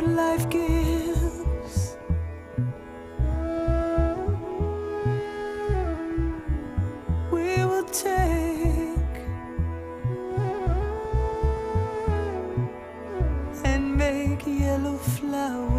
Life gives, we will take and make yellow flowers.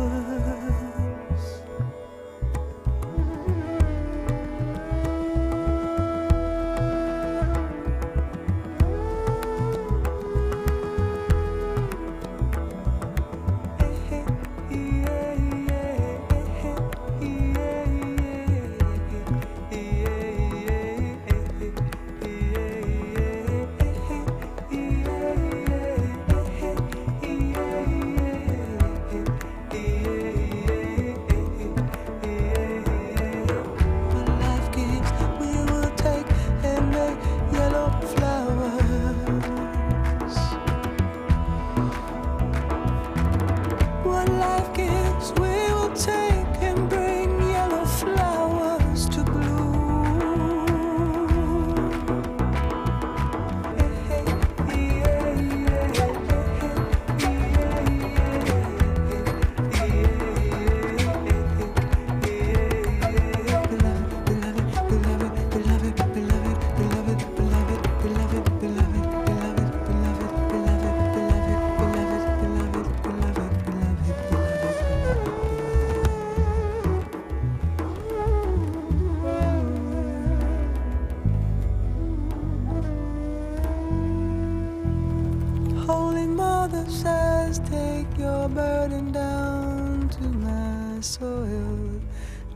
Says, take your burden down to my soil.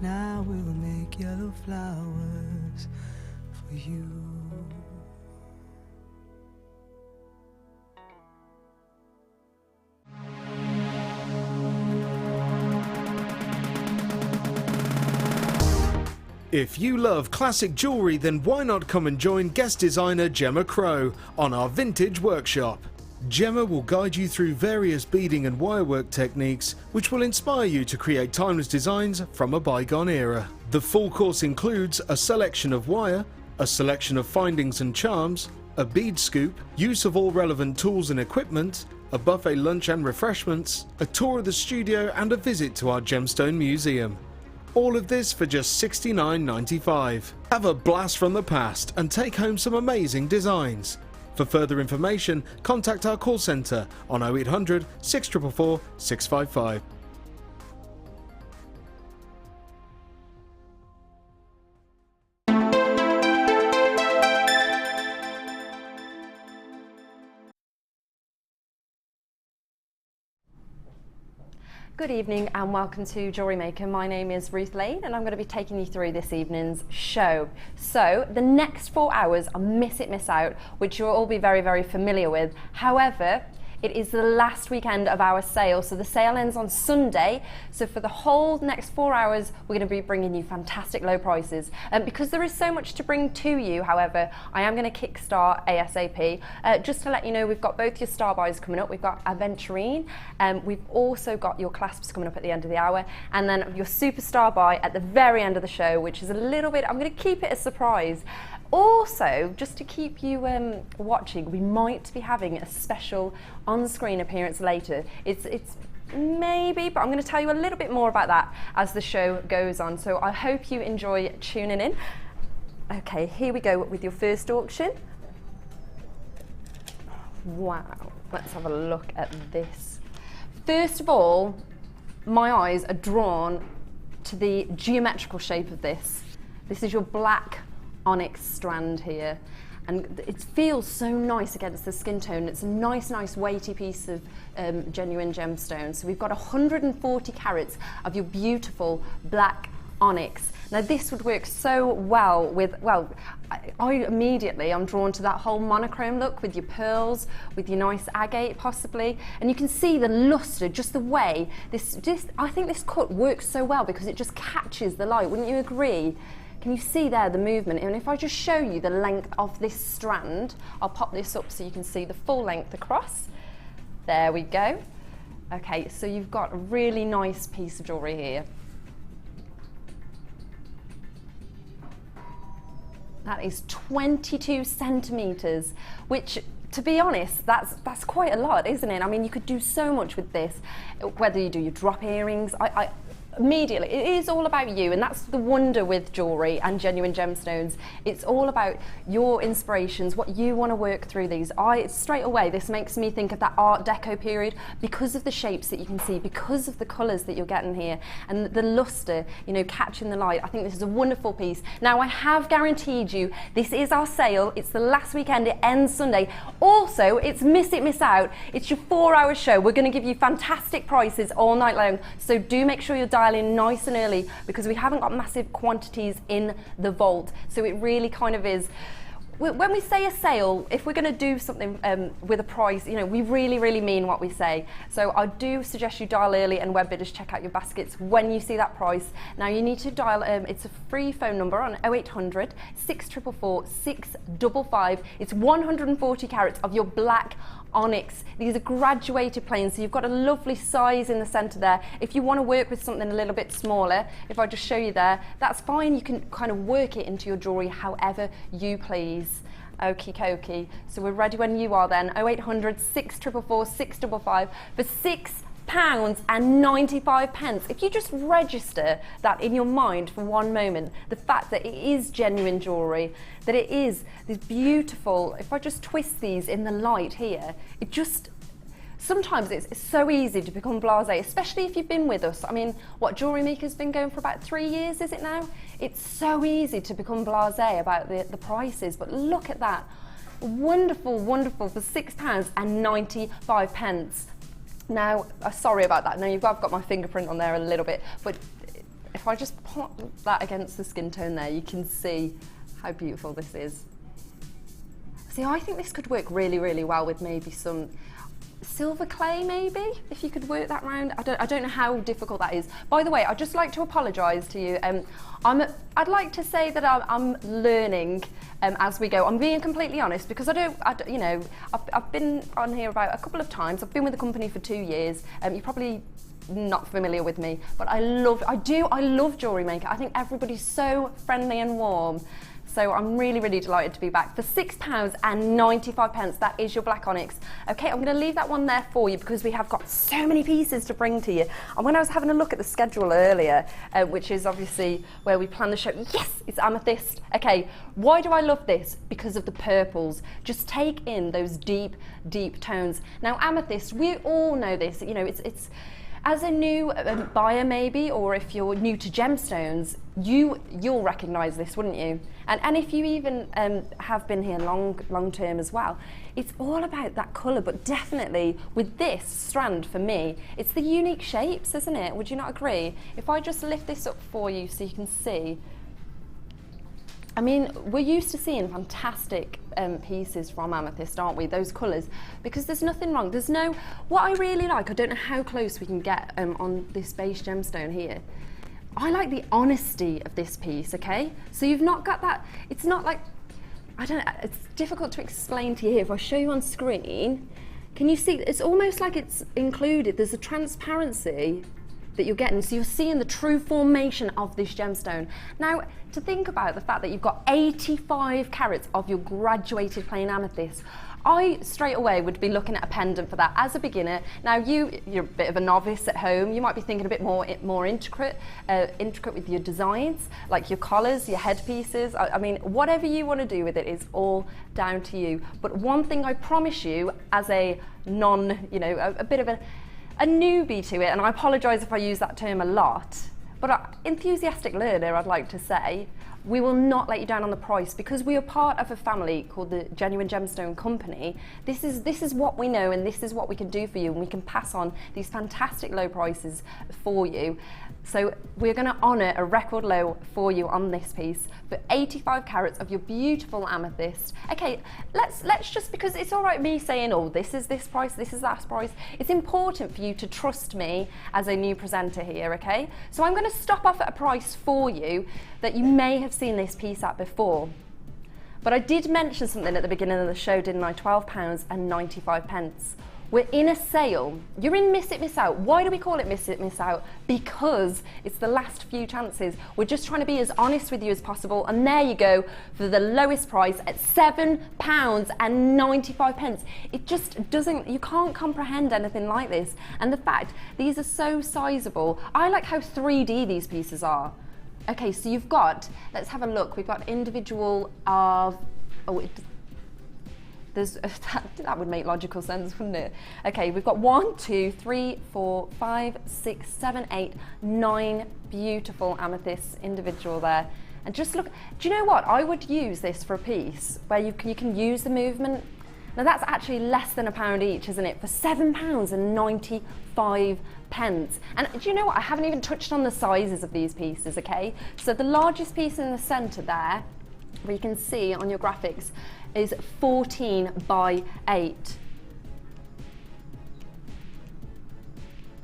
Now we'll make yellow flowers for you. If you love classic jewellery, then why not come and join guest designer Gemma Crow on our vintage workshop. Gemma will guide you through various beading and wirework techniques which will inspire you to create timeless designs from a bygone era. The full course includes a selection of wire, a selection of findings and charms, a bead scoop, use of all relevant tools and equipment, a buffet lunch and refreshments, a tour of the studio and a visit to our gemstone museum. All of this for just $69.95. Have a blast from the past and take home some amazing designs. For further information, contact our call centre on 0800 644 655. Good evening and welcome to Jewellery Maker. My name is Ruth Lane and I'm going to be taking you through this evening's show. So the next 4 hours are Miss It Miss Out, which you'll all be very, very familiar with. However, it is the last weekend of our sale, so the sale ends on Sunday. So for the whole next 4 hours, we're going to be bringing you fantastic low prices. Because there is so much to bring to you, however, I am going to kickstart ASAP. Just to let you know, we've got both your star buys coming up. We've got Aventurine, we've also got your clasps coming up at the end of the hour, and then your superstar buy at the very end of the show, which is a little bit, I'm going to keep it a surprise. Also, just to keep you watching, we might be having a special on-screen appearance later. It's maybe, but I'm going to tell you a little bit more about that as the show goes on. So I hope you enjoy tuning in. Okay, here we go with your first auction. Wow, let's have a look at this. First of all, my eyes are drawn to the geometrical shape of this. This is your black onyx strand here, and it feels so nice against the skin tone. It's a nice weighty piece of genuine gemstone. So we've got 140 carats of your beautiful black onyx. Now this would work so well with, well, I immediately am drawn to that whole monochrome look with your pearls, with your nice agate possibly, and you can see the luster, just the way this I think this cut works so well because it just catches the light. Wouldn't you agree? Can you see there the movement? And if I just show you the length of this strand, I'll pop this up so you can see the full length across. There we go. Okay, so you've got a really nice piece of jewellery here. That is 22 centimetres, which, to be honest, that's quite a lot, isn't it? I mean, you could do so much with this, whether you do your drop earrings. Immediately, it is all about you, and that's the wonder with jewellery and genuine gemstones. It's all about your inspirations, what you want to work through these. Straight away, this makes me think of that Art Deco period because of the shapes that you can see, because of the colours that you're getting here, and the lustre, you know, catching the light. I think this is a wonderful piece. Now, I have guaranteed you, this is our sale. It's the last weekend, it ends Sunday. Also, it's miss it, miss out. It's your 4-hour show. We're going to give you fantastic prices all night long, so do make sure you're dialed in nice and early because we haven't got massive quantities in the vault. So it really kind of is, when we say a sale, if we're going to do something with a price, you know, we really mean what we say. So I do suggest you dial early and web bidders check out your baskets when you see that price. Now you need to dial, it's a free phone number on 0800 644 655. It's 140 carats of your black onyx. These are graduated planes, so you've got a lovely size in the center there. If you want to work with something a little bit smaller, if I just show you there, that's fine. You can kind of work it into your jewelry however you please. Okie dokie. So we're ready when you are then. 0800 644 655 for £6.95. If you just register that in your mind for one moment, the fact that it is genuine jewellery, that it is this beautiful, if I just twist these in the light here, it just, sometimes it's so easy to become blasé, especially if you've been with us. I mean, what, Jewellery Maker's been going for about 3 years, is it now? It's so easy to become blasé about the prices, but look at that. Wonderful, wonderful for £6.95. Now, sorry about that. Now I've got my fingerprint on there a little bit, but if I just pop that against the skin tone there, you can see how beautiful this is. See, I think this could work really well with maybe some silver clay, maybe, if you could work that round. I don't know how difficult that is. By the way, I'd just like to apologise to you. I'd like to say that I'm learning as we go. I'm being completely honest because you know, I've been on here about a couple of times. I've been with the company for 2 years. You're probably not familiar with me, but I love Jewellery Maker. I think everybody's so friendly and warm. So I'm really delighted to be back for £6.95. That is your black onyx. Okay, I'm going to leave that one there for you because we have got so many pieces to bring to you. And when I was having a look at the schedule earlier, which is obviously where we plan the show, yes, it's amethyst. Okay, why do I love this? Because of the purples. Just take in those deep tones. Now amethyst, we all know this. You know, it's as a new buyer maybe, or if you're new to gemstones, you'll recognise this, wouldn't you? And if you even have been here long term as well, it's all about that colour. But definitely with this strand, for me, it's the unique shapes, isn't it? Would you not agree? If I just lift this up for you so you can see. I mean, we're used to seeing fantastic pieces from amethyst, aren't we? Those colours, because there's nothing wrong. There's no, what I really like, I don't know how close we can get on this base gemstone here. I like the honesty of this piece, okay? So you've not got that, it's not like, I don't know, it's difficult to explain to you here. If I show you on screen, can you see, it's almost like it's included, there's a transparency that you're getting, so you're seeing the true formation of this gemstone. Now, to think about the fact that you've got 85 carats of your graduated plain amethyst, I straight away would be looking at a pendant for that as a beginner. Now you're a bit of a novice at home, you might be thinking a bit more intricate with your designs, like your collars, your headpieces. I mean, whatever you want to do with it is all down to you. But one thing I promise you, as a a bit of a newbie to it, and I apologise if I use that term a lot, but an enthusiastic learner, I'd like to say, we will not let you down on the price because we are part of a family called the Genuine Gemstone Company. This is what we know, and this is what we can do for you, and we can pass on these fantastic low prices for you. So we're going to honour a record low for you on this piece for 85 carats of your beautiful amethyst. Okay, let's just, because it's all right me saying, oh, this is this price, this is that price. It's important for you to trust me as a new presenter here, okay? So I'm going to stop off at a price for you that you may have seen this piece at before. But I did mention something at the beginning of the show, didn't I? £12.95. We're in a sale. You're in Miss It, Miss Out. Why do we call it Miss It, Miss Out? Because it's the last few chances. We're just trying to be as honest with you as possible. And there you go, for the lowest price at £7.95. It just doesn't, you can't comprehend anything like this. And the fact, these are so sizable. I like how 3D these pieces are. Okay, so you've got, let's have a look. We've got individual of, that would make logical sense, wouldn't it? Okay, we've got 1, 2, 3, 4, 5, 6, 7, 8, 9 beautiful amethysts individual there. And just look, do you know what? I would use this for a piece where you can use the movement. Now that's actually less than £1 each, isn't it? For £7.95. And do you know what? I haven't even touched on the sizes of these pieces, okay? So the largest piece in the center there, where you can see on your graphics, is 14 by 8.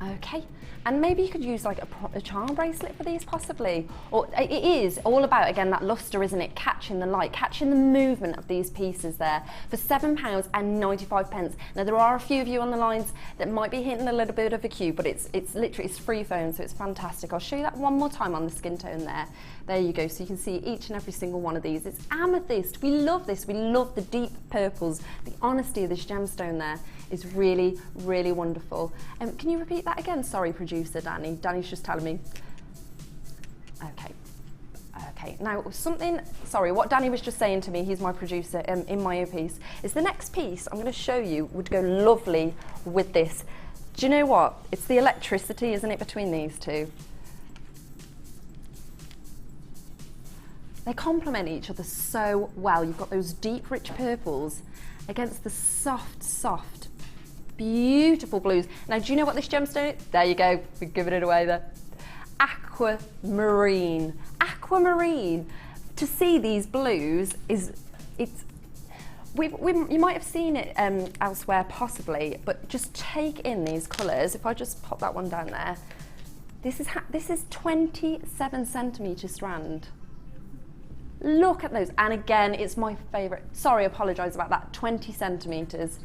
Okay, and maybe you could use like a charm bracelet for these possibly. Or it is all about, again, that luster, isn't it? Catching the light, catching the movement of these pieces there for £7.95. Now there are a few of you on the lines that might be hitting a little bit of a queue, but it's literally, it's free phone, so it's fantastic. I'll show you that one more time on the skin tone there. There you go, so you can see each and every single one of these. It's amethyst, we love this, we love the deep purples. The honesty of this gemstone there is really, really wonderful. Can you repeat that again? Sorry, producer Danny. Danny's just telling me. Okay, now something, sorry, what Danny was just saying to me, he's my producer in my earpiece, is the next piece I'm going to show you would go lovely with this. Do you know what? It's the electricity, isn't it, between these two? They complement each other so well. You've got those deep, rich purples against the soft, soft, beautiful blues. Now, do you know what this gemstone is? There you go, we're giving it away there. Aquamarine. Aquamarine. To see these blues is, you might have seen it elsewhere possibly, but just take in these colours. If I just pop that one down there, this is 27 centimetre strand. Look at those, and again, it's my favourite. Sorry, I apologise about that, 20 centimetres.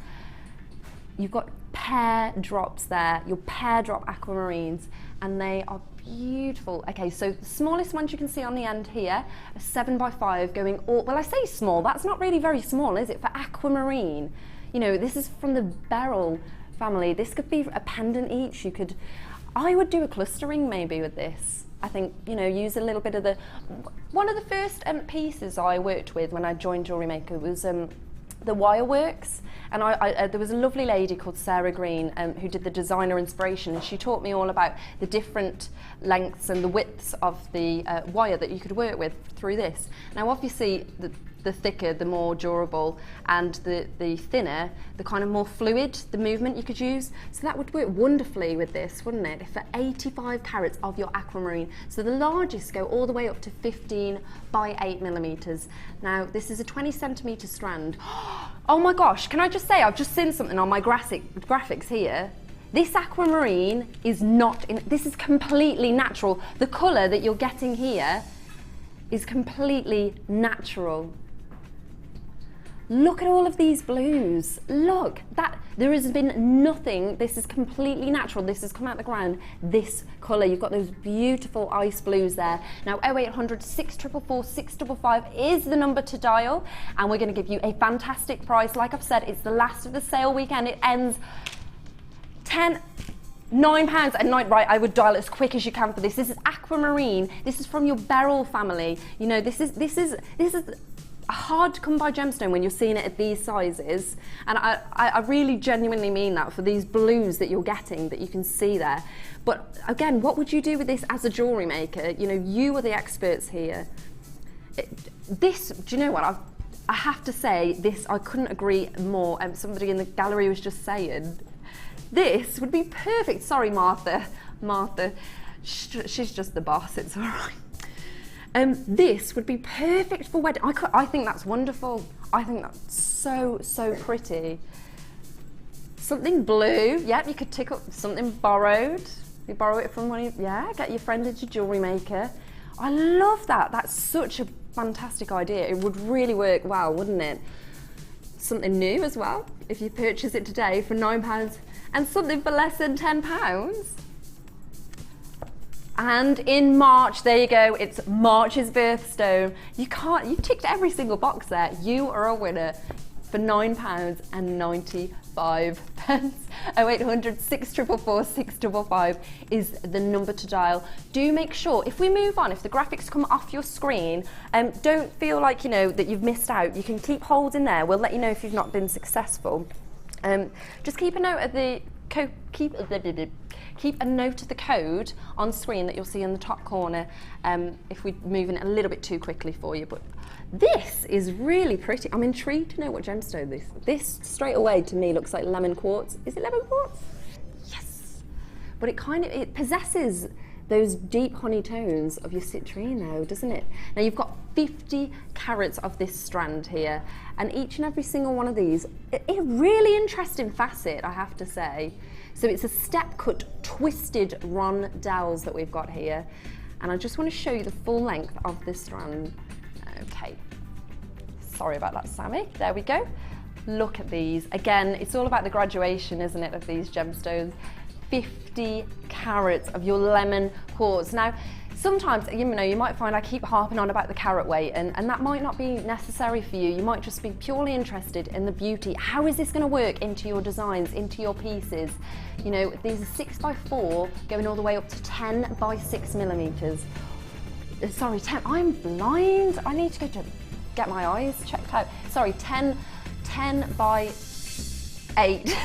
You've got pear drops there, your pear drop aquamarines, and they are beautiful. Okay, so the smallest ones you can see on the end here, a 7x5 going all, well, I say small, that's not really very small, is it, for aquamarine? You know, this is from the beryl family. This could be a pendant each. I would do a clustering maybe with this. I think, you know, use a little bit of one of the first pieces I worked with when I joined Jewellery Maker was the wire works, and there was a lovely lady called Sarah Green who did the designer inspiration, and she taught me all about the different lengths and the widths of the wire that you could work with through this. Now obviously the thicker, the more durable, and the thinner, the kind of more fluid, the movement you could use. So that would work wonderfully with this, wouldn't it? For 85 carats of your aquamarine. So the largest go all the way up to 15 by 8 millimeters. Now this is a 20 centimeter strand. Oh my gosh, can I just say, I've just seen something on my graphics here. This aquamarine is this is completely natural. The color that you're getting here is completely natural. Look at all of these blues. Look, there has been nothing. This is completely natural. This has come out of the ground. This colour, you've got those beautiful ice blues there. Now 0800 644 655 is the number to dial, and we're going to give you a fantastic price. Like I've said, it's the last of the sale weekend. It ends £9 a night. Right, I would dial as quick as you can for this. This is aquamarine. This is from your beryl family. You know, this is a hard to come by gemstone when you're seeing it at these sizes, and I really genuinely mean that for these blues that you're getting, that you can see there. But again, what would you do with this as a jewellery maker? You know, you are the experts here. Do you know what? I have to say this, I couldn't agree more. Somebody in the gallery was just saying, this would be perfect. Sorry, Martha, she's just the boss, it's all right. This would be perfect for wedding. I think that's wonderful. I think that's so pretty. Something blue. Yep, you could tick up something borrowed. You borrow it from get your friend into Jewellery Maker. I love that. That's such a fantastic idea. It would really work well, wouldn't it? Something new as well, if you purchase it today for £9 and something for less than £10. And in March, there you go, it's March's birthstone. You ticked every single box there. You are a winner for £9.95. 0800 644 655 is the number to dial. Do make sure, if we move on, if the graphics come off your screen, don't feel like, you know, that you've missed out. You can keep holding there. We'll let you know if you've not been successful. Just keep a note of the keep a note of the code on screen that you'll see in the top corner if we're moving it a little bit too quickly for you. But this is really pretty. I'm intrigued to know what gemstone this straight away to me looks like lemon quartz. Is it lemon quartz? Yes. But it possesses those deep honey tones of your citrine though, doesn't it? Now you've got 50 carats of this strand here, and each and every single one of these, a really interesting facet, I have to say. So it's a step cut twisted rondelles that we've got here, and I just want to show you the full length of this strand. Okay, sorry about that, Sammy. There we go. Look at these. Again, it's all about the graduation, isn't it, of these gemstones. 50 carats of your lemon quartz. Now, sometimes, you know, you might find I keep harping on about the carat weight, and that might not be necessary for you. You might just be purely interested in the beauty. How is this going to work into your designs, into your pieces? You know, these are 6x4 going all the way up to 10 by 6 millimeters. Sorry, 10, I'm blind. I need to go to get my eyes checked out. Sorry, 10 by 8.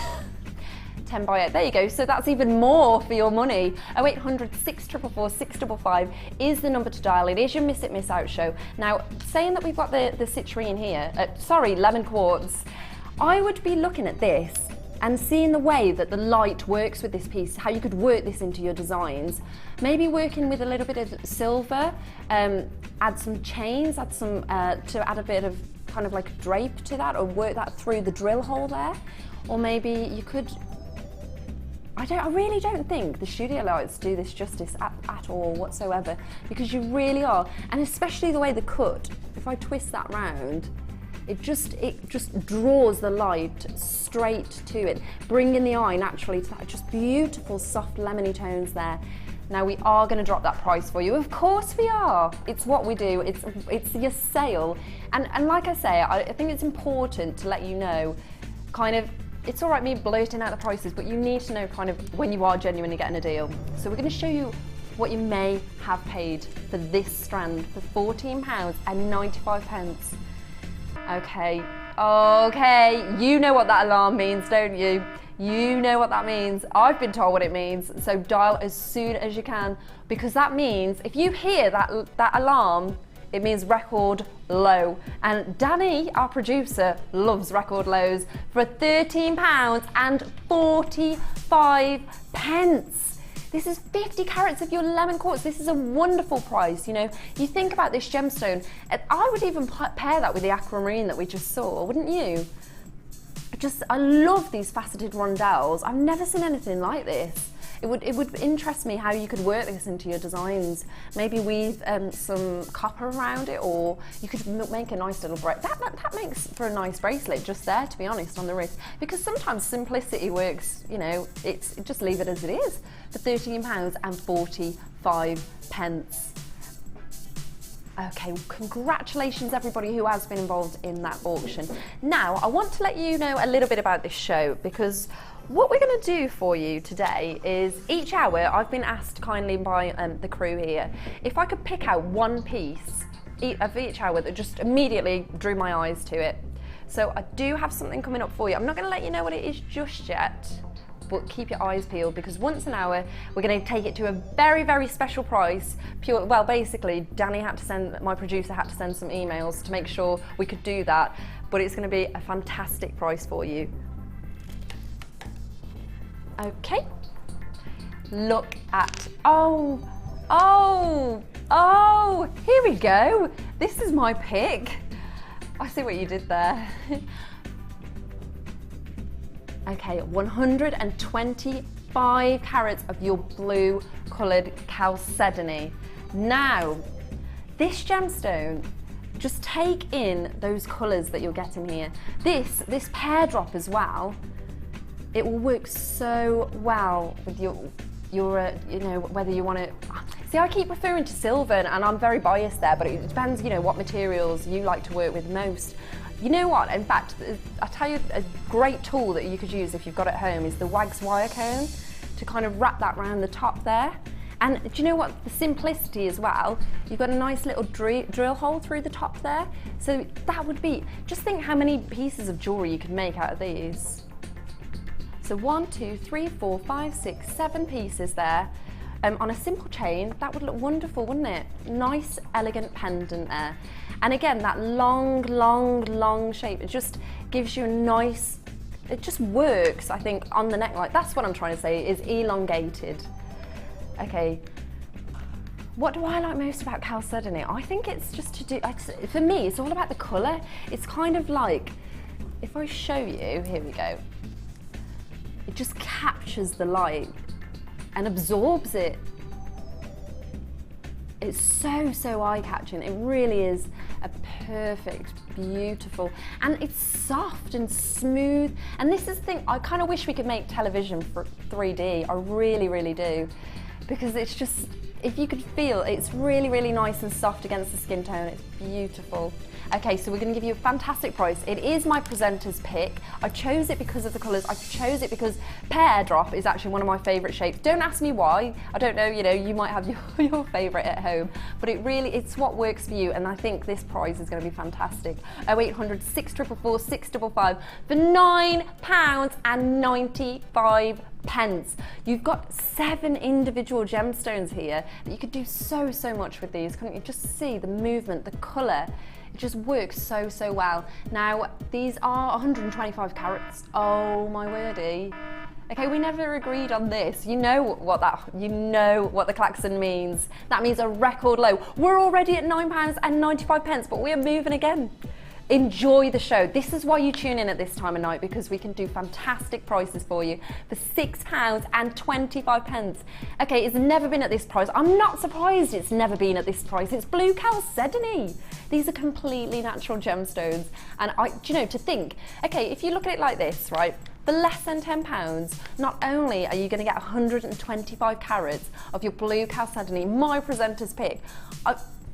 10 by 8, there you go. So that's even more for your money. 0800 644 655 is the number to dial. It is your Miss It Miss Out show. Now, saying that we've got the citrine here, lemon quartz, I would be looking at this and seeing the way that the light works with this piece, how you could work this into your designs. Maybe working with a little bit of silver, add some chains, add some to add a bit of kind of like drape to that, or work that through the drill hole there. Or maybe you could, I really don't think the studio lights do this justice at all whatsoever, because you really are, and especially the way the cut, if I twist that round, it just draws the light straight to it, bringing the eye naturally to that just beautiful soft lemony tones there. Now we are going to drop that price for you. Of course we are. It's what we do. It's your sale, and like I say, I think it's important to let you know, kind of, it's all right me blurting out the prices, but you need to know kind of when you are genuinely getting a deal. So we're going to show you what you may have paid for this strand for £14.95. Okay, you know what that alarm means, don't you? You know what that means. I've been told what it means, so dial as soon as you can, because that means if you hear that alarm, it means record low. And Danny, our producer, loves record lows for £13.45. This is 50 carats of your lemon quartz. This is a wonderful price. You know, you think about this gemstone, I would even pair that with the aquamarine that we just saw, wouldn't you? I love these faceted rondelles. I've never seen anything like this. It would interest me how you could work this into your designs. Maybe weave some copper around it, or you could make a nice little bracelet. That makes for a nice bracelet just there, to be honest, on the wrist. Because sometimes simplicity works, you know, just leave it as it is for £13.45. Okay, well, congratulations everybody who has been involved in that auction. Now, I want to let you know a little bit about this show, because what we're going to do for you today is each hour I've been asked kindly by the crew here if I could pick out one piece of each hour that just immediately drew my eyes to it. So I do have something coming up for you. I'm not going to let you know what it is just yet, but keep your eyes peeled, because once an hour we're going to take it to a very, very special price. Well, basically my producer had to send some emails to make sure we could do that, but it's going to be a fantastic price for you. Okay, look at, oh, here we go. This is my pick. I see what you did there. Okay, 125 carats of your blue coloured chalcedony. Now, this gemstone, Just take in those colours that you're getting here. This pear drop as well, it will work so well with your you know, whether you want to, see, I keep referring to silver and I'm very biased there, but it depends, you know, what materials you like to work with most. You know what, in fact, I'll tell you a great tool that you could use if you've got it at home is the Wags wire comb, to kind of wrap that around the top there. And do you know what, the simplicity as well, you've got a nice little drill hole through the top there. So that would be, just think how many pieces of jewellery you could make out of these. So 1, 2, 3, 4, 5, 6, 7 pieces there. On a simple chain, that would look wonderful, wouldn't it? Nice, elegant pendant there. And again, that long shape, it just gives you a nice, it just works, I think, on the neckline. That's what I'm trying to say, is elongated. Okay, what do I like most about chalcedony? I think it's just to do, for me, it's all about the colour. It's kind of like, if I show you, here we go. It just captures the light and absorbs it. It's so eye-catching. It really is a perfect, beautiful, and it's soft and smooth. And this is the thing, I kind of wish we could make television for 3D. I really do, because it's just, if you could feel, it's really nice and soft against the skin tone. It's beautiful. Okay, so we're going to give you a fantastic price. It is my presenter's pick. I chose it because of the colours. I chose it because pear drop is actually one of my favourite shapes. Don't ask me why. I don't know, you know, you might have your favourite at home, but it's what works for you, and I think this price is going to be fantastic. 0800 644 655 for £9.95. You've got 7 individual gemstones here that you could do so much with these, couldn't you? Just see the movement, the colour. It just works so well. Now, these are 125 carats. Oh my wordy. Okay, we never agreed on this. You know what the klaxon means. That means a record low. We're already at £9.95, but we're moving again. Enjoy the show. This is why you tune in at this time of night, because we can do fantastic prices for you for £6.25. Okay, it's never been at this price. I'm not surprised it's never been at this price. It's blue chalcedony. These are completely natural gemstones. And do you know, to think, okay, if you look at it like this, right? For less than £10, not only are you going to get 125 carats of your blue chalcedony, my presenter's pick,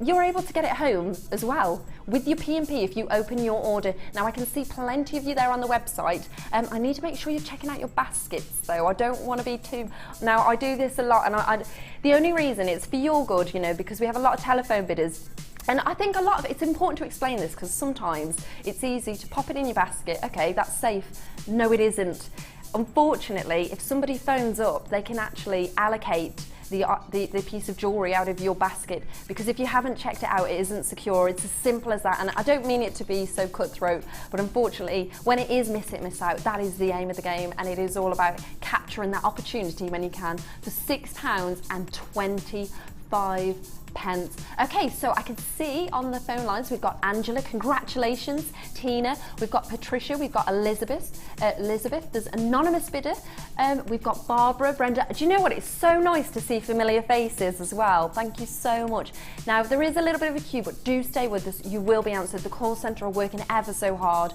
you're able to get it home as well with your P&P if you open your order. Now, I can see plenty of you there on the website. I need to make sure you're checking out your baskets though. I don't want to be too, now I do this a lot, and the only reason it's for your good, you know, because we have a lot of telephone bidders. And I think a lot of it's important to explain this, because sometimes it's easy to pop it in your basket. Okay, that's safe. No, it isn't. Unfortunately, if somebody phones up, they can actually allocate the piece of jewellery out of your basket, because if you haven't checked it out, it isn't secure. It's as simple as that. And I don't mean it to be so cutthroat, but unfortunately, when it is miss it, miss out, that is the aim of the game, and it is all about capturing that opportunity when you can for £6.25. Okay, so I can see on the phone lines we've got Angela, congratulations, Tina, we've got Patricia, we've got Elizabeth, there's anonymous bidder, we've got Barbara, Brenda. Do you know what, it's so nice to see familiar faces as well. Thank you so much. Now, there is a little bit of a queue, but do stay with us, you will be answered. The call centre are working ever so hard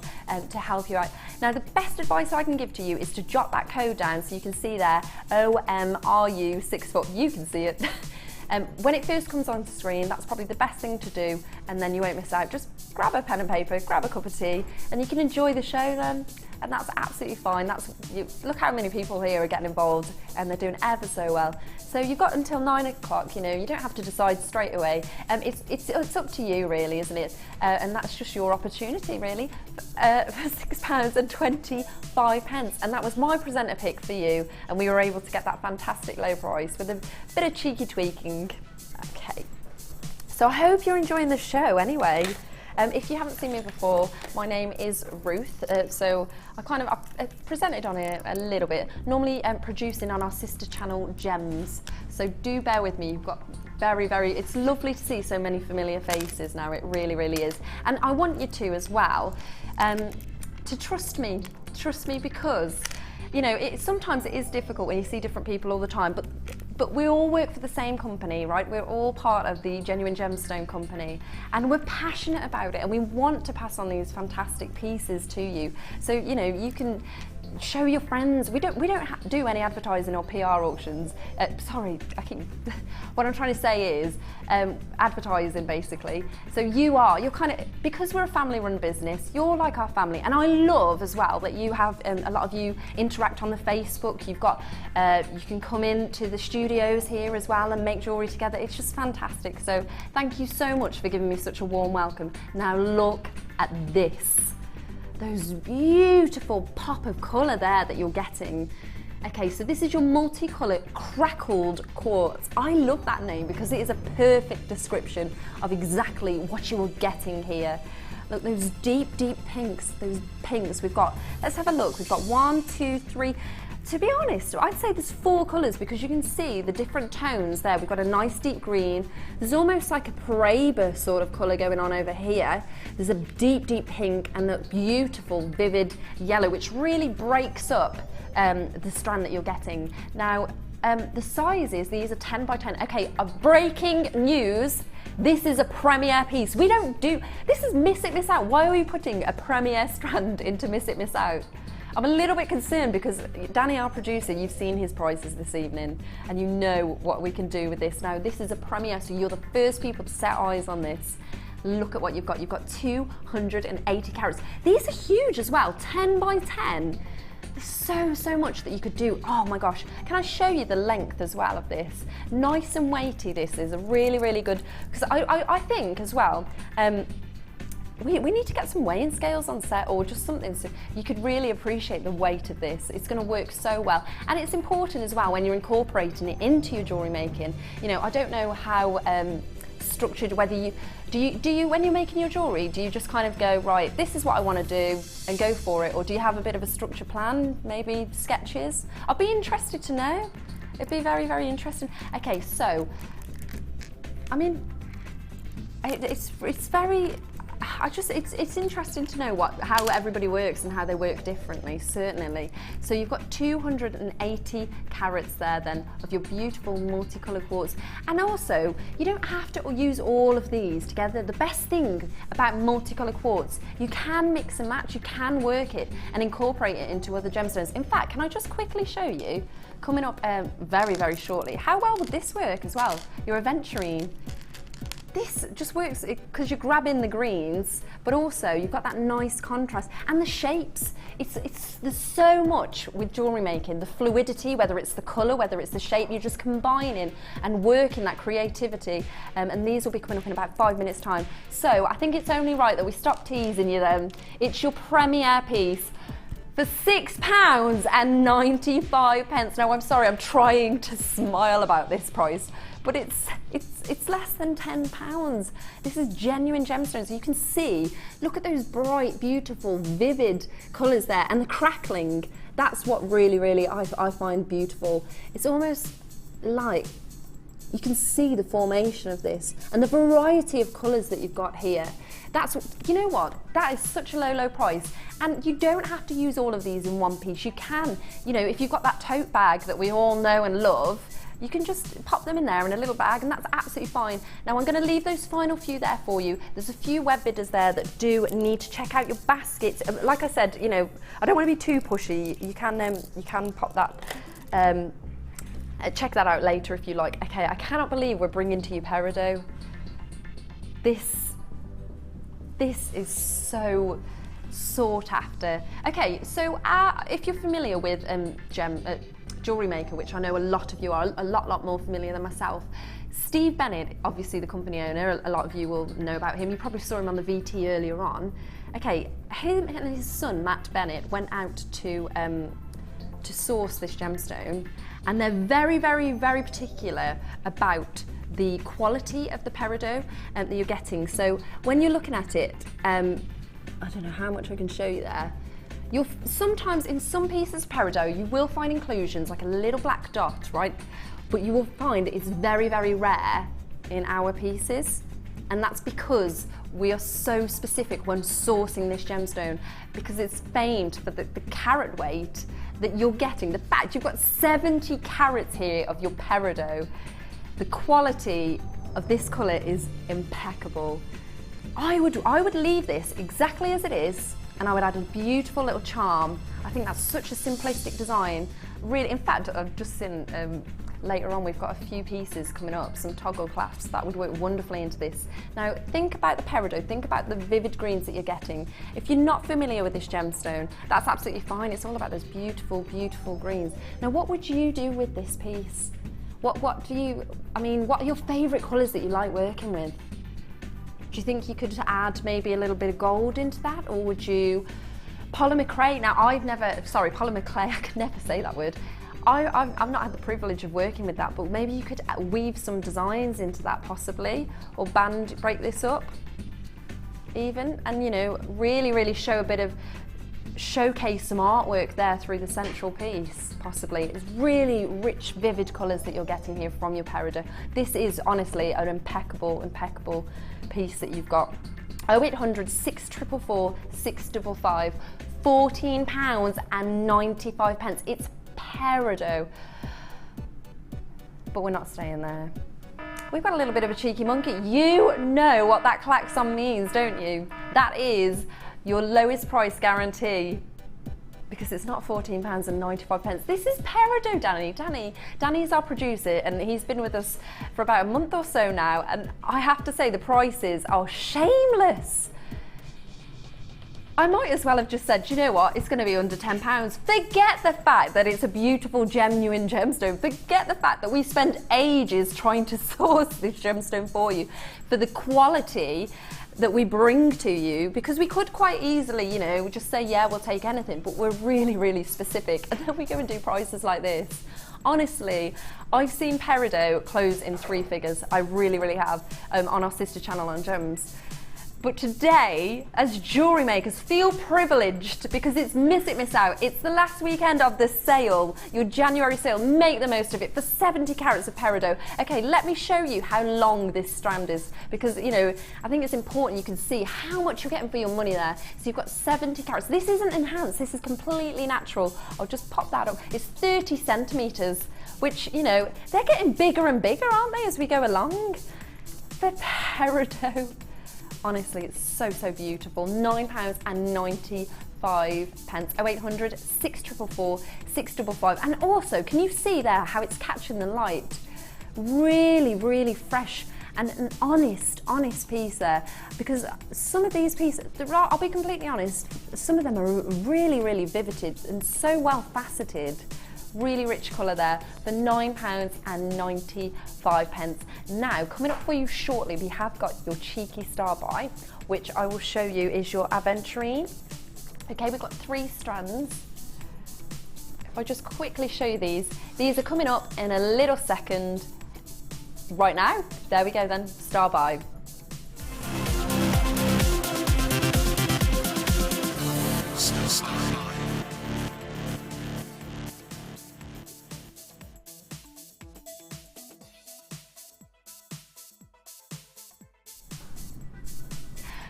to help you out. Now, the best advice I can give to you is to jot that code down so you can see there, OMRU64, you can see it. When it first comes on screen, that's probably the best thing to do, and then you won't miss out. Just grab a pen and paper, grab a cup of tea, and you can enjoy the show then, and that's absolutely fine. Look how many people here are getting involved, and they're doing ever so well. So you've got until 9 o'clock, you know, you don't have to decide straight away. It's up to you really, isn't it? And that's just your opportunity really, for £6.25. And that was my presenter pick for you, and we were able to get that fantastic low price with a bit of cheeky tweaking. Okay, so I hope you're enjoying the show anyway. If you haven't seen me before, my name is Ruth, so I've presented on here a little bit, normally producing on our sister channel Gems, so do bear with me. You've got it's lovely to see so many familiar faces now, it really is, and I want you to as well, to trust me because, you know, sometimes it is difficult when you see different people all the time, but but we all work for the same company, right? We're all part of the Genuine Gemstone company, and we're passionate about it, and we want to pass on these fantastic pieces to you. So, you know, you can show your friends. We don't do any advertising or PR auctions. Sorry, what I'm trying to say is advertising, basically. So you're kind of, because we're a family-run business, you're like our family. And I love as well that you have a lot of you interact on the Facebook. You've got, you can come in to the studios here as well and make jewellery together. It's just fantastic. So thank you so much for giving me such a warm welcome. Now look at this. Those beautiful pop of colour there that you're getting. Okay, so this is your multicolour crackled quartz. I love that name because it is a perfect description of exactly what you are getting here. Look, those deep, deep pinks, we've got, let's have a look. We've got 1, 2, 3. To be honest, I'd say there's 4 colours because you can see the different tones there. We've got a nice deep green. There's almost like a Paraiba sort of colour going on over here. There's a deep, deep pink and the beautiful, vivid yellow, which really breaks up the strand that you're getting. Now, the sizes, these are 10 by 10. Okay, breaking news. This is a premiere piece. We don't do, this is Miss It, Miss Out. Why are we putting a premiere strand into Miss It, Miss Out? I'm a little bit concerned because Danny, our producer, you've seen his prices this evening and you know what we can do with this. Now, this is a premiere, so you're the first people to set eyes on this. Look at what you've got. You've got 280 carats. These are huge as well, 10 by 10. There's so much that you could do. Oh my gosh. Can I show you the length as well of this? Nice and weighty this is, a really, really good, because I think as well, we need to get some weighing scales on set or just something so you could really appreciate the weight of this. It's going to work so well. And it's important as well when you're incorporating it into your jewellery making. You know, I don't know how structured, whether you, do you when you're making your jewellery, do you just kind of go, right, this is what I want to do and go for it? Or do you have a bit of a structure plan, maybe sketches? I'd be interested to know. It'd be very, very interesting. Okay, so, I mean, it's very, it's interesting to know how everybody works and how they work differently, certainly. So you've got 280 carats there then of your beautiful multicolored quartz. And also, you don't have to use all of these together. The best thing about multicolored quartz, you can mix and match, you can work it and incorporate it into other gemstones. In fact, can I just quickly show you, coming up very, very shortly, how well would this work as well? Your aventurine. This just works because you're grabbing the greens, but also you've got that nice contrast and the shapes. There's so much with jewellery making, the fluidity, whether it's the colour, whether it's the shape, you're just combining and working that creativity. And these will be coming up in about 5 minutes time. So I think it's only right that we stop teasing you then. It's your premiere piece for £6.95. Now I'm sorry, I'm trying to smile about this price, but it's less than £10. This is genuine gemstones. You can see, look at those bright, beautiful, vivid colours there, and the crackling. That's what really, really I find beautiful. It's almost like you can see the formation of this and the variety of colours that you've got here. That's, you know what, that is such a low price, and you don't have to use all of these in one piece. You can, you know, if you've got that tote bag that we all know and love, you can just pop them in there in a little bag, and that's absolutely fine. Now I'm going to leave those final few there for you. There's a few web bidders there that do need to check out your baskets. Like I said, you know, I don't want to be too pushy. You can pop that. Check that out later if you like. Okay, I cannot believe we're bringing to you peridot. This is so sought after. Okay, so if you're familiar with Jewellery Maker, which I know a lot of you are, a lot more familiar than myself. Steve Bennett, obviously the company owner, a lot of you will know about him. You probably saw him on the VT earlier on. Okay, him and his son, Matt Bennett, went out to source this gemstone, and they're very, very, very particular about the quality of the peridot that you're getting. So when you're looking at it, I don't know how much I can show you there. You'll sometimes, in some pieces of peridot, you will find inclusions like a little black dot, right? But you will find it's very, very rare in our pieces. And that's because we are so specific when sourcing this gemstone, because it's famed for the carat weight that you're getting, the fact you've got 70 carats here of your peridot, the quality of this colour is impeccable. I would leave this exactly as it is, and I would add a beautiful little charm. I think that's such a simplistic design. Really, in fact, I've just seen later on we've got a few pieces coming up, some toggle clasps that would work wonderfully into this. Now think about the peridot, think about the vivid greens that you're getting. If you're not familiar with this gemstone, that's absolutely fine. It's all about those beautiful, beautiful greens. Now what would you do with this piece? What are your favourite colours that you like working with? Do you think you could add maybe a little bit of gold into that, or would you polymer clay? Now polymer clay, I can never say that word. I've not had the privilege of working with that, but maybe you could weave some designs into that possibly, or break this up even, and you know, really show a bit of, showcase some artwork there through the central piece possibly. It's really rich, vivid colours that you're getting here from your peridot. This is honestly an impeccable piece that you've got. 0800 644 655, £14.95. It's peridot, but we're not staying there. We've got a little bit of a cheeky monkey. You know what that klaxon means, don't you? That is your lowest price guarantee, because it's not £14.95. This is peridot, Danny. Danny's our producer, and he's been with us for about a month or so now, and I have to say the prices are shameless. I might as well have just said, you know what, it's going to be under £10. Forget the fact that it's a beautiful, genuine gemstone. Forget the fact that we spent ages trying to source this gemstone for you, for the quality that we bring to you, because we could quite easily, you know, just say, yeah, we'll take anything, but we're really specific, and then we go and do prices like this. Honestly, I've seen peridot close in 3 figures. I really have, on our sister channel on Gems. But today, as jewellery makers, feel privileged because it's miss it, miss out. It's the last weekend of the sale, your January sale. Make the most of it for 70 carats of peridot. Okay, let me show you how long this strand is, because, you know, I think it's important you can see how much you're getting for your money there. So you've got 70 carats. This isn't enhanced, this is completely natural. I'll just pop that up. It's 30 centimetres, which, you know, they're getting bigger and bigger, aren't they, as we go along? The peridot. Honestly, it's so beautiful. £9.95. 0800 644 655. And also, can you see there how it's catching the light? Really fresh and an honest piece there. Because some of these pieces, I'll be completely honest, some of them are really vivid and so well faceted. Really rich colour there for £9.95. Now, coming up for you shortly, we have got your cheeky star buy, which I will show you is your aventurine. Okay, we've got 3 strands. If I just quickly show you these are coming up in a little second. Right now, there we go then, star buy.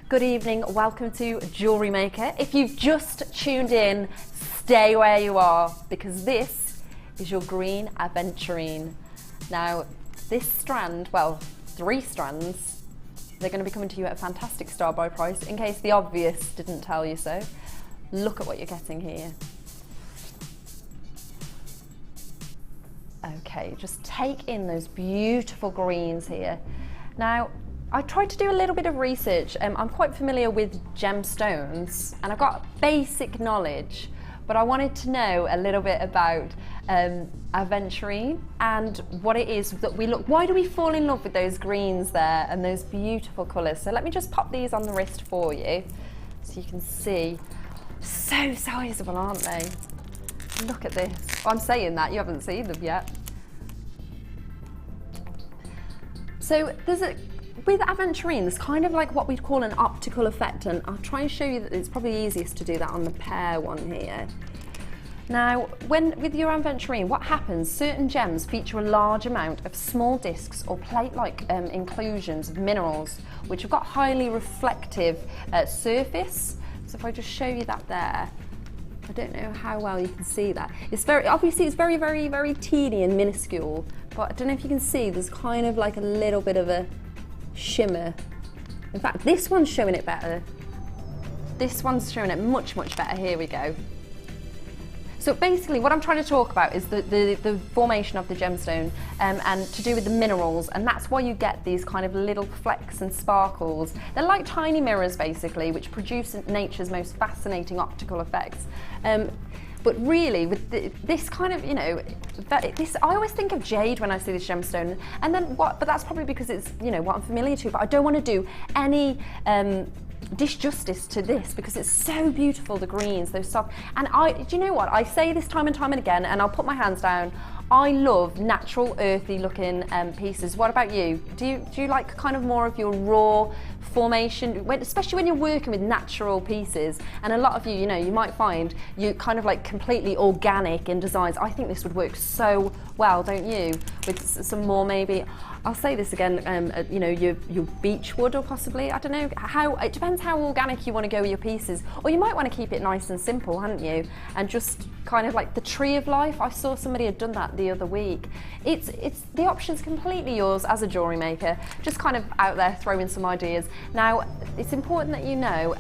Good evening, welcome to Jewellery Maker. If you've just tuned in, stay where you are, because this is your green aventurine. Now, this strand, well, 3 strands, they're going to be coming to you at a fantastic star buy price. In case the obvious didn't tell you so, look at what you're getting here. Okay, just take in those beautiful greens here. Now, I tried to do a little bit of research. I'm quite familiar with gemstones and I've got basic knowledge, but I wanted to know a little bit about aventurine and what it is that we look. Why do we fall in love with those greens there and those beautiful colours? So let me just pop these on the wrist for you so you can see. So sizable, aren't they? Look at this. Well, I'm saying that, you haven't seen them yet. So with aventurine, there's kind of like what we'd call an optical effect, and I'll try and show you that it's probably easiest to do that on the pear one here. Now, with your aventurine, what happens, certain gems feature a large amount of small discs or plate-like inclusions of minerals, which have got highly reflective surface. So if I just show you that there, I don't know how well you can see that. It's very, obviously it's very, very, very teeny and minuscule, but I don't know if you can see, there's kind of like a little bit of a shimmer. In fact, this one's showing it better. This one's showing it much, much better. Here we go. So basically what I'm trying to talk about is the formation of the gemstone and to do with the minerals, and that's why you get these kind of little flecks and sparkles. They're like tiny mirrors basically, which produce nature's most fascinating optical effects. But really, with this kind of, you know, I always think of jade when I see this gemstone, and then what? But that's probably because it's, you know, what I'm familiar to. But I don't want to do any disjustice to this because it's so beautiful. The greens, those soft, and do you know what? I say this time and time and again, and I'll put my hands down. I love natural, earthy looking pieces. What about you? Do you like kind of more of your raw formation, especially when you're working with natural pieces? And a lot of you, you know, you might find you kind of like completely organic in designs. I think this would work so well, don't you? With some more maybe, I'll say this again, you know, your beech wood, or possibly, I don't know, it depends how organic you want to go with your pieces. Or you might want to keep it nice and simple, hadn't you? And just kind of like the tree of life. I saw somebody had done that the other week. It's the option's completely yours as a jewellery maker. Just kind of out there throwing some ideas. Now, it's important that you know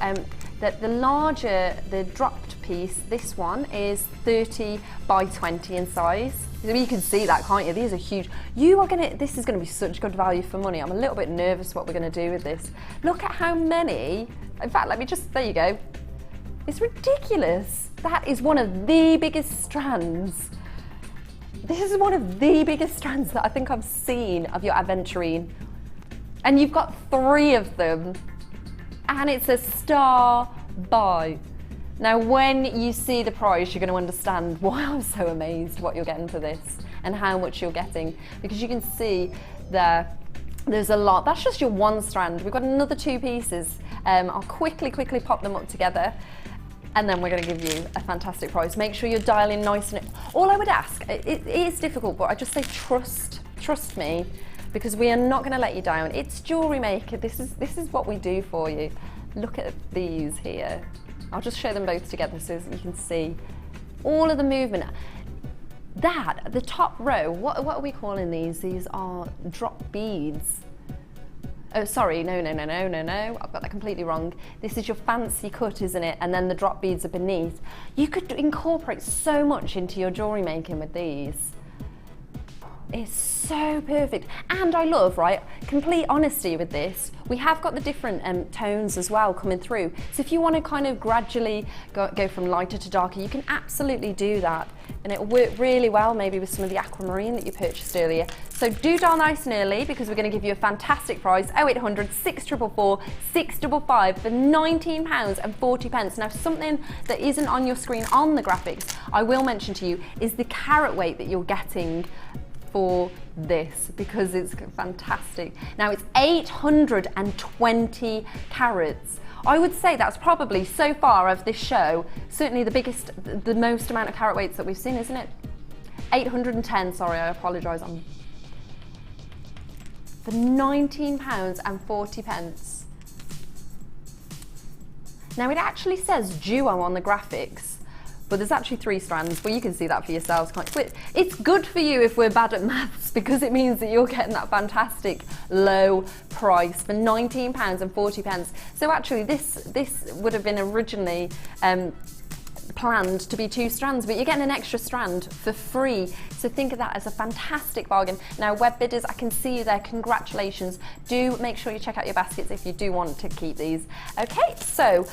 that the larger the dropped piece, this one is 30 by 20 in size. You can see that, can't you? These are huge. This is gonna be such good value for money. I'm a little bit nervous what we're gonna do with this. Look at how many, in fact, there you go. It's ridiculous. That is one of the biggest strands. This is one of the biggest strands that I think I've seen of your aventurine. And you've got 3 of them. And it's a star buy. Now, when you see the price, you're going to understand why I'm so amazed what you're getting for this and how much you're getting. Because you can see there's a lot. That's just your one strand. We've got another 2 pieces. I'll quickly pop them up together. And then we're going to give you a fantastic price. Make sure you're dialing nice and... All I would ask, it is difficult, but I just say trust me, because we are not going to let you down. It's Jewellery Maker. This is what we do for you. Look at these here. I'll just show them both together so you can see all of the movement. The top row, what are we calling these? These are drop beads. Oh, sorry, no, I've got that completely wrong. This is your fancy cut, isn't it? And then the drop beads are beneath. You could incorporate so much into your jewellery making with these. It's so perfect. And I love, right, complete honesty with this. We have got the different tones as well coming through. So if you want to kind of gradually go from lighter to darker, you can absolutely do that. And it'll work really well maybe with some of the aquamarine that you purchased earlier. So do dial nice and early because we're going to give you a fantastic price. 0800 644 655 for £19.40. Now, something that isn't on your screen on the graphics, I will mention to you, is the carat weight that you're getting for this, because it's fantastic. Now, it's 820 carats. I would say that's probably, so far of this show, certainly the most amount of carat weights that we've seen, isn't it? 810, sorry, I apologise. For £19.40. Now, it actually says duo on the graphics, but there's actually 3 strands, but you can see that for yourselves. It's good for you if we're bad at maths, because it means that you're getting that fantastic low price for £19.40. So actually this would have been originally planned to be 2 strands, but you're getting an extra strand for free. So think of that as a fantastic bargain. Now, web bidders, I can see you there. Congratulations. Do make sure you check out your baskets if you do want to keep these. Okay, so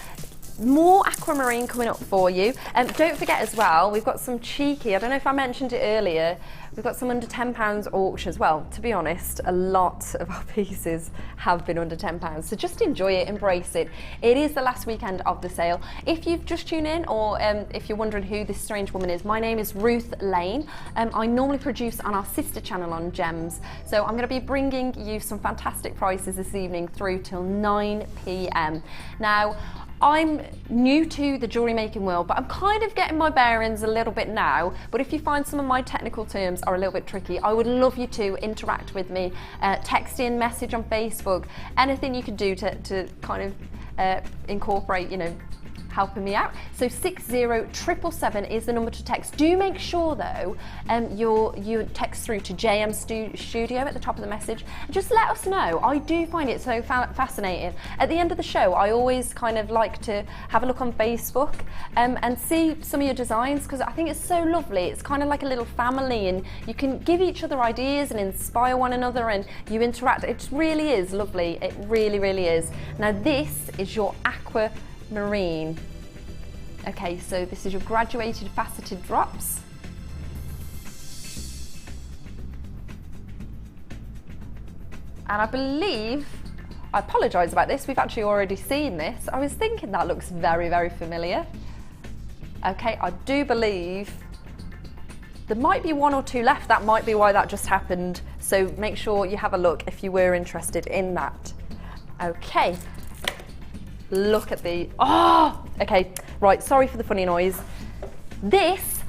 more aquamarine coming up for you. Don't forget as well, we've got some cheeky, I don't know if I mentioned it earlier, we've got some under £10 auctions. Well, to be honest, a lot of our pieces have been under £10, so just enjoy it, embrace it. It is the last weekend of the sale. If you've just tuned in, or if you're wondering who this strange woman is, my name is Ruth Lane. I normally produce on our sister channel on Gems, so I'm going to be bringing you some fantastic prices this evening through till 9 p.m. Now, I'm new to the jewellery making world, but I'm kind of getting my bearings a little bit now. But if you find some of my technical terms are a little bit tricky, I would love you to interact with me, text in, message on Facebook, anything you can do to kind of incorporate, you know, helping me out. So 60777 is the number to text. Do make sure though, you text through to JM Studio at the top of the message. Just let us know. I do find it so fascinating. At the end of the show, I always kind of like to have a look on Facebook and see some of your designs, because I think it's so lovely. It's kind of like a little family, and you can give each other ideas and inspire one another, and you interact. It really is lovely. It really, really is. Now this is your aquamarine. Okay, so this is your graduated faceted drops. And I believe, I apologise about this, we've actually already seen this. I was thinking that looks very, very familiar. Okay, I do believe there might be one or two left. That might be why that just happened. So make sure you have a look if you were interested in that. Okay, look at the, oh, okay, right, sorry for the funny noise. This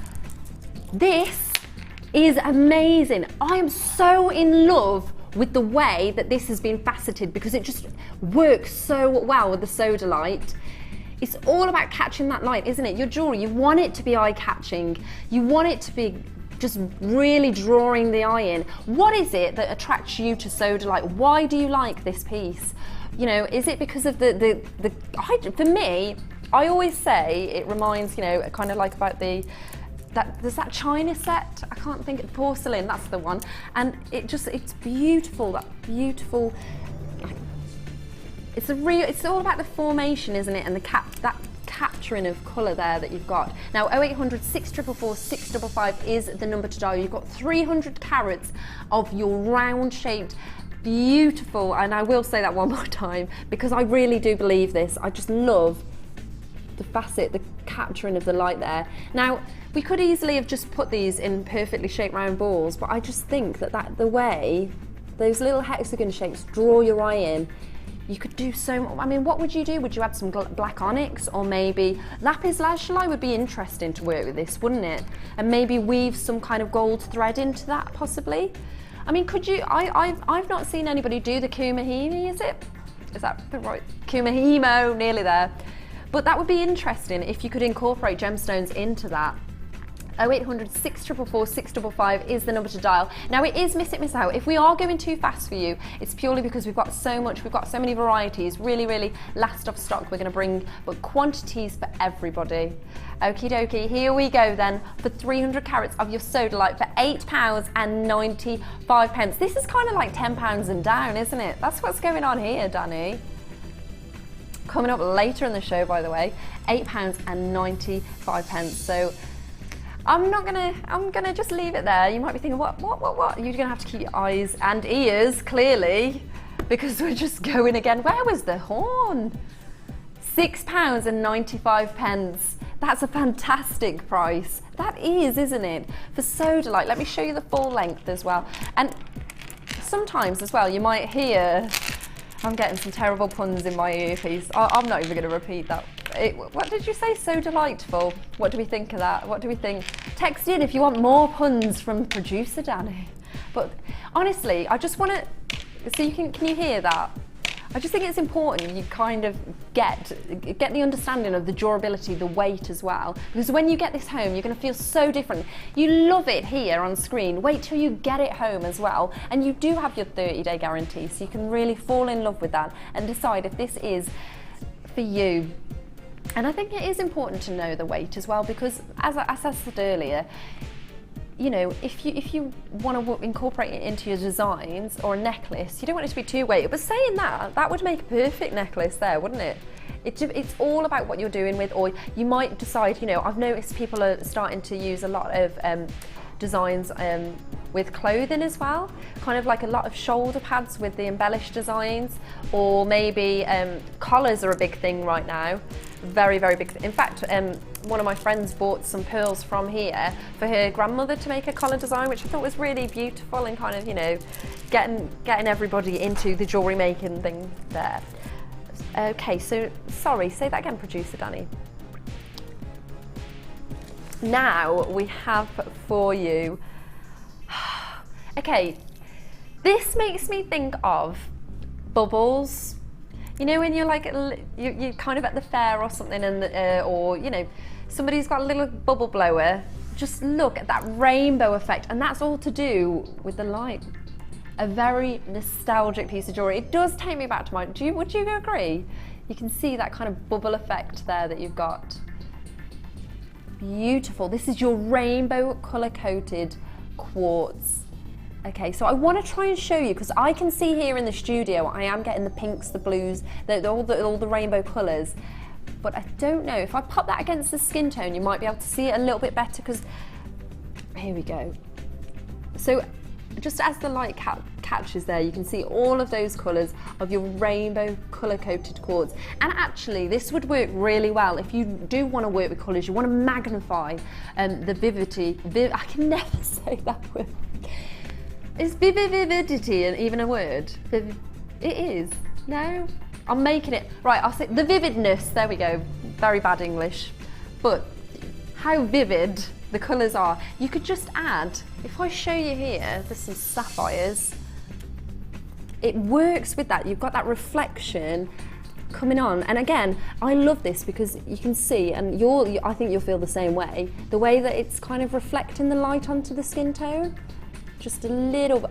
is amazing. I am so in love with the way that this has been faceted, because it just works so well with the sodalite. It's all about catching that light, isn't it? Your jewelry, you want it to be eye-catching. You want it to be just really drawing the eye in. What is it that attracts you to sodalite? Why do you like this piece? You know, is it because of for me, I always say it reminds, you know, kind of like about there's that China set, I can't think of, porcelain, that's the one. And it's beautiful, that beautiful, it's all about the formation, isn't it? And that capturing of colour there that you've got. Now 0800 644 655 is the number to dial. You've got 300 carats of your round shaped, beautiful, and I will say that one more time because I really do believe this. I just love the facet, the capturing of the light there. Now, we could easily have just put these in perfectly shaped round balls, but I just think that the way those little hexagon shapes draw your eye in, you could do so much. I mean, what would you do? Would you add some black onyx or maybe lapis lazuli? Would be interesting to work with this, wouldn't it? And maybe weave some kind of gold thread into that, possibly. I mean, could you? I've not seen anybody do the kumahimi. Is that the right kumahimo? Nearly there. But that would be interesting if you could incorporate gemstones into that. 0800 644 655 is the number to dial. Now it is miss it, miss out. If we are going too fast for you, it's purely because we've got so many varieties, really last of stock we're going to bring, but quantities for everybody. Okie dokie, here we go then for 300 carats of your sodalite for £8.95. This is kind of like £10 and down, isn't it? That's what's going on here, Danny. Coming up later in the show, by the way, £8.95. So I'm gonna just leave it there. You might be thinking, what? You're gonna have to keep your eyes and ears clearly, because we're just going again. Where was the horn? £6.95. That's a fantastic price. That is, isn't it? For sodalite. Let me show you the full length as well. And sometimes as well, you might hear, I'm getting some terrible puns in my earpiece. I'm not even going to repeat that. What did you say? So delightful. What do we think of that? What do we think? Text in if you want more puns from producer Danny. But honestly, I just want to, so you can you hear that? I just think it's important you kind of get the understanding of the durability, the weight as well. Because when you get this home, you're going to feel so different. You love it here on screen. Wait till you get it home as well. And you do have your 30-day guarantee, so you can really fall in love with that and decide if this is for you. And I think it is important to know the weight as well, because as I said earlier, you know, if you want to incorporate it into your designs or a necklace, you don't want it to be too weighted. But saying that would make a perfect necklace there, wouldn't it? It's all about what you're doing with, or you might decide, you know, I've noticed people are starting to use a lot of designs with clothing as well, kind of like a lot of shoulder pads with the embellished designs, or maybe collars are a big thing right now. Very big. In fact, one of my friends bought some pearls from here for her grandmother to make a collar design, which I thought was really beautiful, and kind of, you know, getting everybody into the jewellery making thing there. Okay, so sorry, say that again, producer Danny. Now we have for you, okay, this makes me think of bubbles. You know when you're like, you're kind of at the fair or something, and or you know, somebody's got a little bubble blower. Just look at that rainbow effect, and that's all to do with the light. A very nostalgic piece of jewellery. It does take me back to my, would you agree? You can see that kind of bubble effect there that you've got. Beautiful. This is your rainbow colour coated quartz. Okay, so I want to try and show you, because I can see here in the studio, I am getting the pinks, the blues, all the rainbow colours. But I don't know, if I pop that against the skin tone, you might be able to see it a little bit better, because here we go. So just as the light catches there, you can see all of those colours of your rainbow colour coated quartz. And actually this would work really well if you do want to work with colours, you want to magnify the vividity. I can never say that word. Is vividity even a word? It is. No? I'm making it. Right, I'll say the vividness, there we go. Very bad English. But how vivid the colours are. You could just add, if I show you here, there's some sapphires. It works with that. You've got that reflection coming on. And again, I love this because you can see, and I think you'll feel the same way, the way that it's kind of reflecting the light onto the skin tone. Just a little bit.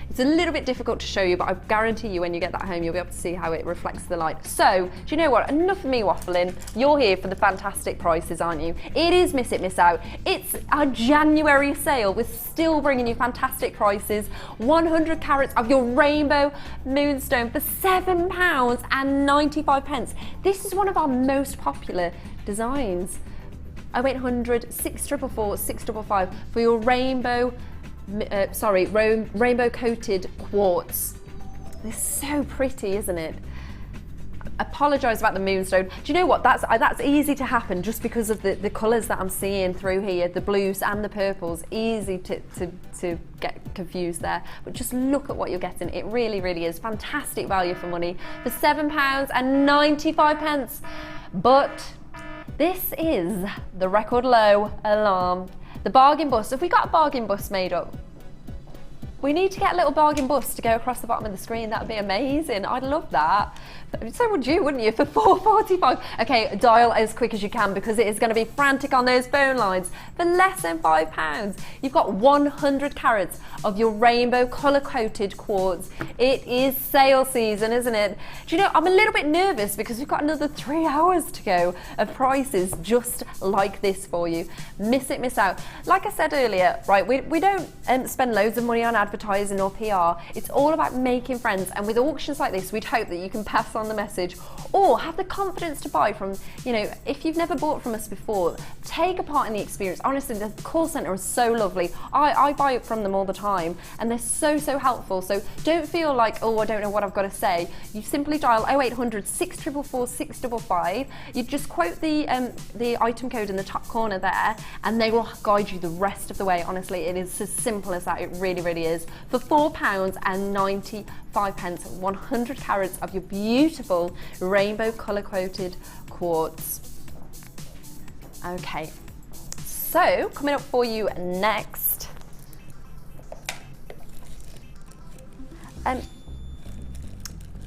It's a little bit difficult to show you, but I guarantee you when you get that home, you'll be able to see how it reflects the light. So, do you know what? Enough of me waffling. You're here for the fantastic prices, aren't you? It is Miss It, Miss Out. It's our January sale. We're still bringing you fantastic prices. 100 carats of your rainbow moonstone for £7.95. This is one of our most popular designs. 0800 644 655 for your rainbow coated quartz. It's so pretty, isn't it? Apologise about the moonstone. Do you know what? That's easy to happen just because of the colours that I'm seeing through here, the blues and the purples. Easy to get confused there. But just look at what you're getting. It really, really is fantastic value for money for £7.95. But this is the record low alarm. The bargain bus. If we got a bargain bus made up, we need to get a little bargain bus to go across the bottom of the screen. That would be amazing. I'd love that. So would you, wouldn't you, for £4.45? Okay, dial as quick as you can because it is going to be frantic on those phone lines for less than £5. You've got 100 carats of your rainbow colour-coated quartz. It is sale season, isn't it? Do you know, I'm a little bit nervous because we've got another 3 hours to go of prices just like this for you. Miss it, miss out. Like I said earlier, right, we don't spend loads of money on advertising or PR. It's all about making friends, and with auctions like this, we'd hope that you can pass on the message or have the confidence to buy from, you know, if you've never bought from us before, take a part in the experience. Honestly, the call centre is so lovely. I buy it from them all the time and they're so helpful. So don't feel like, oh, I don't know what I've got to say. You simply dial 0800 644 655. You just quote the item code in the top corner there and they will guide you the rest of the way. Honestly, it is as simple as that. It really, really is. For £4.95, 100 carats of your beautiful rainbow colour coated quartz. Okay, so coming up for you next,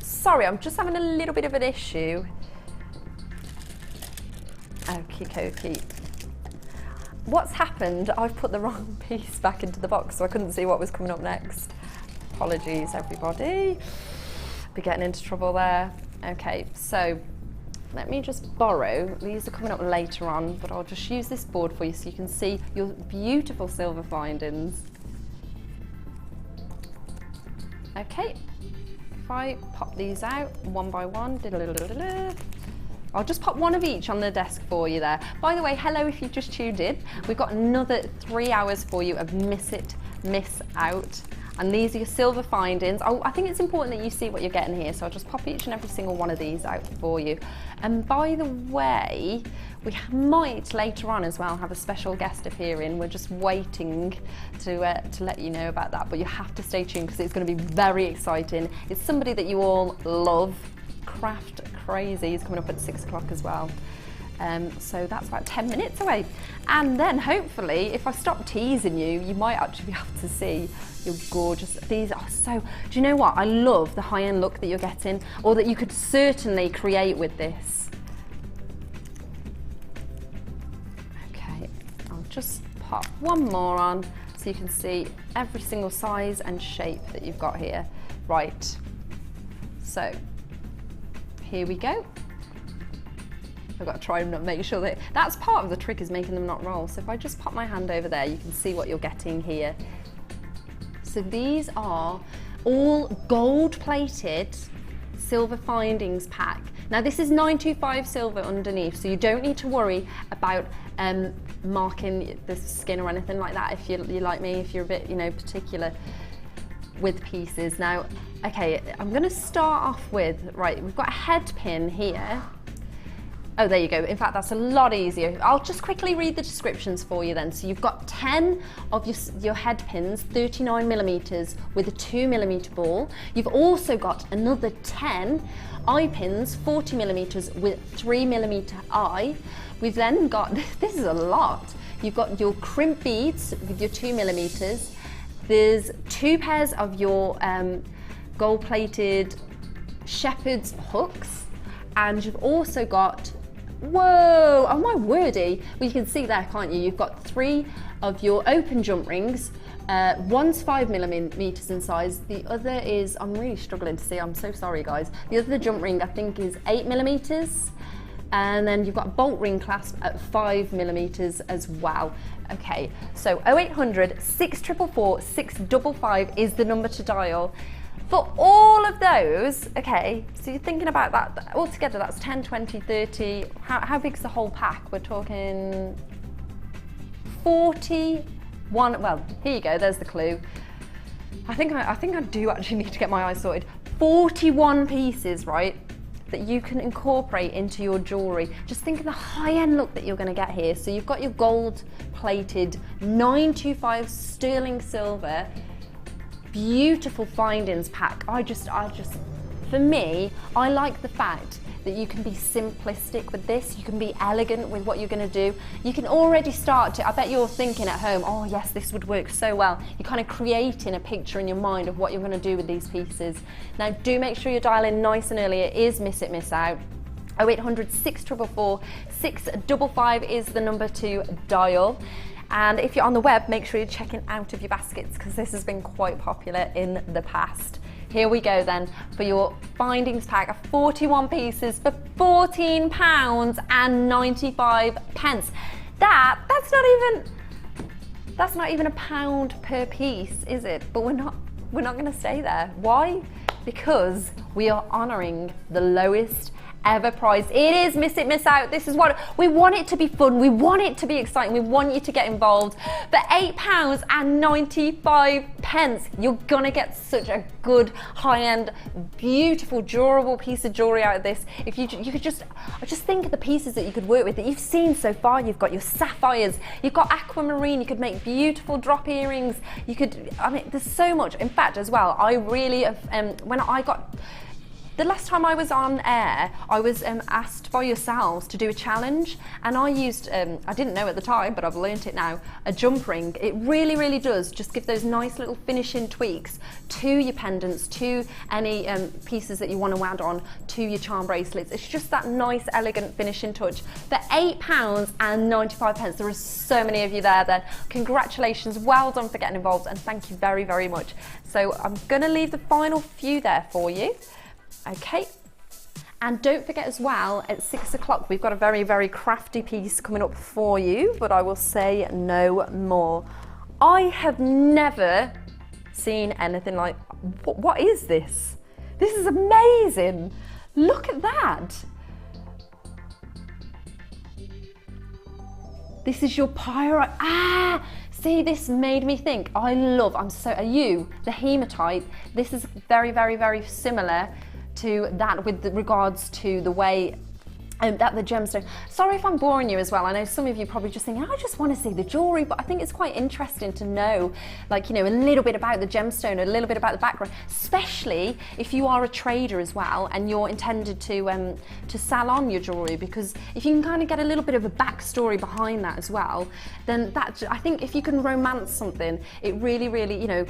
sorry, I'm just having a little bit of an issue. Okie dokie. What's happened? I've put the wrong piece back into the box, so I couldn't see what was coming up next. Apologies, everybody. Be getting into trouble there. Okay, so let me just borrow. These are coming up later on, but I'll just use this board for you so you can see your beautiful silver findings. Okay, if I pop these out one by one, I'll just pop one of each on the desk for you there. By the way, hello if you've just tuned in. We've got another 3 hours for you of Miss It, Miss Out. And these are your silver findings. I think it's important that you see what you're getting here, so I'll just pop each and every single one of these out for you. And by the way, we might later on as well have a special guest appearing. We're just waiting to let you know about that, but you have to stay tuned because it's going to be very exciting. It's somebody that you all love. Craft Crazy is coming up at 6 o'clock as well. So that's about 10 minutes away. And then hopefully, if I stop teasing you, you might actually be able to see your gorgeous, these are so, do you know what? I love the high-end look that you're getting, or that you could certainly create with this. Okay, I'll just pop one more on so you can see every single size and shape that you've got here. Right, so here we go. I've got to try and make sure that, that's part of the trick, is making them not roll. So if I just pop my hand over there, you can see what you're getting here. So these are all gold plated silver findings pack. Now this is 925 silver underneath, so you don't need to worry about marking the skin or anything like that if you're like me, if you're a bit, you know, particular with pieces. Now, okay, I'm gonna start off with, right, we've got a head pin here. Oh, there you go. In fact, that's a lot easier. I'll just quickly read the descriptions for you then. So you've got 10 of your head pins, 39 millimeters with a 2 millimeter ball. You've also got another 10 eye pins, 40 millimeters with 3 millimeter eye. We've then got, this is a lot. You've got your crimp beads with your 2 millimeters. There's 2 pairs of your gold plated shepherd's hooks. And you've also got, whoa, oh my wordy. Well, you can see there, can't you? You've got 3 of your open jump rings. One's 5 millimeters in size. The other is, I'm really struggling to see, I'm so sorry guys. The other jump ring I think is 8 millimeters. And then you've got a bolt ring clasp at 5 millimeters as well. Okay, so 0800 644 655 is the number to dial. For all of those, okay, so you're thinking about that, altogether that's 10, 20, 30, how big's the whole pack? We're talking 41, well, here you go, there's the clue. I think I do actually need to get my eyes sorted. 41 pieces, right, that you can incorporate into your jewellery. Just think of the high-end look that you're gonna get here. So you've got your gold-plated 925 sterling silver, beautiful findings pack. I just, for me, I like the fact that you can be simplistic with this, you can be elegant with what you're gonna do. You can already start to, I bet you're thinking at home, oh yes, this would work so well. You're kind of creating a picture in your mind of what you're gonna do with these pieces. Now do make sure you're dialing nice and early. It is miss it, miss out. 0800 644 655 is the number to dial. And if you're on the web, make sure you're checking out of your baskets, because this has been quite popular in the past. Here we go then for your findings pack of 41 pieces for £14.95. That's not even £1 per piece, is it? But we're not going to stay there. Why? Because we are honouring the lowest ever price. It is miss it, miss out. This is what we want it to be fun. We want it to be exciting. We want you to get involved. For £8.95, you're gonna get such a good, high-end, beautiful, durable piece of jewelry out of this. If you could just think of the pieces that you could work with that you've seen so far. You've got your sapphires, you've got aquamarine. You could make beautiful drop earrings. You could, I mean, there's so much. In fact, as well, I really when I got. The last time I was on air, I was asked by yourselves to do a challenge, and I used, I didn't know at the time, but I've learnt it now, a jump ring. It really, really does just give those nice little finishing tweaks to your pendants, to any pieces that you want to add on to your charm bracelets. It's just that nice, elegant finishing touch. For £8.95, there are so many of you there then. Congratulations, well done for getting involved, and thank you very, very much. So I'm gonna leave the final few there for you. Okay, and don't forget as well, at 6 o'clock, we've got a very, very crafty piece coming up for you, but I will say no more. I have never seen anything like, what is this? This is amazing. Look at that. This is your pyro, see, this made me think, are you the hematite? This is very, very, very similar to that with regards to the way That the gemstone. Sorry if I'm boring you as well. I know some of you probably just thinking, I just want to see the jewellery, but I think it's quite interesting to know, like, you know, a little bit about the gemstone, a little bit about the background, especially if you are a trader as well and you're intended to sell on your jewellery, because if you can kind of get a little bit of a backstory behind that as well, then that, I think if you can romance something, it really, really, you know,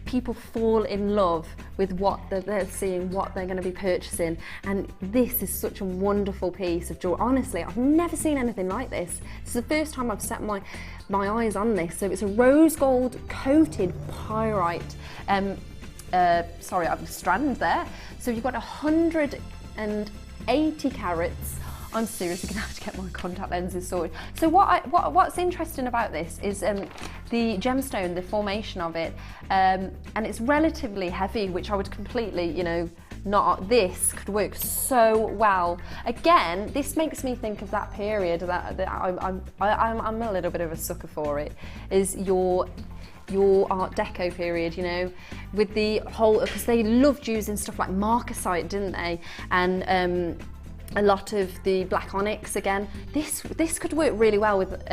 people fall in love with what they're seeing, what they're going to be purchasing, and this is such a wonderful piece of jewelry. Honestly, I've never seen anything like this. This is the first time I've set my eyes on this. So it's a rose gold coated pyrite. Sorry, I've strand there. So you've got 180 carats. I'm seriously gonna have to get my contact lenses sorted. So what's interesting about this is the gemstone, the formation of it, and it's relatively heavy, which I would completely, you know, not. This could work so well. Again, this makes me think of that period that I'm a little bit of a sucker for. It is your Art Deco period, you know, with the whole, because they loved using stuff like marcasite, didn't they? And a lot of the black onyx again. This could work really well with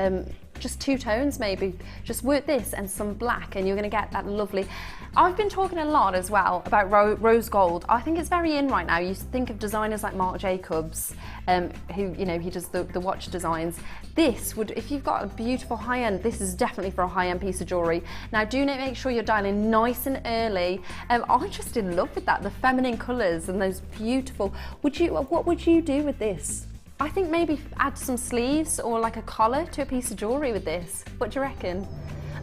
just two tones maybe. Just work this and some black and you're going to get that lovely. I've been talking a lot as well about rose gold. I think it's very in right now. You think of designers like Marc Jacobs, who, you know, he does the watch designs. This would, if you've got a beautiful high-end, this is definitely for a high-end piece of jewellery. Now do make sure you're dialing nice and early. I'm just in love with that, the feminine colours and those beautiful. What would you do with this? I think maybe add some sleeves or like a collar to a piece of jewellery with this. What do you reckon?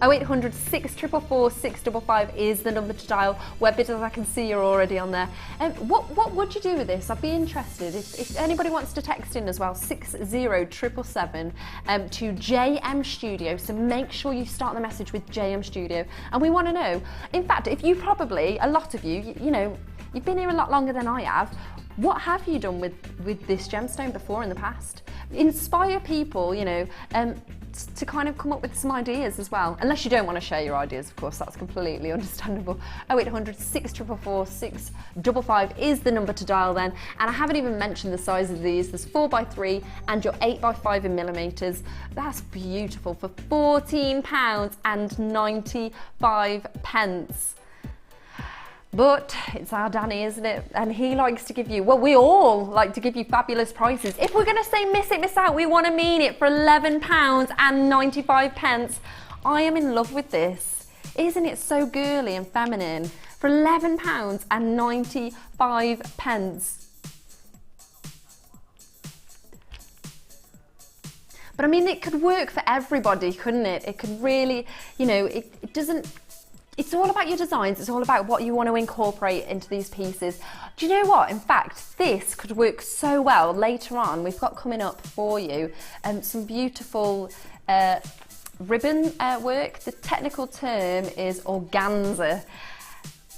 0800 644 655 is the number to dial. Web bidders, I can see you're already on there. What would you do with this? I'd be interested. If anybody wants to text in as well, 60777 to JM Studio. So make sure you start the message with JM Studio. And we want to know, in fact, if you probably, a lot of you, you know, you've been here a lot longer than I have. What have you done with this gemstone before in the past? Inspire people, you know, to kind of come up with some ideas as well. Unless you don't want to share your ideas, of course, that's completely understandable. 0800 644 655 is the number to dial then. And I haven't even mentioned the size of these. There's 4x3 and your 8x5 in millimetres. That's beautiful for £14.95. But it's our Danny, isn't it? And he likes to give you, well, we all like to give you fabulous prices. If we're going to say miss it, miss out, we want to mean it for £11.95. I am in love with this. Isn't it so girly and feminine? For £11.95. But I mean, it could work for everybody, couldn't it? It could really, you know, it doesn't. It's all about your designs, it's all about what you want to incorporate into these pieces. Do you know what? In fact, this could work so well later on. We've got coming up for you some beautiful ribbon work. The technical term is organza.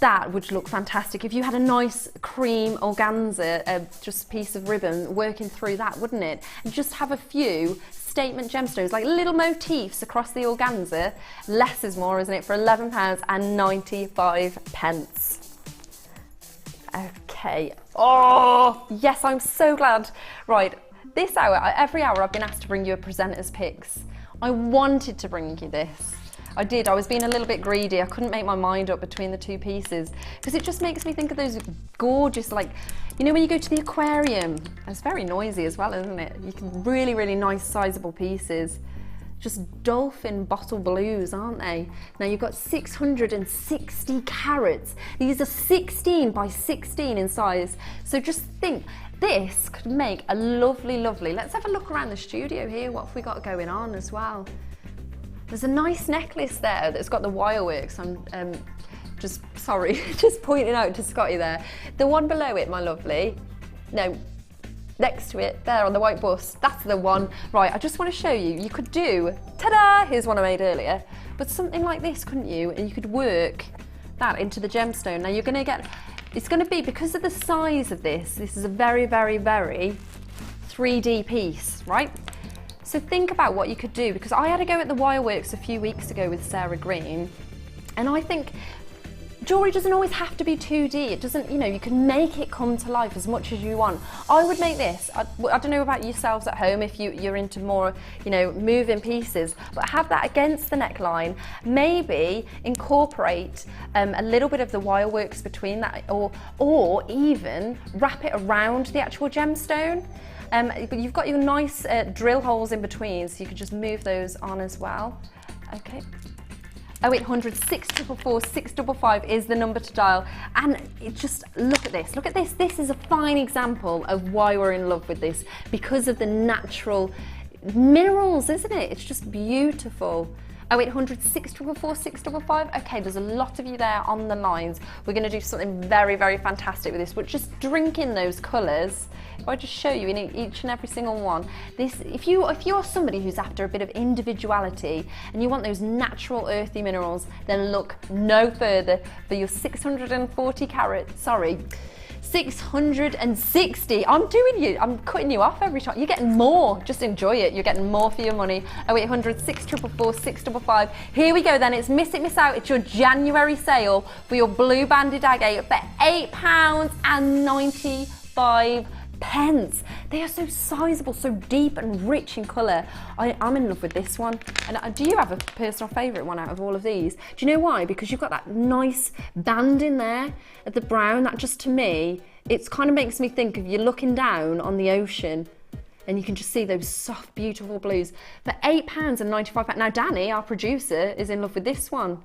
That would look fantastic. If you had a nice cream organza, just piece of ribbon working through that, wouldn't it? And just have a few statement gemstones, like little motifs across the organza. Less is more, isn't it? For £11.95. Okay. Oh, yes, I'm so glad. Right, this hour, every hour I've been asked to bring you a presenter's picks. I wanted to bring you this. I did. I was being a little bit greedy. I couldn't make my mind up between the two pieces because it just makes me think of those gorgeous, like, you know, when you go to the aquarium. It's very noisy as well, isn't it? You can really, really nice sizable pieces. Just dolphin bottle blues, aren't they? Now you've got 660 carats. These are 16 by 16 in size. So just think, this could make a lovely, lovely. Let's have a look around the studio here. What have we got going on as well? There's a nice necklace there that's got the wire works. I'm just pointing out to Scotty there. The one below it, my lovely. No, next to it, there on the white bus. That's the one. Right, I just want to show you. You could do, ta-da, here's one I made earlier. But something like this, couldn't you? And you could work that into the gemstone. Now you're going to get, it's going to be, because of the size of this is a very, very, very 3D piece, right? So think about what you could do, because I had a go at the wire works a few weeks ago with Sarah Green, and I think jewelry doesn't always have to be 2D. It doesn't, you know, you can make it come to life as much as you want. I would make this, I don't know about yourselves at home if you're into more, you know, moving pieces, but have that against the neckline. Maybe incorporate a little bit of the wire works between that, or even wrap it around the actual gemstone. But you've got your nice drill holes in between, so you can just move those on as well. Okay. 0800 644 655 is the number to dial, and just look at this. Look at this. This is a fine example of why we're in love with this, because of the natural minerals, isn't it? It's just beautiful. 0800 644 655. Okay, there's a lot of you there on the lines. We're going to do something very, very fantastic with this. But just drink in those colours. If I just show you in each and every single one, this, if you're somebody who's after a bit of individuality and you want those natural earthy minerals, then look no further for your 640 carat, sorry, 660. I'm cutting you off every time. You're getting more. Just enjoy it. You're getting more for your money. 0800 644 655. Here we go then. It's Miss It, Miss Out. It's your January sale for your blue banded agate for £8.95. They are so sizable, so deep and rich in colour. I'm in love with this one. And do you have a personal favourite one out of all of these? Do you know why? Because you've got that nice band in there at the brown. That just, to me, it kind of makes me think of you looking down on the ocean and you can just see those soft, beautiful blues for £8.95. Now, Danny, our producer, is in love with this one.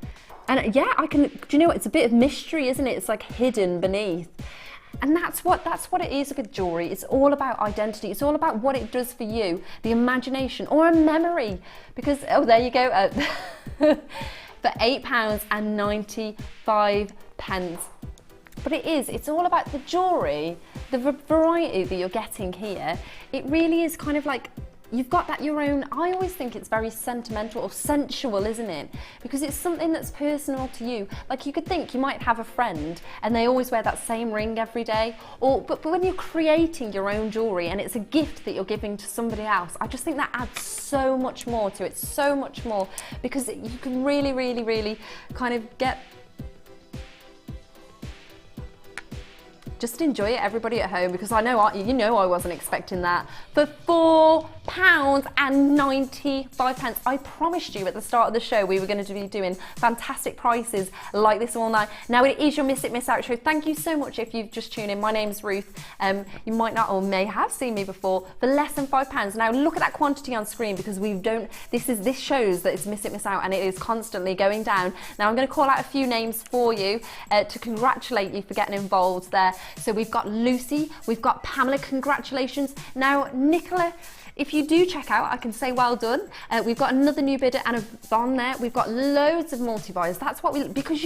And yeah, do you know what? It's a bit of mystery, isn't it? It's like hidden beneath. And that's what it is with jewellery. It's all about identity. It's all about what it does for you, the imagination or a memory. Because, oh, there you go, for £8.95. But it's all about the jewellery, the variety that you're getting here. It really is kind of like, you've got that your own. I always think it's very sentimental or sensual, isn't it? Because it's something that's personal to you. Like, you could think you might have a friend and they always wear that same ring every day, but when you're creating your own jewellery and it's a gift that you're giving to somebody else, I just think that adds so much more to it, so much more, because you can really, really, really kind of get. Just enjoy it, everybody at home, because I know I wasn't expecting that. For £4.95. I promised you at the start of the show we were going to be doing fantastic prices like this all night. Now it is your Miss It, Miss Out show. Thank you so much if you've just tuned in. My name's Ruth. You might not or may have seen me before for less than £5. Now look at that quantity on screen, because this shows that it's Miss It, Miss Out, and it is constantly going down. Now I'm going to call out a few names for you to congratulate you for getting involved there. So we've got Lucy, we've got Pamela, congratulations. Now Nicola, if you do check out, I can say well done. We've got another new bidder and a Yvonne there. We've got loads of multi-buyers. That's what because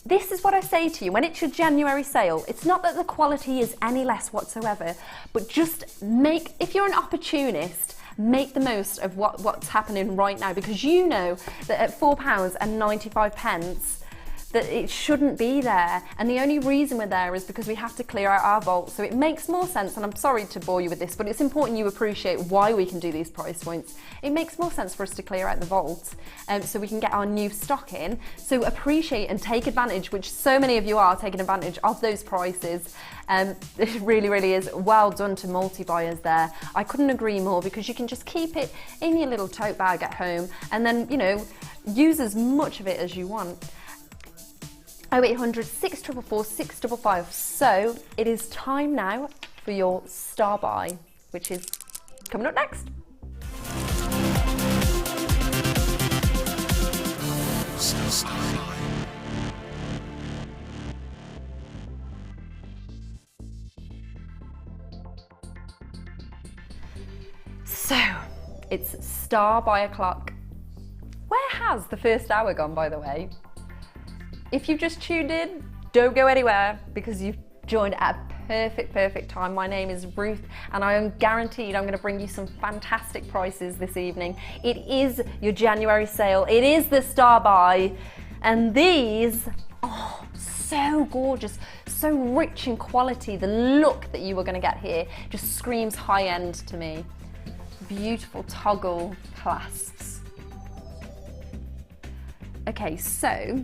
this is what I say to you, when it's your January sale, it's not that the quality is any less whatsoever, but just if you're an opportunist, make the most of what's happening right now, because you know that at £4.95, that it shouldn't be there, and the only reason we're there is because we have to clear out our vault. So it makes more sense, and I'm sorry to bore you with this, but it's important you appreciate why we can do these price points. It makes more sense for us to clear out the vault so we can get our new stock in. So appreciate and take advantage, which so many of you are taking advantage of those prices. It really, really is well done to multi-buyers there. I couldn't agree more, because you can just keep it in your little tote bag at home and then, use as much of it as you want. 0800 644 655. So it is time now for your star buy, which is coming up next. So it's star buy o'clock. Where has the first hour gone, by the way? If you've just tuned in, don't go anywhere, because you've joined at a perfect time. My name is Ruth, and I am guaranteed I'm going to bring you some fantastic prices this evening. It is your January sale. It is the star buy, and these, oh, so gorgeous, so rich in quality. The look that you are going to get here just screams high end to me. Beautiful toggle clasps. Okay, so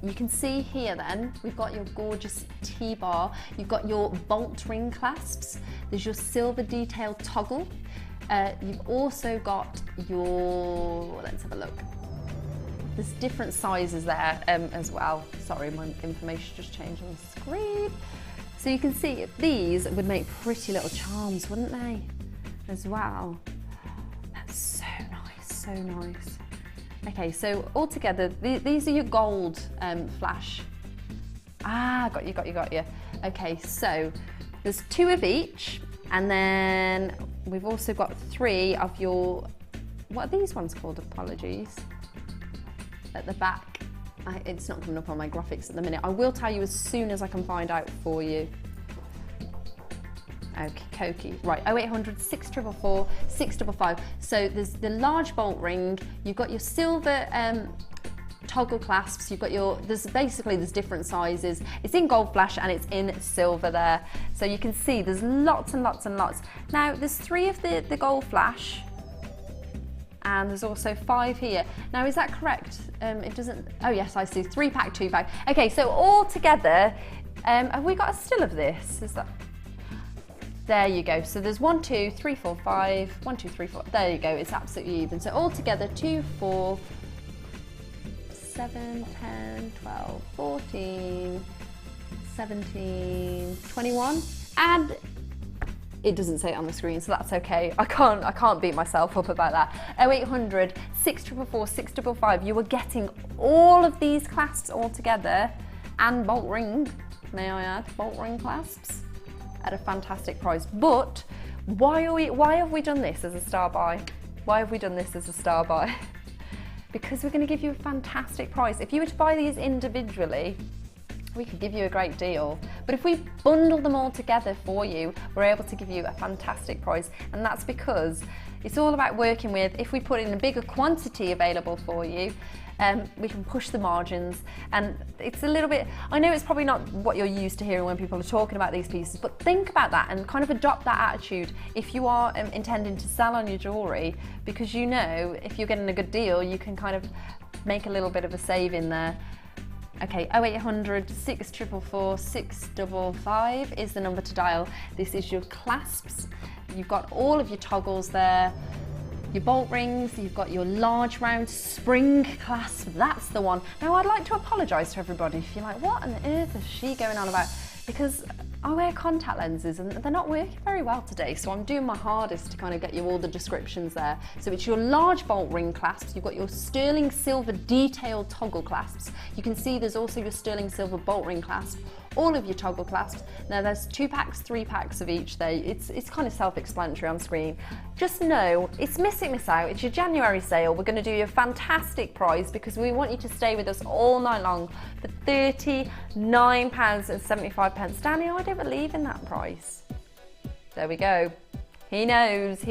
you can see here then, we've got your gorgeous T-bar, you've got your bolt ring clasps, there's your silver detail toggle, you've also got your, let's have a look, there's different sizes there as well. Sorry, my information just changed on the screen. So you can see these would make pretty little charms, wouldn't they, as well? That's so nice, so nice. Okay, so altogether, these are your gold flash. Ah, got you. Okay, so there's 2 of each, and then we've also got 3 of your, what are these ones called? Apologies. At the back, it's not coming up on my graphics at the minute. I will tell you as soon as I can find out for you. Okay, Koki. Right, 0800 644 655. So there's the large bolt ring, you've got your silver toggle clasps, you've got your, there's different sizes. It's in gold flash and it's in silver there. So you can see there's lots and lots and lots. Now there's 3 of the gold flash, and there's also 5 here. Now is that correct? It doesn't, oh yes, I see, 3 pack, 2 pack. Okay, so all together, have we got a still of this? Is that? There you go. So there's 1, 2, 3, 4, 5, 1, 2, 3, 4. There you go. It's absolutely even. So all together, 2, 4, 7, 10, 12, 14, 17, 21. And it doesn't say it on the screen, so that's okay. I can't beat myself up about that. 0800 644 655. You were getting all of these clasps all together, and bolt ring, may I add, bolt ring clasps, at a fantastic price. But why have we done this as a star buy? Why have we done this as a star buy? Because we're going to give you a fantastic price. If you were to buy these individually, we could give you a great deal. But if we bundle them all together for you, we're able to give you a fantastic price. And that's because it's all about working with, if we put in a bigger quantity available for you, we can push the margins, and it's a little bit, I know it's probably not what you're used to hearing when people are talking about these pieces, but think about that and kind of adopt that attitude if you are intending to sell on your jewellery, because you know if you're getting a good deal, you can kind of make a little bit of a save in there. Okay, 0800 644 655 is the number to dial. This is your clasps. You've got all of your toggles there. Your bolt rings, you've got your large round spring clasp, that's the one. Now I'd like to apologise to everybody if you're like, what on earth is she going on about? Because I wear contact lenses and they're not working very well today, so I'm doing my hardest to kind of get you all the descriptions there. So it's your large bolt ring clasps, you've got your sterling silver detailed toggle clasps. You can see there's also your sterling silver bolt ring clasp, all of your toggle clasps. Now there's 2 packs, 3 packs of each there. It's kind of self-explanatory on screen. Just know, it's miss it, miss out. It's your January sale. We're going to do you a fantastic price because we want you to stay with us all night long for £39.75. Danny, I don't believe in that price. There we go. He knows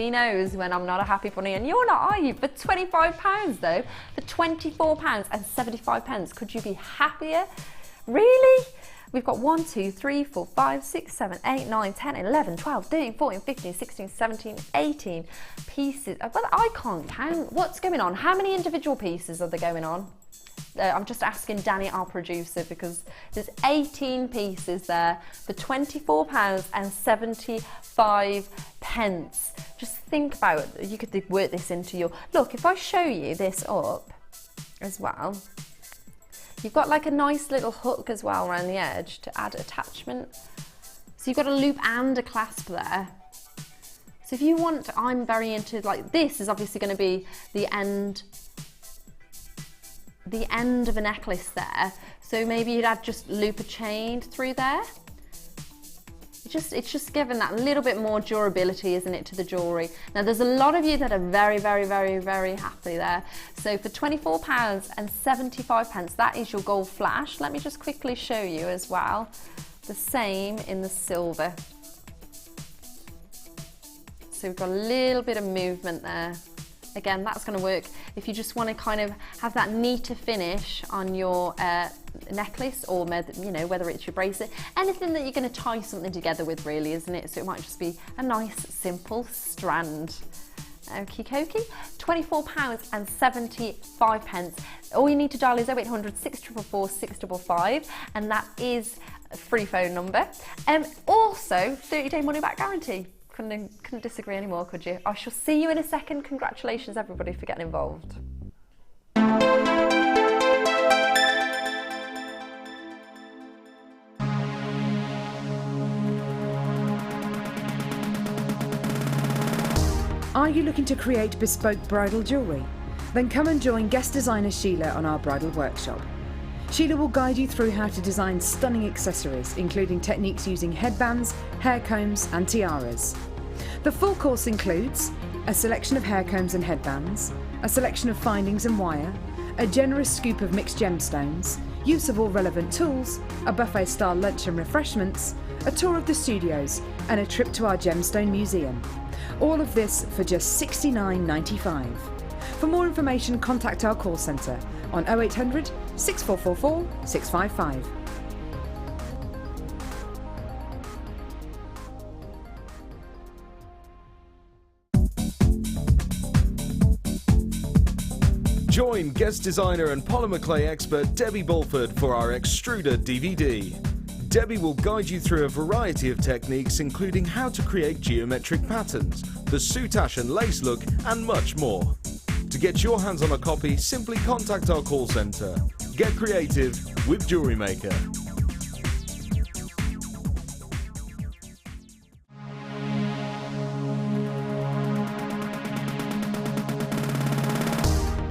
when I'm not a happy bunny, and you're not, are you? For £25 though, for £24.75, could you be happier? Really? We've got 1, 2, 3, 4, 5, 6, 7, 8, 9, 10, 11, 12, 13, 14, 15, 16, 17, 18 pieces. Well, I can't count. What's going on? How many individual pieces are there going on? I'm just asking Danny, our producer, because there's 18 pieces there for £24.75. Just think about it. You could work this into your... Look, if I show you this up as well, you've got like a nice little hook as well around the edge to add attachment. So you've got a loop and a clasp there. So if you want, I'm very into, like, this is obviously going to be the end of a necklace there. So maybe you'd add just loop a chain through there. It's just given that little bit more durability, isn't it, to the jewellery. Now there's a lot of you that are very, very, very, very happy there. So for £24.75, that is your gold flash. Let me just quickly show you as well. The same in the silver. So we've got a little bit of movement there. Again, that's going to work if you just want to kind of have that neater finish on your necklace, or you know, whether it's your bracelet, anything that you're going to tie something together with, really, isn't it? So it might just be a nice simple strand. Okie dokie, £24.75. All you need to dial is 0800 644 655, and that is a free phone number. Also, 30-day money back guarantee. Couldn't disagree anymore, could you? I shall see you in a second. Congratulations, everybody, for getting involved. Are you looking to create bespoke bridal jewellery? Then come and join guest designer Sheila on our bridal workshop. Sheila will guide you through how to design stunning accessories, including techniques using headbands, hair combs and tiaras. The full course includes a selection of hair combs and headbands, a selection of findings and wire, a generous scoop of mixed gemstones, use of all relevant tools, a buffet-style lunch and refreshments, a tour of the studios and a trip to our gemstone museum. All of this for just $69.95. For more information, contact our call centre on 0800 6444 655. Join guest designer and polymer clay expert Debbie Bulford for our Extruder DVD. Debbie will guide you through a variety of techniques, including how to create geometric patterns, the soutache and lace look, and much more. To get your hands on a copy, simply contact our call centre. Get creative with Jewellery Maker.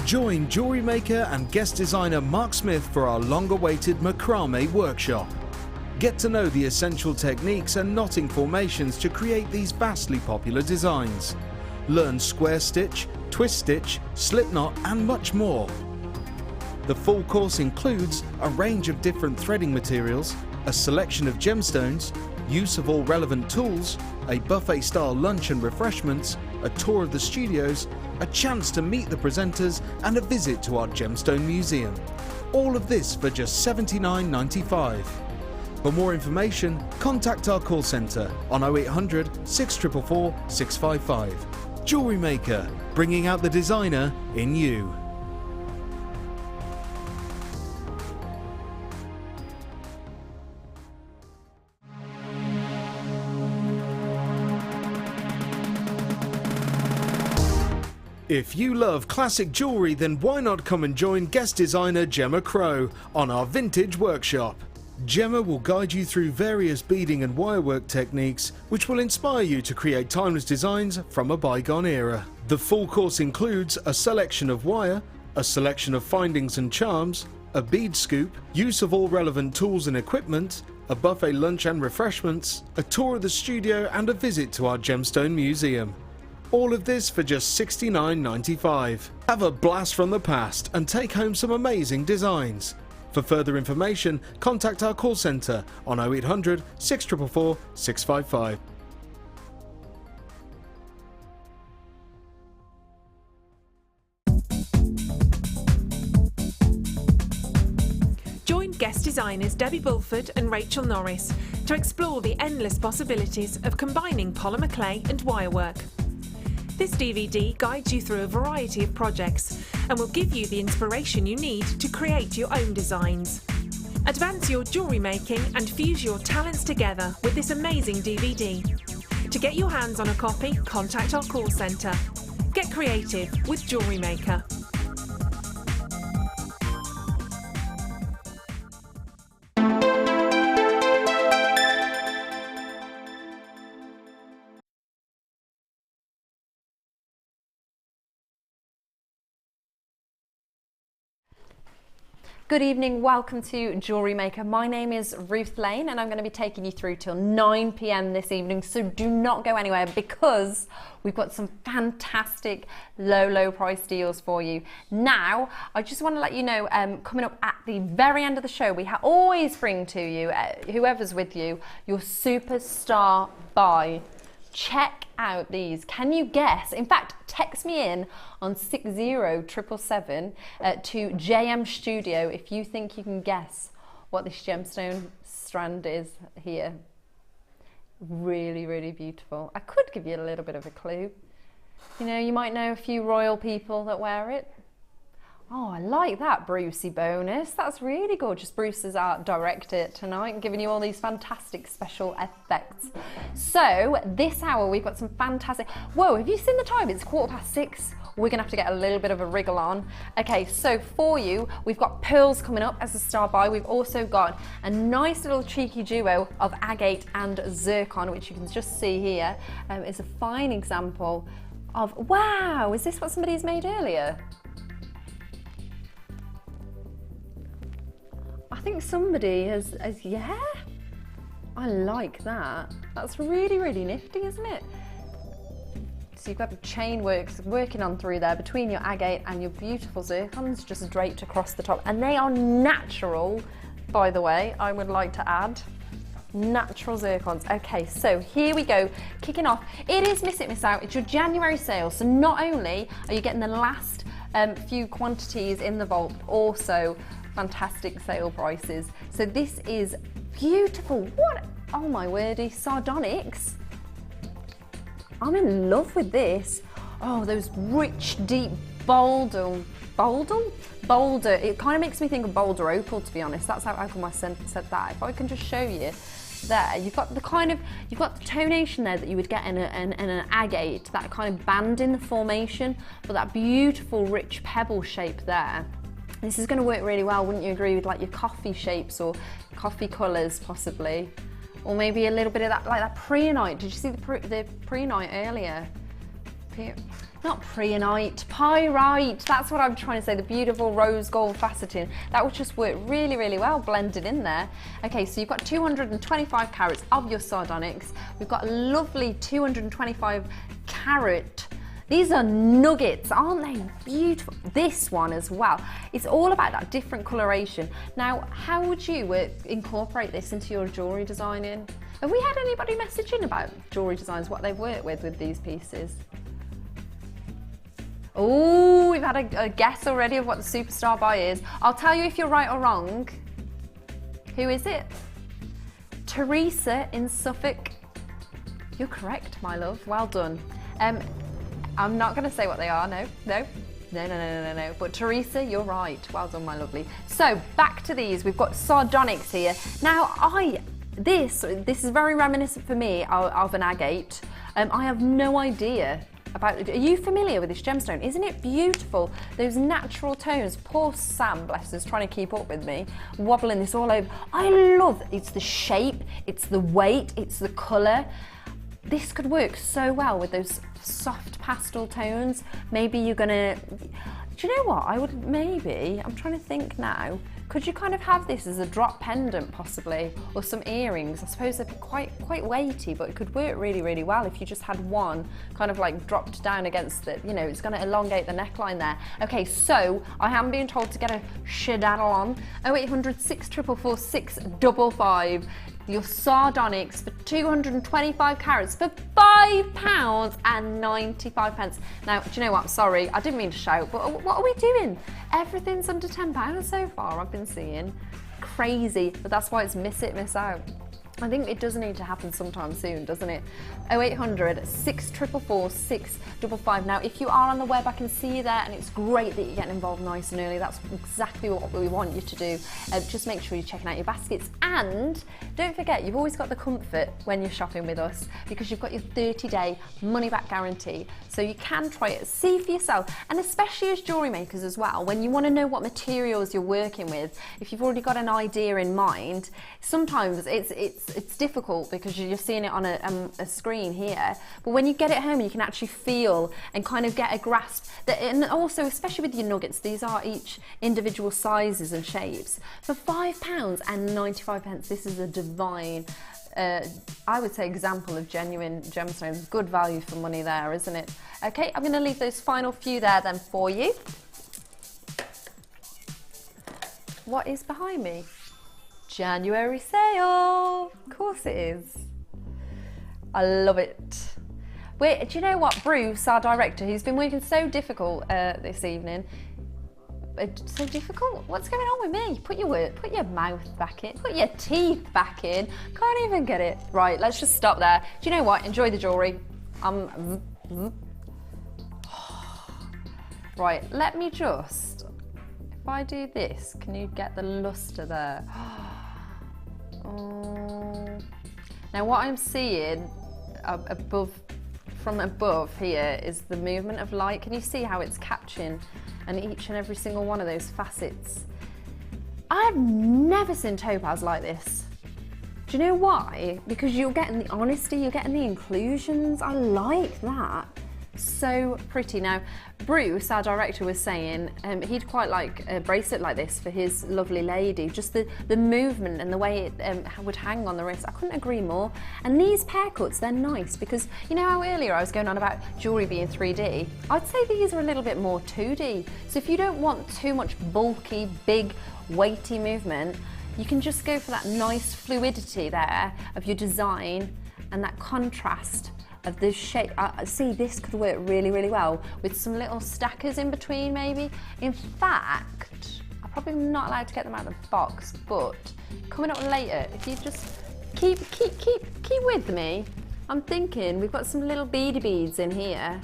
Join Jewellery Maker and guest designer Mark Smith for our long-awaited macrame workshop. Get to know the essential techniques and knotting formations to create these vastly popular designs. Learn square stitch, twist stitch, slip knot and much more. The full course includes a range of different threading materials, a selection of gemstones, use of all relevant tools, a buffet-style lunch and refreshments, a tour of the studios, a chance to meet the presenters and a visit to our gemstone museum. All of this for just $79.95. For more information, contact our call centre on 0800 644 655. Jewellery Maker, bringing out the designer in you. If you love classic jewellery, then why not come and join guest designer Gemma Crow on our vintage workshop. Gemma will guide you through various beading and wirework techniques which will inspire you to create timeless designs from a bygone era. The full course includes a selection of wire, a selection of findings and charms, a bead scoop, use of all relevant tools and equipment, a buffet lunch and refreshments, a tour of the studio and a visit to our gemstone museum. All of this for just $69.95. Have a blast from the past and take home some amazing designs. For further information, contact our call centre on 0800 644 655. Join guest designers Debbie Bulford and Rachel Norris to explore the endless possibilities of combining polymer clay and wirework. This DVD guides you through a variety of projects and will give you the inspiration you need to create your own designs. Advance your jewellery making and fuse your talents together with this amazing DVD. To get your hands on a copy, contact our call centre. Get creative with Jewellery Maker. Good evening, welcome to Jewellery Maker. My name is Ruth Lane and I'm going to be taking you through till 9 p.m. this evening, so do not go anywhere because we've got some fantastic low price deals for you. Now, I just want to let you know, coming up at the very end of the show, we always bring to you, whoever's with you, your superstar buy. Check out these. Can you guess? In fact, text me in on 60777 to JM Studio if you think you can guess what this gemstone strand is here. Really, really beautiful. I could give you a little bit of a clue. You know, you might know a few royal people that wear it. Oh, I like that Brucey bonus. That's really gorgeous. Bruce is our director tonight, giving you all these fantastic special effects. So this hour we've got some fantastic, whoa, have you seen the time? It's 6:15. We're gonna have to get a little bit of a wriggle on. Okay, so for you, we've got pearls coming up as a star buy. We've also got a nice little cheeky duo of agate and zircon, which you can just see here. Is a fine example of, wow, is this what somebody's made earlier? I think somebody has, yeah, I like that. That's really, really nifty, isn't it? So you've got the chain working on through there between your agate and your beautiful zircons just draped across the top. And they are natural, by the way, I would like to add. Natural zircons. Okay, so here we go, kicking off. It is Miss It Miss Out. It's your January sale. So not only are you getting the last few quantities in the vault, also fantastic sale prices. So this is beautiful. What? Oh my wordy, sardonyx. I'm in love with this. Oh, those rich, deep boulder. It kind of makes me think of boulder opal, to be honest. That's how come I said that. If I can just show you there, you've got the tonation there that you would get in an agate, that kind of band in the formation, but that beautiful, rich pebble shape there. This is going to work really well, wouldn't you agree, with like your coffee shapes or coffee colours possibly, or maybe a little bit of that, like that preonite. Did you see the preonite earlier? Not preonite, pyrite. That's what I'm trying to say. The beautiful rose gold faceting. That would just work really, really well blended in there. Okay, so you've got 225 carats of your sardonyx. We've got a lovely 225 carat. These are nuggets, aren't they beautiful? This one as well. It's all about that different coloration. Now, how would you incorporate this into your jewellery designing? Have we had anybody messaging about jewellery designs, what they've worked with these pieces? Oh, we've had a guess already of what the superstar buy is. I'll tell you if you're right or wrong. Who is it? Teresa in Suffolk. You're correct, my love. Well done. I'm not going to say what they are. No. But Teresa, you're right. Well done, my lovely. So back to these. We've got sardonyx here. Now, this is very reminiscent for me of an agate. I have no idea about it. Are you familiar with this gemstone? Isn't it beautiful? Those natural tones. Poor Sam, bless us, trying to keep up with me, wobbling this all over. I love it's the shape, it's the weight, it's the colour. This could work so well with those soft pastel tones. Maybe you're gonna, do you know what? I'm trying to think now. Could you kind of have this as a drop pendant possibly, or some earrings? I suppose they'd be quite weighty, but it could work really, really well if you just had one kind of like dropped down against the, you know, it's gonna elongate the neckline there. Okay, so I am being told to get a shedaddle on. 0800 644 655. Your sardonyx for 225 carats for £5.95. Now, do you know what? Sorry, I didn't mean to shout, but what are we doing? Everything's under £10 so far, I've been seeing. Crazy, but that's why it's miss it, miss out. I think it does need to happen sometime soon, doesn't it? 0800 644 655. Now, if you are on the web, I can see you there, and it's great that you're getting involved nice and early. That's exactly what we want you to do. Just make sure you're checking out your baskets. And don't forget, you've always got the comfort when you're shopping with us, because you've got your 30-day money-back guarantee. So you can try it, see for yourself. And especially as jewellery makers as well, when you want to know what materials you're working with, if you've already got an idea in mind, sometimes it's difficult because you're seeing it on a screen here, but when you get it home you can actually feel and kind of get a grasp that, and also especially with your nuggets, these are each individual sizes and shapes. For £5.95, this is a divine, I would say, example of genuine gemstones. Good value for money there, isn't it? Okay, I'm going to leave those final few there then for you. What is behind me? January sale, of course it is. I love it. Wait, do you know what, Bruce, our director, who's been working so difficult this evening, so difficult? What's going on with me? Put your mouth back in, put your teeth back in. Can't even get it right. Let's just stop there. Do you know what? Enjoy the jewellery. Right, let me just, if I do this, can you get the luster there? Oh. Now what I'm seeing from above here is the movement of light. Can you see how it's catching and each and every single one of those facets? I've never seen topaz like this. Do you know why? Because you're getting the honesty, you're getting the inclusions. I like that. So pretty. Now, Bruce, our director, was saying he'd quite like a bracelet like this for his lovely lady. Just the movement and the way it would hang on the wrist. I couldn't agree more. And these pair cuts, they're nice because, you know how earlier I was going on about jewellery being 3D? I'd say these are a little bit more 2D. So if you don't want too much bulky, big, weighty movement, you can just go for that nice fluidity there of your design and that contrast of the shape. See, this could work really, really well with some little stackers in between maybe. In fact, I'm probably not allowed to get them out of the box, but coming up later, if you just keep with me, I'm thinking we've got some little beady beads in here.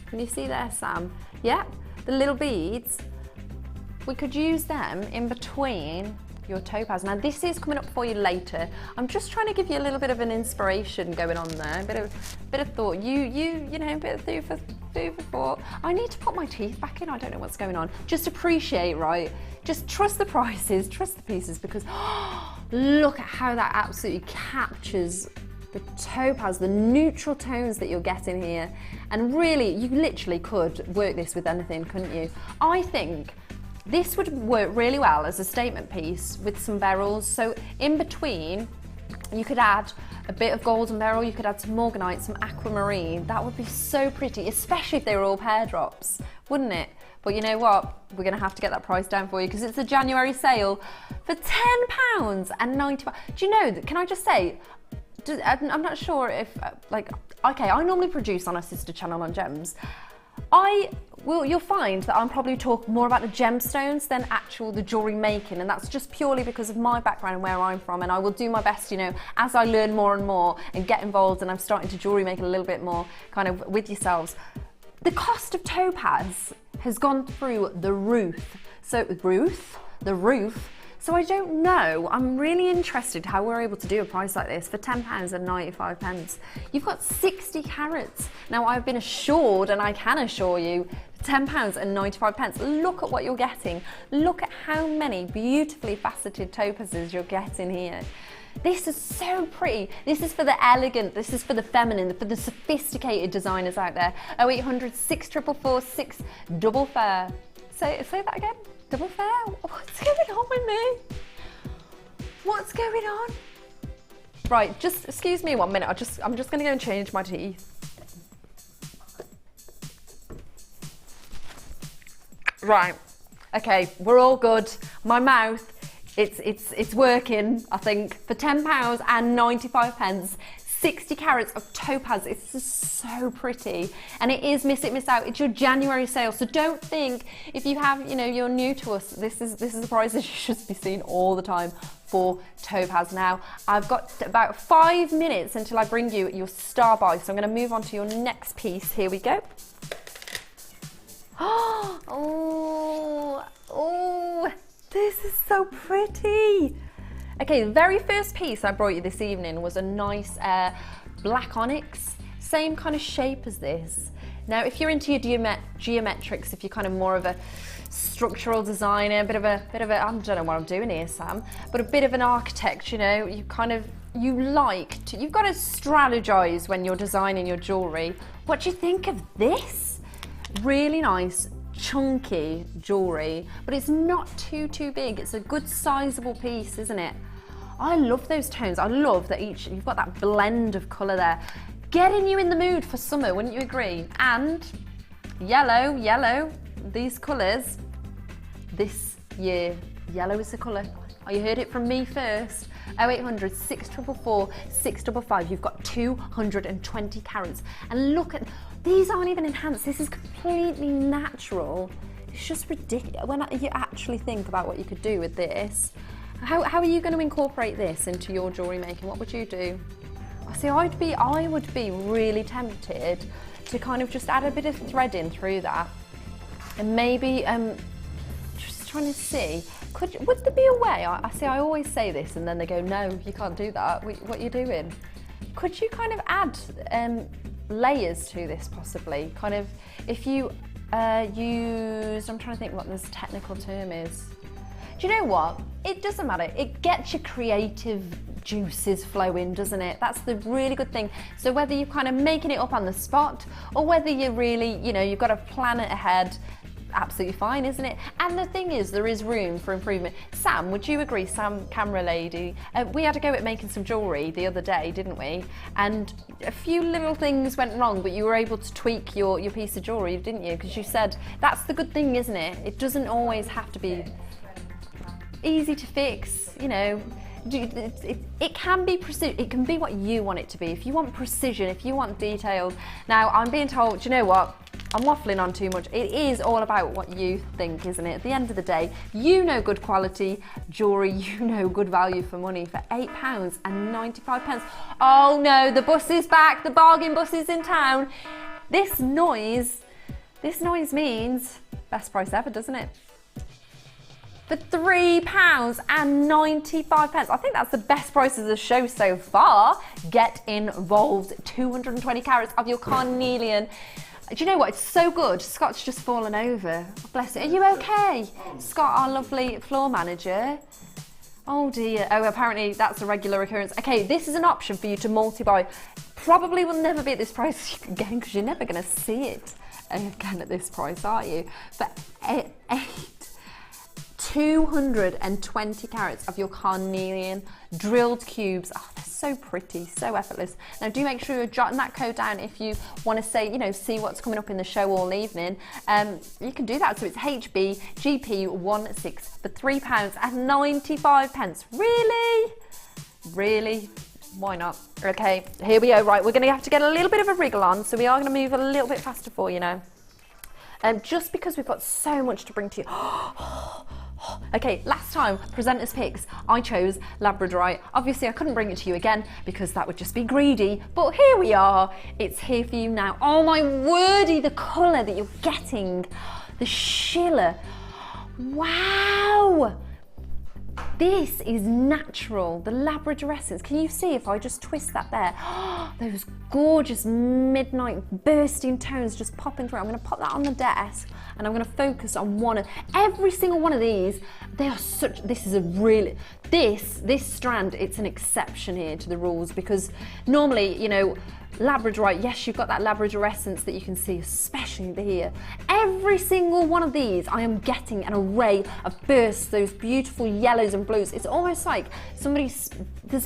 Can you see there, Sam? Yeah, the little beads. We could use them in between your topaz. Now this is coming up for you later. I'm just trying to give you a little bit of an inspiration going on there, a bit of thought. You know, a bit of food for thought. I need to put my teeth back in. I don't know what's going on. Just appreciate, right? Just trust the prices, trust the pieces, because look at how that absolutely captures the topaz, the neutral tones that you're getting here. And really, you literally could work this with anything, couldn't you? I think this would work really well as a statement piece with some beryls. So in between, you could add a bit of golden beryl, you could add some morganite, some aquamarine. That would be so pretty, especially if they were all pear drops, wouldn't it? But you know what? We're gonna have to get that price down for you because it's a January sale for £10.95. Do you know, can I just say, I'm not sure if, okay, I normally produce on our sister channel on Gems. You'll find that I'm probably talking more about the gemstones than the jewellery making, and that's just purely because of my background and where I'm from. And I will do my best, you know, as I learn more and more and get involved, and I'm starting to jewellery make a little bit more kind of with yourselves. The cost of topaz has gone through the roof. So I don't know. I'm really interested how we're able to do a price like this for £10.95. You've got 60 carats. Now I've been assured, and I can assure you, £10.95. Look at what you're getting. Look at how many beautifully faceted topazes you're getting here. This is so pretty. This is for the elegant, this is for the feminine, for the sophisticated designers out there. 0800 644 644. Say that again. Double fair? What's going on with me? What's going on? Right, just excuse me 1 minute. I'm just gonna go and change my teeth. Right. Okay, we're all good. My mouth, it's working, I think, for £10.95. 60 carats of topaz. It's just so pretty, and it is miss it, miss out. It's your January sale, so don't think if you have, you know, you're new to us. This is the prices you should be seeing all the time for topaz. Now I've got about 5 minutes until I bring you your star buy, so I'm going to move on to your next piece. Here we go. Oh, this is so pretty. Okay, the very first piece I brought you this evening was a nice black onyx, same kind of shape as this. Now, if you're into your geometrics, if you're kind of more of a structural designer, a bit of a, I don't know what I'm doing here, Sam, but a bit of an architect, you know, you've got to strategize when you're designing your jewelry. What do you think of this? Really nice, chunky jewelry, but it's not too big. It's a good sizable piece, isn't it? I love those tones. I love that you've got that blend of colour there, getting you in the mood for summer, wouldn't you agree? And yellow, these colours, this year, yellow is the colour. Oh, you heard it from me first. 0800 644 655. You've got 220 carats. And look at, these aren't even enhanced. This is completely natural. It's just ridiculous when you actually think about what you could do with this. How are you going to incorporate this into your jewellery making? What would you do? See, I would be really tempted to kind of just add a bit of threading through that. And maybe, just trying to see, would there be a way, I always say this and then they go, no, you can't do that, what are you doing? Could you kind of add layers to this possibly? Kind of, if you use, I'm trying to think what this technical term is. Do you know what? It doesn't matter. It gets your creative juices flowing, doesn't it? That's the really good thing. So whether you're kind of making it up on the spot or whether you're really, you know, you've got to plan it ahead, absolutely fine, isn't it? And the thing is, there is room for improvement. Sam, would you agree, Sam, camera lady? We had to go at making some jewellery the other day, didn't we? And a few little things went wrong, but you were able to tweak your piece of jewellery, didn't you? Because you said, that's the good thing, isn't it? It doesn't always have to be easy to fix, you know. It can be precision. It can be what you want it to be. If you want precision, if you want details. Now, I'm being told, do you know what? I'm waffling on too much. It is all about what you think, isn't it? At the end of the day, you know good quality jewellery, you know good value for money for £8.95. Oh no, the bus is back, the bargain bus is in town. This noise means best price ever, doesn't it? For £3.95. I think that's the best price of the show so far. Get involved. 220 carats of your carnelian. Do you know what? It's so good. Scott's just fallen over. Bless it. Are you okay? Scott, our lovely floor manager. Oh dear. Oh, apparently that's a regular occurrence. Okay, this is an option for you to multi-buy. Probably will never be at this price again because you're never going to see it again at this price, are you? But 220 carats of your carnelian drilled cubes. Oh, they're so pretty, so effortless. Now do make sure you're jotting that code down if you want to say, you know, see what's coming up in the show all evening. You can do that. So it's HBGP16 for £3.95. Really? Really? Why not? Okay, here we go. Right, we're going to have to get a little bit of a wriggle on, so we are going to move a little bit faster for you now. Just because we've got so much to bring to you. Okay, last time, presenters picks, I chose Labradorite. Obviously, I couldn't bring it to you again because that would just be greedy, but here we are. It's here for you now. Oh my wordy, the colour that you're getting, the shiller. Wow! This is natural, the Labrador essence. Can you see if I just twist that there? Those gorgeous midnight bursting tones just popping through. I'm going to pop that on the desk and I'm going to focus on every single one of these. They are such, this is a really, this strand, it's an exception here to the rules because normally, you know, Labradorite, yes, you've got that Labrador essence that you can see, especially here. Every single one of these, I am getting an array of bursts, those beautiful yellows and blues. It's almost like there's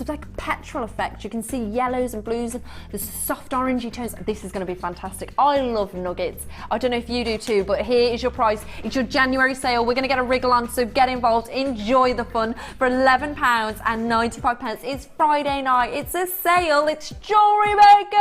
like a petrol effect. You can see yellows and blues, and there's soft orangey tones. This is going to be fantastic. I love nuggets. I don't know if you do too, but here is your price. It's your January sale. We're going to get a wriggle on, so get involved. Enjoy the fun for £11.95. It's Friday night. It's a sale. It's Jewellery Maker.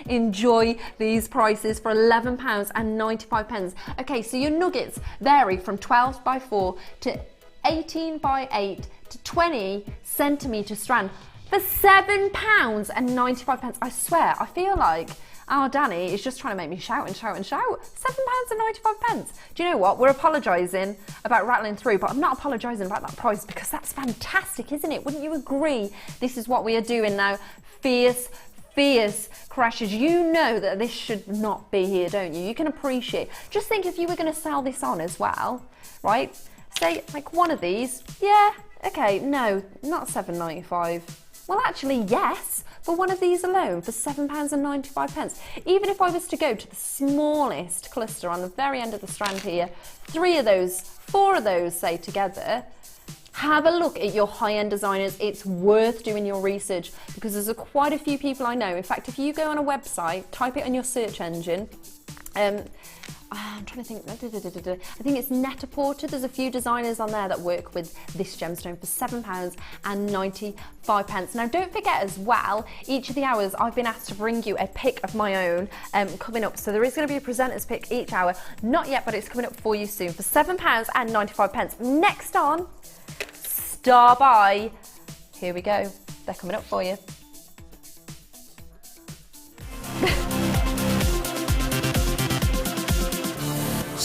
Enjoy these prices for £11.95. Okay, so your nuggets vary from 12 by 4 to 18 by 8 to 20 centimetre strand for £7.95. I swear, I feel like our Danny is just trying to make me shout and shout and shout. £7.95. Do you know what? We're apologising about rattling through, but I'm not apologising about that price because that's fantastic, isn't it? Wouldn't you agree? This is what we are doing now. Fierce crashes. You know that this should not be here, don't you? You can appreciate. Just think if you were going to sell this on as well, right? Say like one of these. Yeah, okay, no, not £7.95. Well, actually, yes, for one of these alone for £7.95. Even if I was to go to the smallest cluster on the very end of the strand here, 4 of those, say, together. Have a look at your high-end designers. It's worth doing your research because there's quite a few people I know. In fact, if you go on a website, type it in your search engine, I'm trying to think, I think it's Net-a-Porter. There's a few designers on there that work with this gemstone for £7.95. Now don't forget as well, each of the hours I've been asked to bring you a pick of my own coming up. So there is going to be a presenter's pick each hour. Not yet, but it's coming up for you soon for £7.95. Next on, Star By. Here we go. They're coming up for you.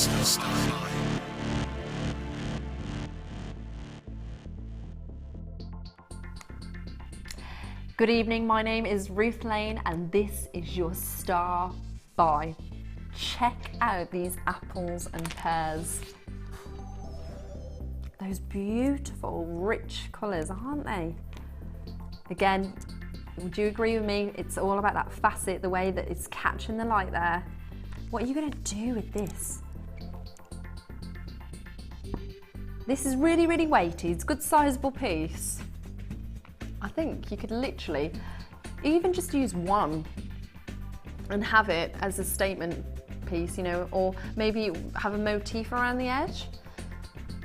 So Good evening, my name is Ruth Lane and this is your star buy. Check out these apples and pears. Those beautiful, rich colours, aren't they? Again, would you agree with me? It's all about that facet, the way that it's catching the light there. What are you going to do with this? This is really, really weighty. It's a good sizable piece. I think you could literally even just use one and have it as a statement piece, you know, or maybe have a motif around the edge,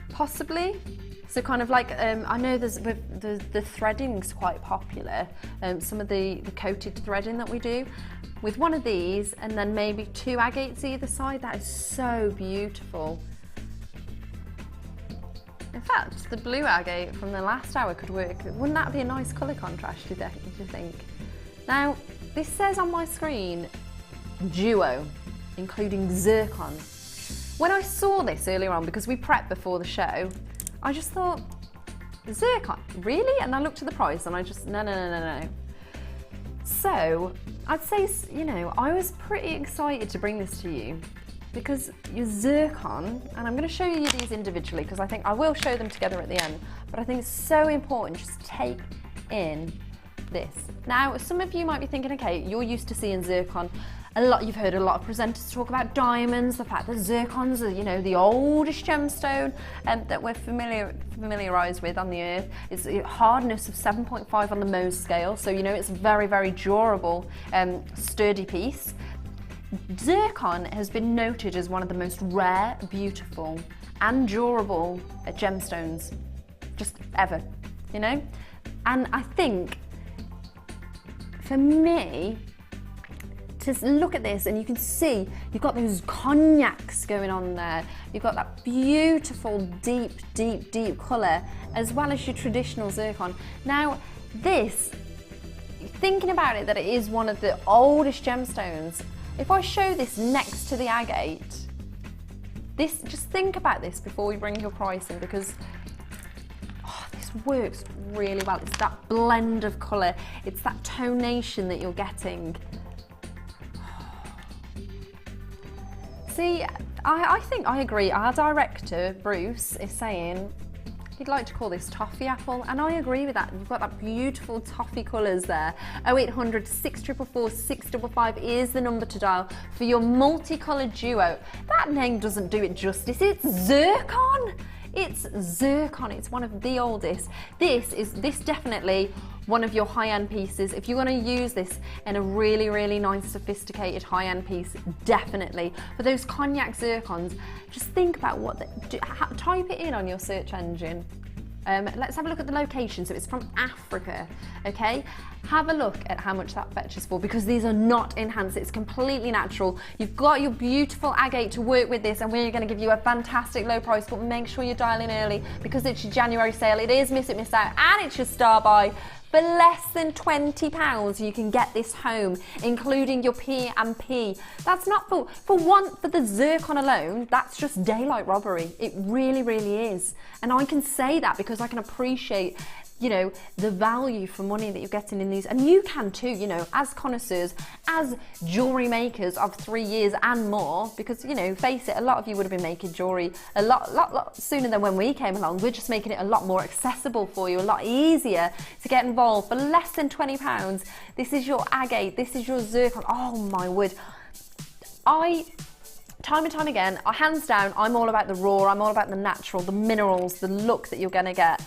possibly. So kind of like, I know there's the threading's quite popular, some of the coated threading that we do. With one of these and then maybe 2 agates either side, that is so beautiful. In fact, the blue agate from the last hour could work. Wouldn't that be a nice colour contrast, do you think? Now, this says on my screen, duo, including zircon. When I saw this earlier on, because we prepped before the show, I just thought, zircon, really? And I looked at the price and I just, no. So, I'd say, you know, I was pretty excited to bring this to you, because your zircon, and I'm going to show you these individually because I think I will show them together at the end, but I think it's so important just to take in this. Now, some of you might be thinking, okay, you're used to seeing zircon a lot. You've heard a lot of presenters talk about diamonds, the fact that zircons are, you know, the oldest gemstone that we're familiarized with on the earth. It's a hardness of 7.5 on the Mohs scale, so you know it's a very, very durable, sturdy piece. Zircon has been noted as one of the most rare, beautiful and durable gemstones just ever, you know? And I think for me, to look at this and you can see you've got those cognacs going on there, you've got that beautiful deep colour as well as your traditional zircon. Now this, thinking about it that it is one of the oldest gemstones, if I show this next to the agate, this, just think about this before we bring your price in, because this works really well. It's that blend of colour, it's that tonation that you're getting. See, I think I agree. Our director, Bruce, is saying he'd like to call this toffee apple, and I agree with that. You've got that beautiful toffee colours there. 0800 644 655 is the number to dial for your multicoloured duo. That name doesn't do it justice. It's zircon. It's zircon. It's one of the oldest. This definitely one of your high-end pieces. If you want to use this in a really, really nice, sophisticated high-end piece, definitely. For those cognac zircons, just think about type it in on your search engine. Let's have a look at the location. So it's from Africa, okay? Have a look at how much that fetches for, because these are not enhanced, it's completely natural. You've got your beautiful agate to work with this, and we're going to give you a fantastic low price, but make sure you dial in early because it's your January sale. It is miss it, miss out, and it's your star buy. For less than £20, you can get this home, including your P&P. That's not for the zircon alone, that's just daylight robbery. It really, really is. And I can say that because I can appreciate, you know, the value for money that you're getting in these, and you can too, you know, as connoisseurs, as jewellery makers of 3 years and more, because, you know, face it, a lot of you would have been making jewellery a lot sooner than when we came along. We're just making it a lot more accessible for you, a lot easier to get involved. For less than £20, this is your agate, this is your zircon. Oh my word. Time and time again, hands down, I'm all about the raw, I'm all about the natural, the minerals, the look that you're gonna get.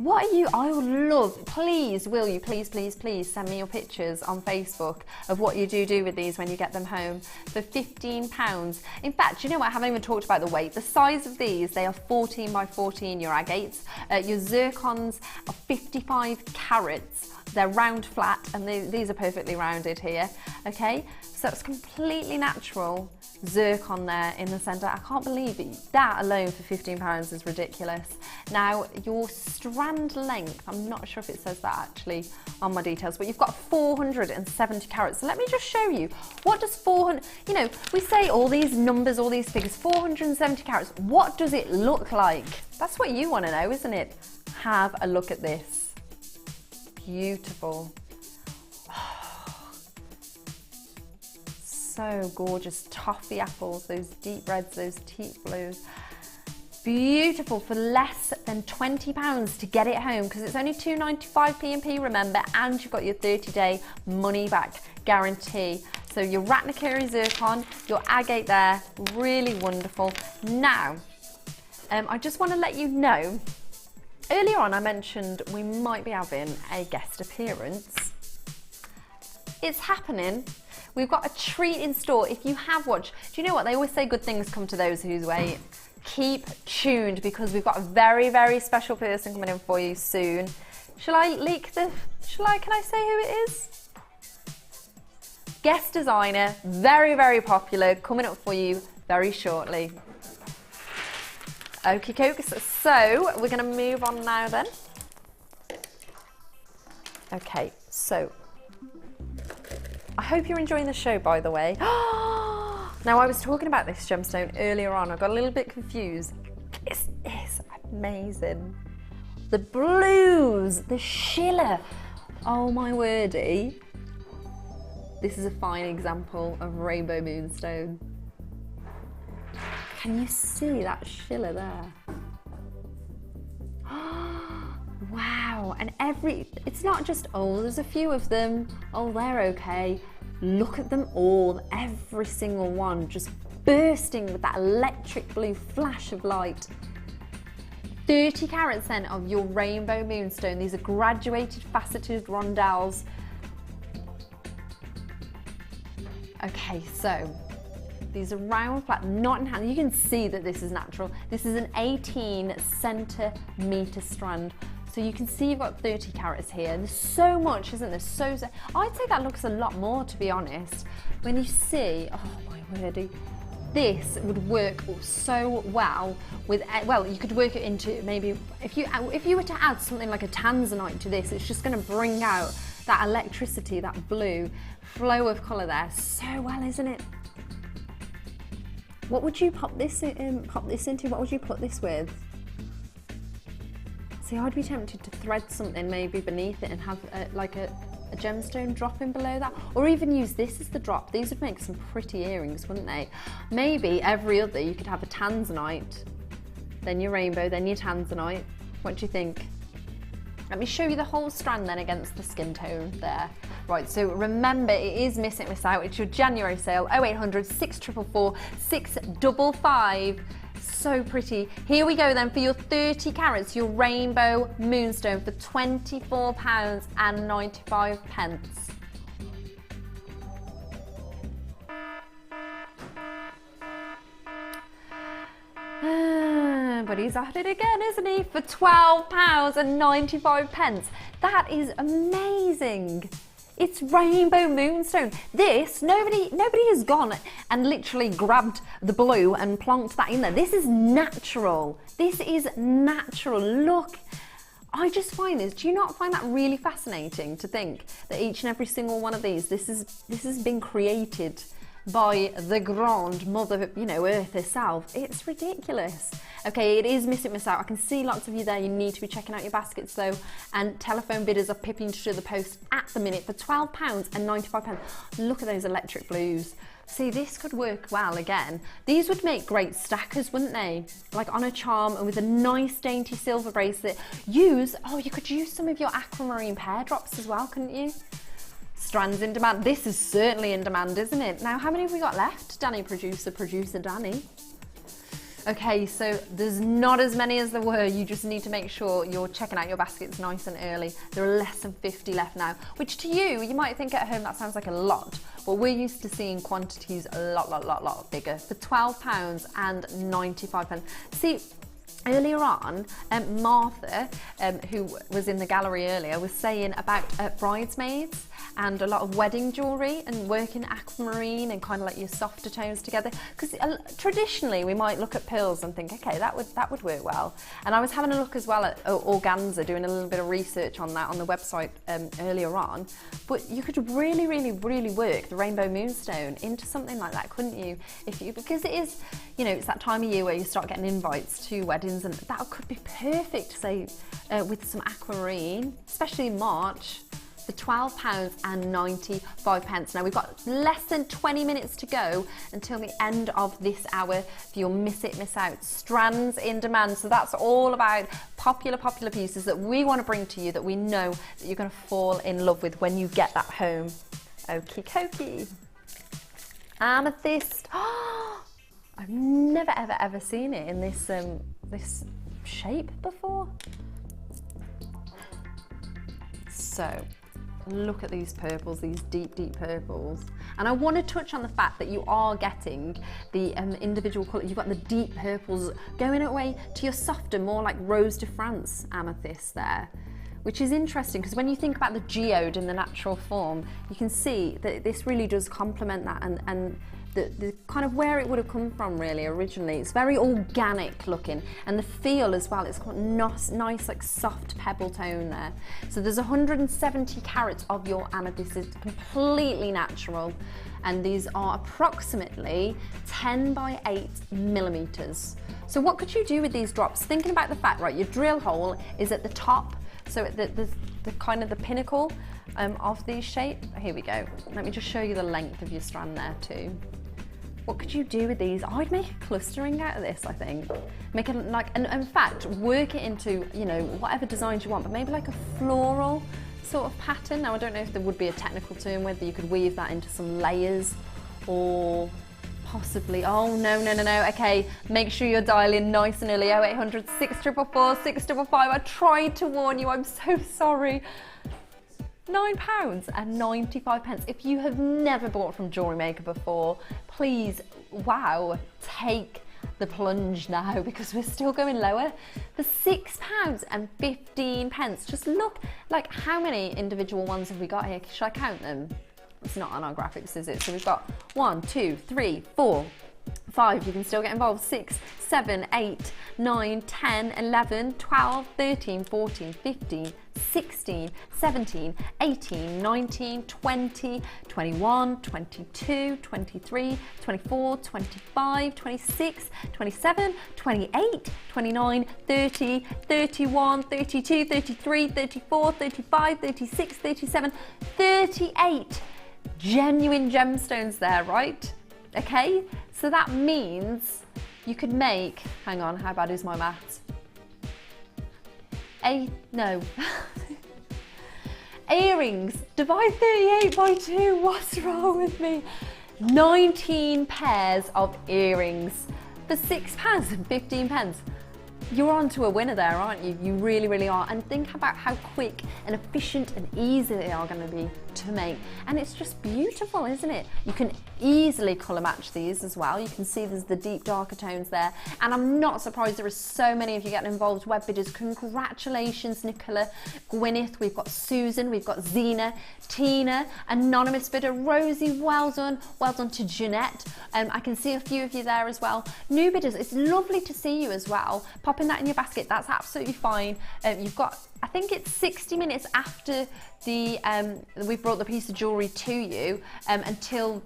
I would love, please, will you, please send me your pictures on Facebook of what you do with these when you get them home for £15. In fact, you know what, I haven't even talked about the weight. The size of these, they are 14 by 14, your agates. Your zircons are 55 carats. They're round flat, and these are perfectly rounded here, okay? So it's completely natural zircon there in the centre. I can't believe it. That alone for £15 is ridiculous. Now, your strand length, I'm not sure if it says that actually on my details, but you've got 470 carats. So let me just show you. What does 400, you know, we say all these numbers, all these figures, 470 carats. What does it look like? That's what you want to know, isn't it? Have a look at this. Beautiful. so gorgeous. Toffee apples, those deep reds, those deep blues. Beautiful for less than £20 to get it home, because it's only £2.95 P&P, remember, and you've got your 30-day money back guarantee. So your Ratnakiri zircon, your agate there, really wonderful. Now, I just want to let you know, earlier on I mentioned we might be having a guest appearance. It's happening. We've got a treat in store. If you have watched, do you know what? They always say good things come to those who wait. Keep tuned, because we've got a very, very special person coming in for you soon. Can I say who it is? Guest designer, very, very popular, coming up for you very shortly. Okie dokes, so we're gonna move on now then. Okay, so I hope you're enjoying the show, by the way. Now, I was talking about this gemstone earlier on. I got a little bit confused. This is amazing. The blues, the shiller. Oh my wordy. This is a fine example of rainbow moonstone. Can you see that shiller there? Wow, and it's not just, oh, there's a few of them. Oh, they're okay. Look at them all, every single one, just bursting with that electric blue flash of light. 30 carats then of your rainbow moonstone. These are graduated faceted rondelles. Okay, so these are round flat, not in hand. You can see that this is natural. This is an 18 centimetre strand. So you can see you've got 30 carats here. There's so much, isn't there? I'd say that looks a lot more, to be honest. When you see, oh my wordy, this would work so well with, well, you could work it into maybe, if you were to add something like a tanzanite to this, it's just gonna bring out that electricity, that blue flow of colour there so well, isn't it? What would you pop this into? What would you put this with? See, I'd be tempted to thread something maybe beneath it and have like a gemstone dropping below that, or even use this as the drop. These would make some pretty earrings, wouldn't they? Maybe every other, you could have a tanzanite, then your rainbow, then your tanzanite. What do you think? Let me show you the whole strand then against the skin tone there. Right, so remember, it is Miss It, Miss Out. It's your January sale, 0800 644 655. So pretty. Here we go then for your 30 carats, your rainbow moonstone for £24.95. But he's at it again, isn't he? For £12.95. That is amazing. It's rainbow moonstone. This, nobody has gone and literally grabbed the blue and plonked that in there. This is natural. This is natural. Look, I just find this, do you not find that really fascinating to think that each and every single one of these, this has been created by the grand mother, you know, Earth herself? It's ridiculous. Okay, it is Miss It, Miss Out. I can see lots of you there. You need to be checking out your baskets though, and telephone bidders are pipping to the post at the minute for £12.95. Look at those electric blues. See, this could work well again. These would make great stackers, wouldn't they? Like on a charm and with a nice dainty silver bracelet. You could use some of your aquamarine pear drops as well, couldn't you? Strands in demand. This is certainly in demand, isn't it? Now, how many have we got left? Danny, producer Danny. Okay, so there's not as many as there were. You just need to make sure you're checking out your baskets nice and early. There are less than 50 left now, which to you might think at home that sounds like a lot, but we're used to seeing quantities a lot bigger for £12.95. See, earlier on, Martha, who was in the gallery earlier, was saying about bridesmaids and a lot of wedding jewellery and working aquamarine and kind of like your softer tones together. Because traditionally we might look at pearls and think, okay, that would work well. And I was having a look as well at organza, doing a little bit of research on that on the website earlier on. But you could really work the rainbow moonstone into something like that, couldn't you? Because it is, you know, it's that time of year where you start getting invites to weddings, and that could be perfect, say, with some aquamarine, especially in March. for £12.95. Now we've got less than 20 minutes to go until the end of this hour for your miss it, miss out strands in demand. So that's all about popular pieces that we want to bring to you that we know that you're going to fall in love with when you get that home. Okie dokie. Amethyst. Oh, I've never ever seen it in this this shape before. So look at these purples, these deep purples. And I want to touch on the fact that you are getting the individual colour. You've got the deep purples going away to your softer, more like Rose de France amethyst there, which is interesting because when you think about the geode in the natural form, you can see that this really does complement that and the kind of where it would have come from really originally. It's very organic looking, and the feel as well, it's got nice like soft pebble tone there. So there's 170 carats of your amethyst. It's completely natural, and these are approximately 10 by 8 millimeters. So what could you do with these drops? Thinking about the fact, right, your drill hole is at the top, so at the kind of the pinnacle of these shape. Here we go. Let me just show you the length of your strand there too. What could you do with these? I'd make a clustering out of this, I think. Make it like, and in fact, work it into, you know, whatever designs you want, but maybe like a floral sort of pattern. Now, I don't know if there would be a technical term whether you could weave that into some layers or possibly, oh, no. Okay, make sure you're dialing nice and early. 0800 644 655. I tried to warn you, I'm so sorry. £9.95. If you have never bought from Jewellery Maker before, please, wow, take the plunge now because we're still going lower. For £6.15. Just look, like how many individual ones have we got here? Should I count them? It's not on our graphics, is it? So we've got 1, 2, 3, 4, 5, you can still get involved, 6, 7, 8, 9, 10, 11, 12, 13, 14, 15, 16, 17, 18, 19, 20, 21, 22, 23, 24, 25, 26, 27, 28, 29, 30, 31, 32, 33, 34, 35, 36, 37, 38 genuine gemstones there, right? Okay, so that means you could make, hang on, how bad is my maths? Earrings, divide 38 by 2, what's wrong with me? 19 pairs of earrings for £6.15. You're on to a winner there, aren't you? You really are. And think about how quick and efficient and easy they are going to be to make. And it's just beautiful, isn't it? You can easily colour match these as well. You can see there's the deep darker tones there. And I'm not surprised there are so many of you getting involved. Web bidders, congratulations, Nicola, Gwyneth, we've got Susan, we've got Zena, Tina, anonymous bidder, Rosie, well done to Jeanette. I can see a few of you there as well. New bidders, it's lovely to see you as well. Popping that in your basket, that's absolutely fine. You've got, I think it's 60 minutes after the we've brought the piece of jewellery to you until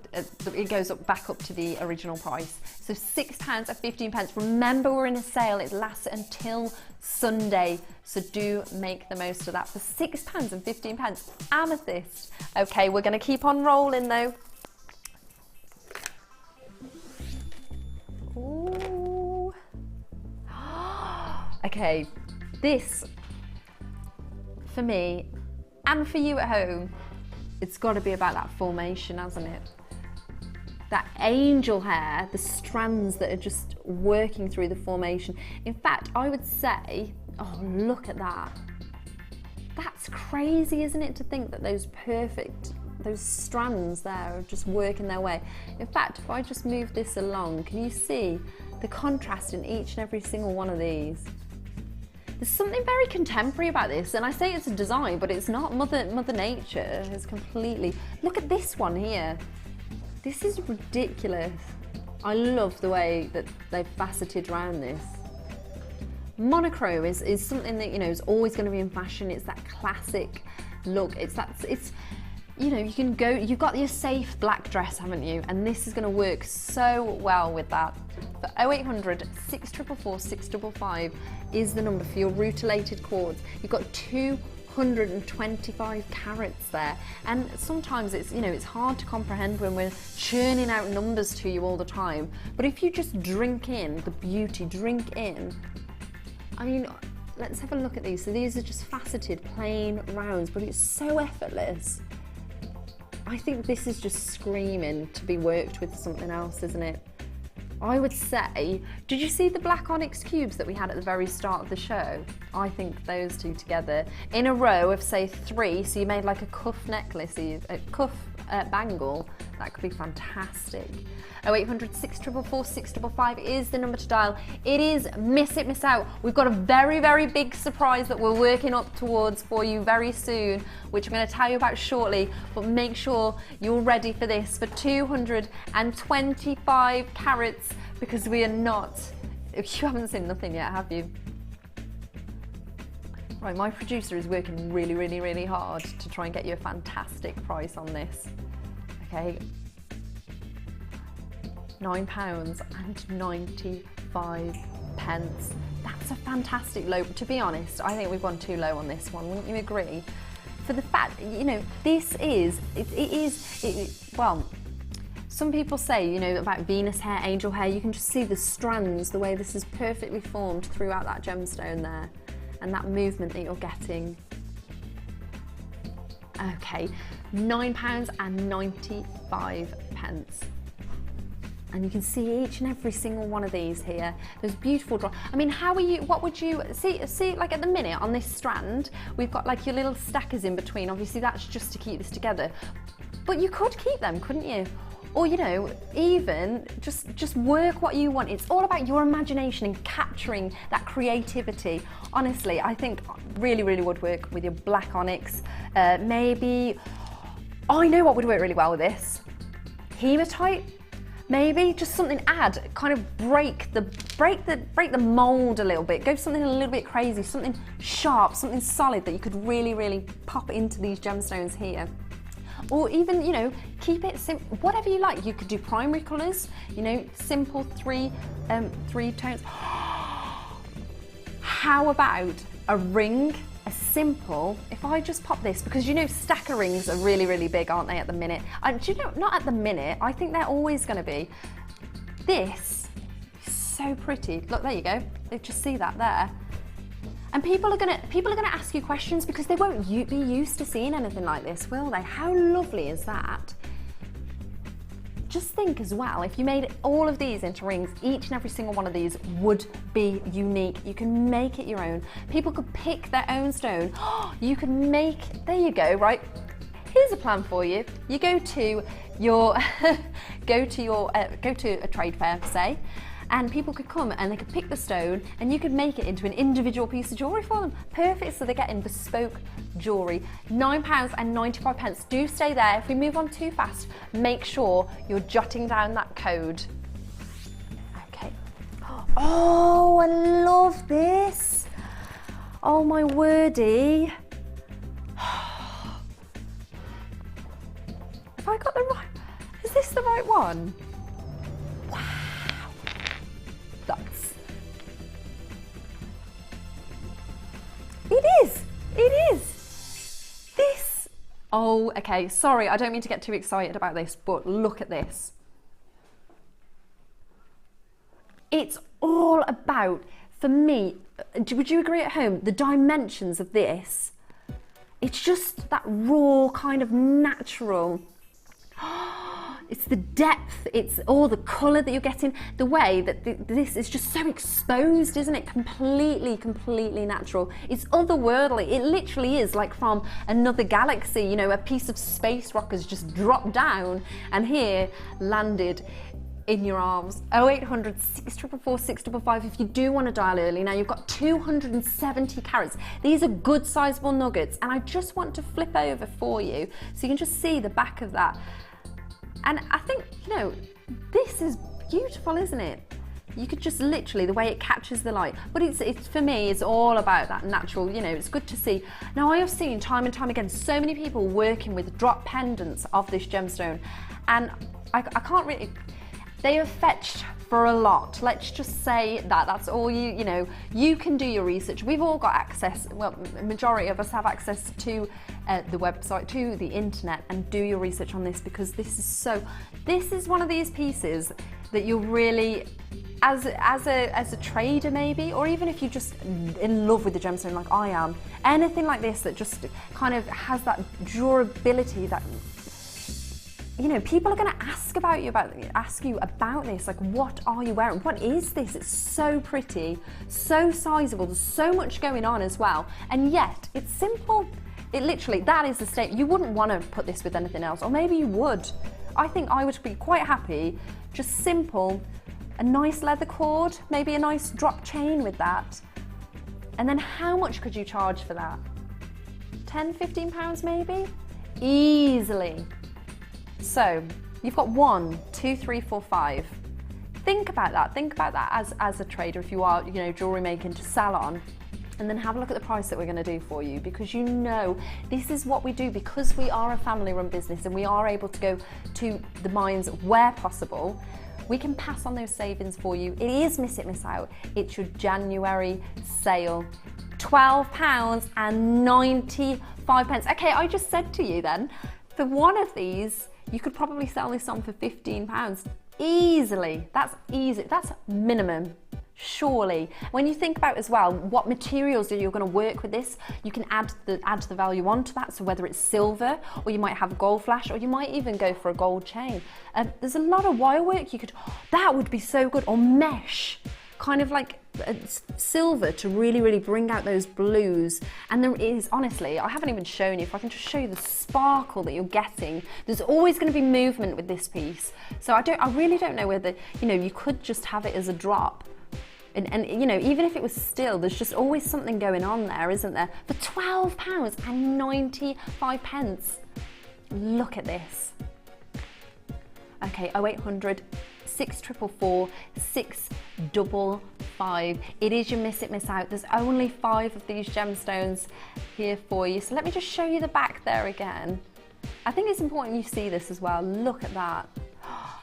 it goes back up to the original price. So £6.15. Remember, we're in a sale. It lasts until Sunday, so do make the most of that for £6.15. Amethyst. Okay, we're going to keep on rolling though. Ooh. Okay, this for me and for you at home, it's got to be about that formation, hasn't it? That angel hair, the strands that are just working through the formation. In fact, I would say, oh, look at that. That's crazy, isn't it, to think that those strands there are just working their way. In fact, if I just move this along, can you see the contrast in each and every single one of these? There's something very contemporary about this, and I say it's a design, but it's not. Mother Nature is completely... Look at this one here. This is ridiculous. I love the way that they've faceted around this. Monochrome is something that, you know, is always going to be in fashion. It's that classic look. It's you know, you can go, you've got your safe black dress, haven't you? And this is going to work so well with that. For 0800 644 655 is the number for your rutilated cords. You've got 2 225 carats there. And sometimes it's, you know, it's hard to comprehend when we're churning out numbers to you all the time. But if you just drink in the beauty, drink in, I mean, let's have a look at these. So these are just faceted, plain rounds, but it's so effortless. I think this is just screaming to be worked with something else, isn't it? I would say, did you see the black onyx cubes that we had at the very start of the show? I think those two together in a row of, say, 3, so you made like a cuff necklace, a cuff bangle, that could be fantastic. 0800 644 655 is the number to dial. It is Miss It, Miss Out. We've got a very, very big surprise that we're working up towards for you very soon, which I'm going to tell you about shortly, but make sure you're ready for this for 225 carats, because we are not, you haven't seen nothing yet, have you? Right, my producer is working really, really, really hard to try and get you a fantastic price on this. Okay, £9.95. That's a fantastic low. To be honest, I think we've gone too low on this one, wouldn't you agree? For the fact, you know, this is, well, some people say, you know, about Venus hair, angel hair, you can just see the strands, the way this is perfectly formed throughout that gemstone there, and that movement that you're getting. Okay, £9.95. And you can see each and every single one of these here. Those beautiful draw. I mean, how are you, what would you, see like at the minute on this strand, we've got like your little stackers in between. Obviously that's just to keep this together. But you could keep them, couldn't you? Or, you know, even just work what you want. It's all about your imagination and capturing that creativity. Honestly, I think really, really would work with your black onyx. Maybe, oh, I know what would work really well with this. Hematite. Maybe just something, add, kind of break the mold a little bit, go something a little bit crazy, something sharp, something solid that you could really, really pop into these gemstones here. Or even, you know, keep it simple, whatever you like. You could do primary colours, you know, simple three tones. How about a ring? A simple, if I just pop this, because you know stacker rings are really, really big, aren't they, at the minute? And do you know, not at the minute, I think they're always going to be. This is so pretty. Look, there you go. They just see that there. And people are gonna ask you questions because they won't be used to seeing anything like this, will they? How lovely is that? Just think as well, if you made all of these into rings, each and every single one of these would be unique. You can make it your own. People could pick their own stone. You could make, there you go, right? Here's a plan for you. You go to your, go to a trade fair, say, and people could come and they could pick the stone and you could make it into an individual piece of jewellery for them. Perfect, so they're getting bespoke jewellery. £9.95. Do stay there. If we move on too fast, make sure you're jotting down that code. Okay. Oh, I love this. Oh my wordy. Have I got the right, is this the right one? It is. This, oh, okay, sorry, I don't mean to get too excited about this, but look at this. It's all about, for me, would you agree at home, the dimensions of this, it's just that raw kind of natural, it's the depth, it's all the colour that you're getting, the way that this is just so exposed, isn't it? Completely, completely natural. It's otherworldly. It literally is like from another galaxy, you know, a piece of space rock has just dropped down and here landed in your arms. 0800 644 655 if you do want to dial early. Now you've got 270 carats. These are good sizable nuggets and I just want to flip over for you so you can just see the back of that. And I think, you know, this is beautiful, isn't it? You could just literally, the way it catches the light. But it's for me, it's all about that natural, you know, it's good to see. Now, I have seen time and time again, so many people working with drop pendants of this gemstone. And I can't really, they have fetched for a lot. Let's just say that that's all you know, you can do your research. We've all got access, well, the majority of us have access to the website, to the internet, and do your research on this, because this is one of these pieces that you're really, as a trader maybe, or even if you're just in love with the gemstone like I am, anything like this that just kind of has that durability, that, you know, people are going to ask you about this, like, what are you wearing? What is this? It's so pretty, so sizable, there's so much going on as well, and yet it's simple. It literally, that is the state. You wouldn't want to put this with anything else, or maybe you would. I think I would be quite happy, just simple, a nice leather cord, maybe a nice drop chain with that. And then how much could you charge for that? 10, 15 pounds maybe? Easily. So you've got 1, 2, 3, 4, 5. Think about that as a trader, if you are, you know, jewellery making to sell on, and then have a look at the price that we're going to do for you, because you know this is what we do, because we are a family run business and we are able to go to the mines where possible. We can pass on those savings for you. It is miss it, miss out. It's your January sale. £12.95. Okay, I just said to you then, for one of these, you could probably sell this on for £15 easily. That's easy, that's minimum. Surely. When you think about as well what materials you're going to work with this, you can add the value onto that. So whether it's silver, or you might have a gold flash, or you might even go for a gold chain. There's a lot of wire work you could, that would be so good, or mesh, kind of like silver to really, really bring out those blues. And there is, honestly, I haven't even shown you, if I can just show you the sparkle that you're getting. There's always going to be movement with this piece. So I really don't know whether, you know, you could just have it as a drop. And you know, even if it was still, there's just always something going on there, isn't there? For £12.95. Look at this. Okay, 0800 644 655. It is your miss it, miss out. There's only 5 of these gemstones here for you. So let me just show you the back there again. I think it's important you see this as well. Look at that.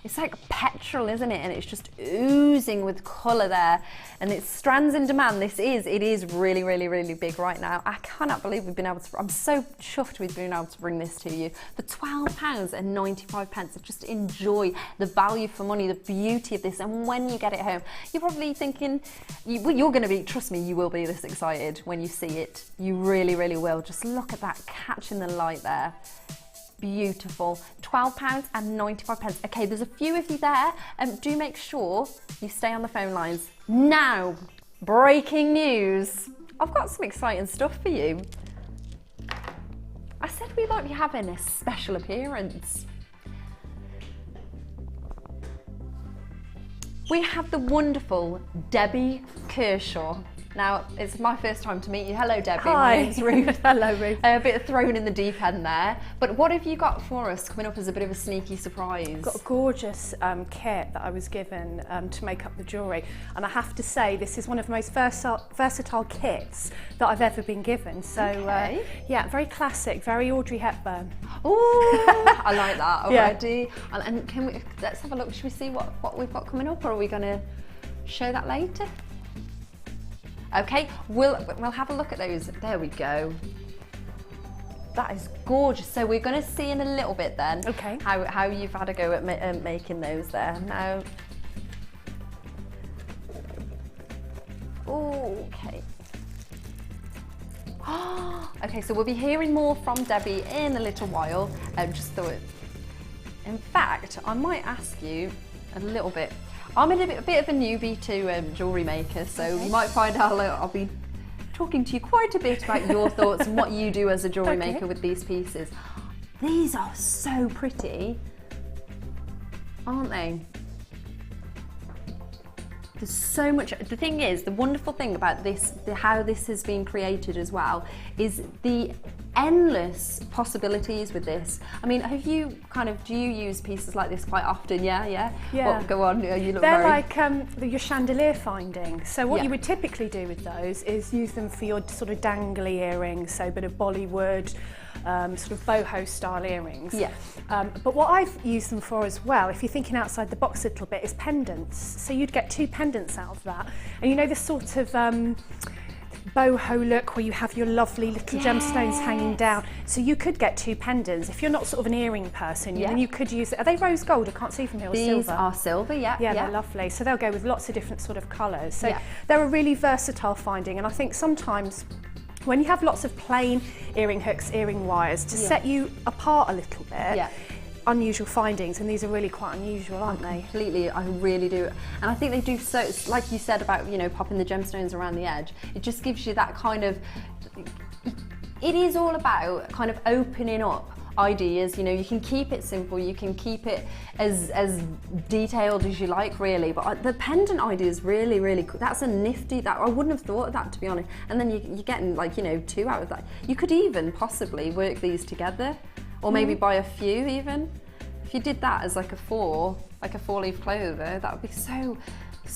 It's like petrol, isn't it? And it's just oozing with colour there. And it's strands in demand. It is really, really, really big right now. I cannot believe we've been able to, I'm so chuffed we've been able to bring this to you for £12.95. Just enjoy the value for money, the beauty of this. And when you get it home, you're probably thinking, you're going to be, trust me, you will be this excited when you see it. You really, really will. Just look at that, catching the light there. Beautiful. £12.95. Okay, there's a few of you there. Do make sure you stay on the phone lines. Now, breaking news. I've got some exciting stuff for you. I said we might be having a special appearance. We have the wonderful Debbie Kershaw. Now, it's my first time to meet you. Hello, Debbie. Hi. My name's Ruth. Hello, Ruth. A bit thrown in the deep end there. But what have you got for us coming up as a bit of a sneaky surprise? Got a gorgeous kit that I was given to make up the jewellery. And I have to say, this is one of the most versatile kits that I've ever been given. So, okay. Yeah, very classic, very Audrey Hepburn. Oh, I like that already. Yeah. And can we, let's have a look. Should we see what we've got coming up, or are we going to show that later? Okay, we'll have a look at those. There we go. That is gorgeous. So we're going to see in a little bit then, okay, how you've had a go at making those there. Now, okay. Okay, so we'll be hearing more from Debbie in a little while. Just thought, in fact, I might ask you a little bit. I'm a bit of a newbie to Jewellery Maker, so okay, you might find out I'll be talking to you quite a bit about your thoughts and what you do as a jewellery okay, maker with these pieces. These are so pretty, aren't they? There's so much. The thing is, the wonderful thing about this, how this has been created as well, is the endless possibilities with this. I mean, do you use pieces like this quite often? Yeah. Well, go on. You look They're very... like your chandelier finding. So what Yeah. you would typically do with those is use them for your sort of dangly earrings, so a bit of Bollywood, sort of boho style earrings. Yeah. But what I've used them for as well, if you're thinking outside the box a little bit, is pendants. So you'd get 2 pendants out of that. And you know this sort of boho look where you have your lovely little gemstones hanging down. So you could get 2 pendants. If you're not sort of an earring person, then you could use it. Are they rose gold? I can't see from here. Or These silver? are silver, yeah. Yeah, they're lovely. So they'll go with lots of different sort of colours. So they're a really versatile finding. And I think sometimes when you have lots of plain earring hooks, earring wires, to set you apart a little bit, unusual findings, and these are really quite unusual, aren't they? Completely, I really do. And I think they do so, like you said about, you know, popping the gemstones around the edge, it just gives you that kind of, it is all about kind of opening up ideas. You know, you can keep it simple, you can keep it as detailed as you like, really, but the pendant idea is really cool. That's a nifty, that I wouldn't have thought of that, to be honest. And then you're getting, like, you know, 2 out of that. You could even possibly work these together, or maybe buy a few even. If you did that as like a 4-leaf clover, that would be so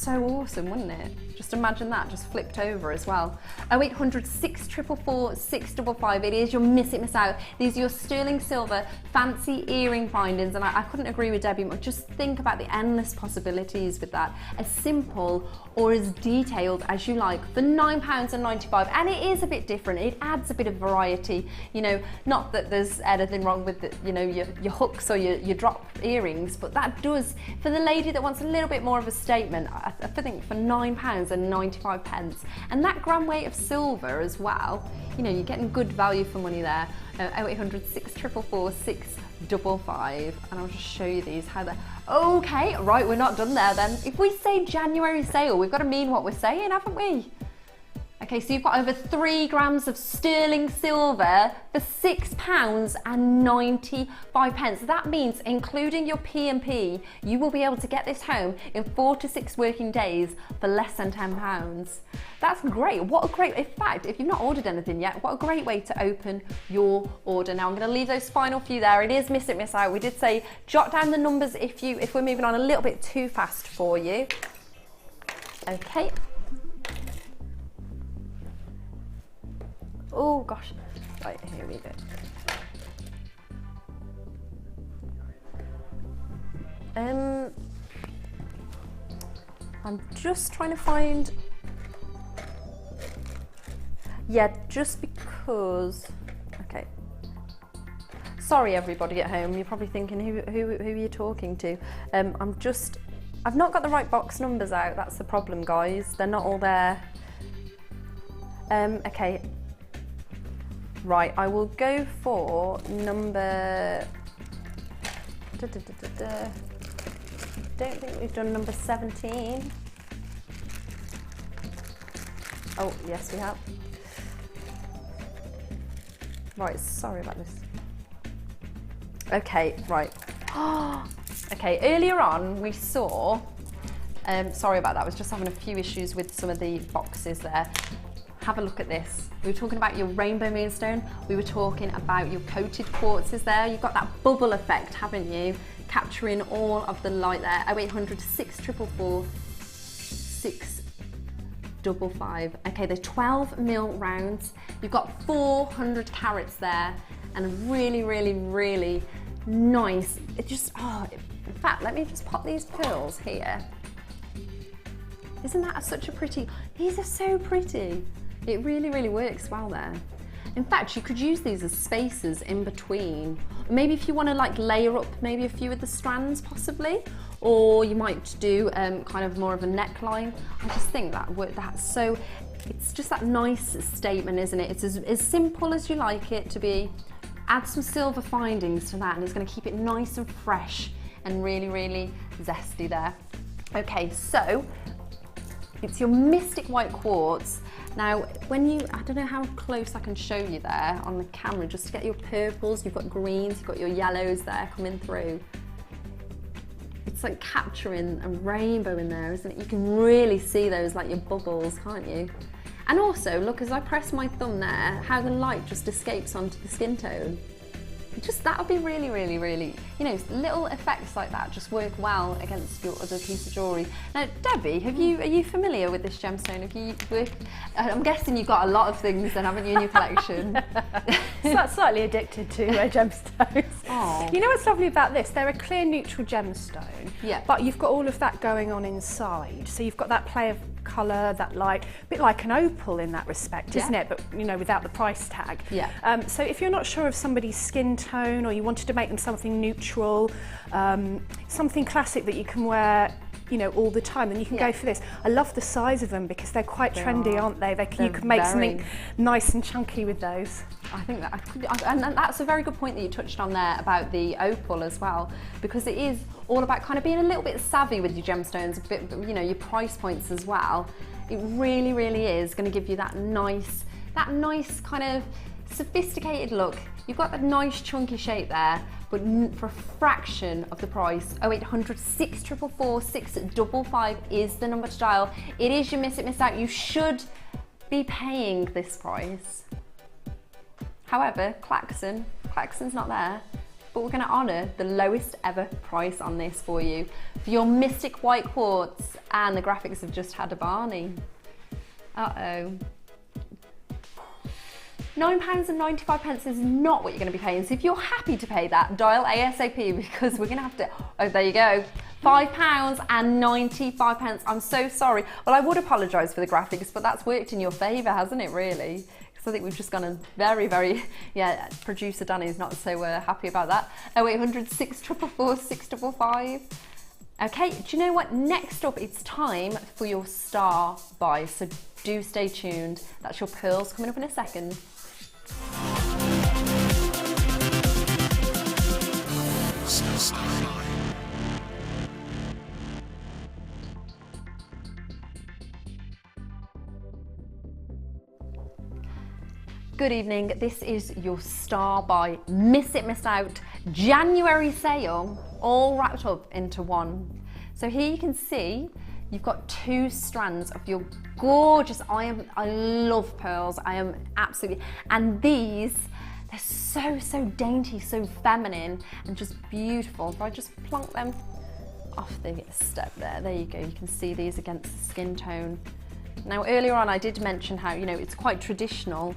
awesome, wouldn't it? Just imagine that just flipped over as well. 0800 644 655. It is your miss it, miss out. These are your sterling silver fancy earring findings, and I couldn't agree with Debbie more. Just think about the endless possibilities with that. As simple or as detailed as you like for £9.95, and it is a bit different. It adds a bit of variety. You know, not that there's anything wrong with the, you know, your hooks or your drop earrings, but that does, for the lady that wants a little bit more of a statement, I think for £9.95, and that gram weight of silver as well, you know, you're getting good value for money there. 0800 644 655, and I'll just show you these, how they're, okay, right, we're not done there then. If we say January sale, we've got to mean what we're saying, haven't we? Okay, so you've got over 3 grams of sterling silver for £6.95. That means, including your P&P, you will be able to get this home in 4 to 6 working days for less than £10. That's great. What a great, in fact, if you've not ordered anything yet, what a great way to open your order. Now, I'm going to leave those final few there. It is miss it, miss out. We did say jot down the numbers if we're moving on a little bit too fast for you. Okay. Oh gosh, right, here we go. I'm just trying to find, just because, okay. Sorry everybody at home, you're probably thinking who are you talking to? I've not got the right box numbers out, that's the problem, guys. They're not all there. Okay. Right, I will go for number, don't think we've done number 17. Oh, yes we have. Right, sorry about this. Okay, right. Okay, earlier on we saw, sorry about that, I was just having a few issues with some of the boxes there. Have a look at this. We were talking about your rainbow moonstone. We were talking about your coated quartzes there. You've got that bubble effect, haven't you? Capturing all of the light there. 0800 644 655. Okay, they're 12 mil rounds. You've got 400 carats there, and really nice. It just, in fact, let me just pop these pearls here. Isn't that such a pretty, these are so pretty. It really works well there. In fact, you could use these as spacers in between. Maybe if you want to like layer up maybe a few of the strands possibly, or you might do kind of more of a neckline. I just think that's so, it's just that nice statement, isn't it? It's as simple as you like it to be. Add some silver findings to that and it's going to keep it nice and fresh and really zesty there. Okay, so it's your Mystic White Quartz. Now, when you, I don't know how close I can show you there on the camera, just to get your purples, you've got greens, you've got your yellows there coming through. it's like capturing a rainbow in there, isn't it? You can really see those, like your bubbles, can't you? And also, look, as I press my thumb there, how the light just escapes onto the skin tone. Just that'll be really, really, really, you know, little effects like that just work well against your other piece of jewellery. Now, Debbie, are you familiar with this gemstone? Have you worked? I'm guessing you've got a lot of things then, haven't you, in your collection? Slightly addicted to gemstones. Oh. You know what's lovely about this? They're a clear neutral gemstone, yeah, but you've got all of that going on inside. So you've got that play of colour, that light, a bit like an opal in that respect, isn't it? But you know, without the price tag. Yeah. So if you're not sure of somebody's skin tone, or you wanted to make them something neutral, something classic that you can wear, you know, all the time, then you can go for this. I love the size of them because they're quite trendy, aren't they? You could make something nice and chunky with those. I think that, and that's a very good point that you touched on there about the opal as well, because it is all about kind of being a little bit savvy with your gemstones, a bit, you know, your price points as well. It really, really is going to give you that nice kind of sophisticated look. You've got that nice chunky shape there, but for a fraction of the price. 0800 644 655 is the number to dial. It is your miss it, miss out. You should be paying this price. However, Claxon's not there, but we're going to honour the lowest ever price on this for you. For your Mystic White Quartz, and the graphics have just had a Barney. Uh-oh. £9.95 is not what you're going to be paying. So if you're happy to pay that, dial ASAP, because we're going to have to, oh, there you go. £5.95. I'm so sorry. Well, I would apologise for the graphics, but that's worked in your favour, hasn't it, really? Because I think we've just gone a very, very, yeah, producer Danny's not so happy about that. 0800 644 655. Okay, do you know what? Next up, it's time for your star buy. So do stay tuned. That's your pearls coming up in a second. Good evening, this is your star buy miss it, miss out January sale, all wrapped up into one. So here you can see you've got 2 strands of your gorgeous, I love pearls, I am absolutely, and these, they're so dainty, so feminine, and just beautiful. If I just plonk them off the step there you go, you can see these against the skin tone. Now earlier on I did mention how, you know, it's quite traditional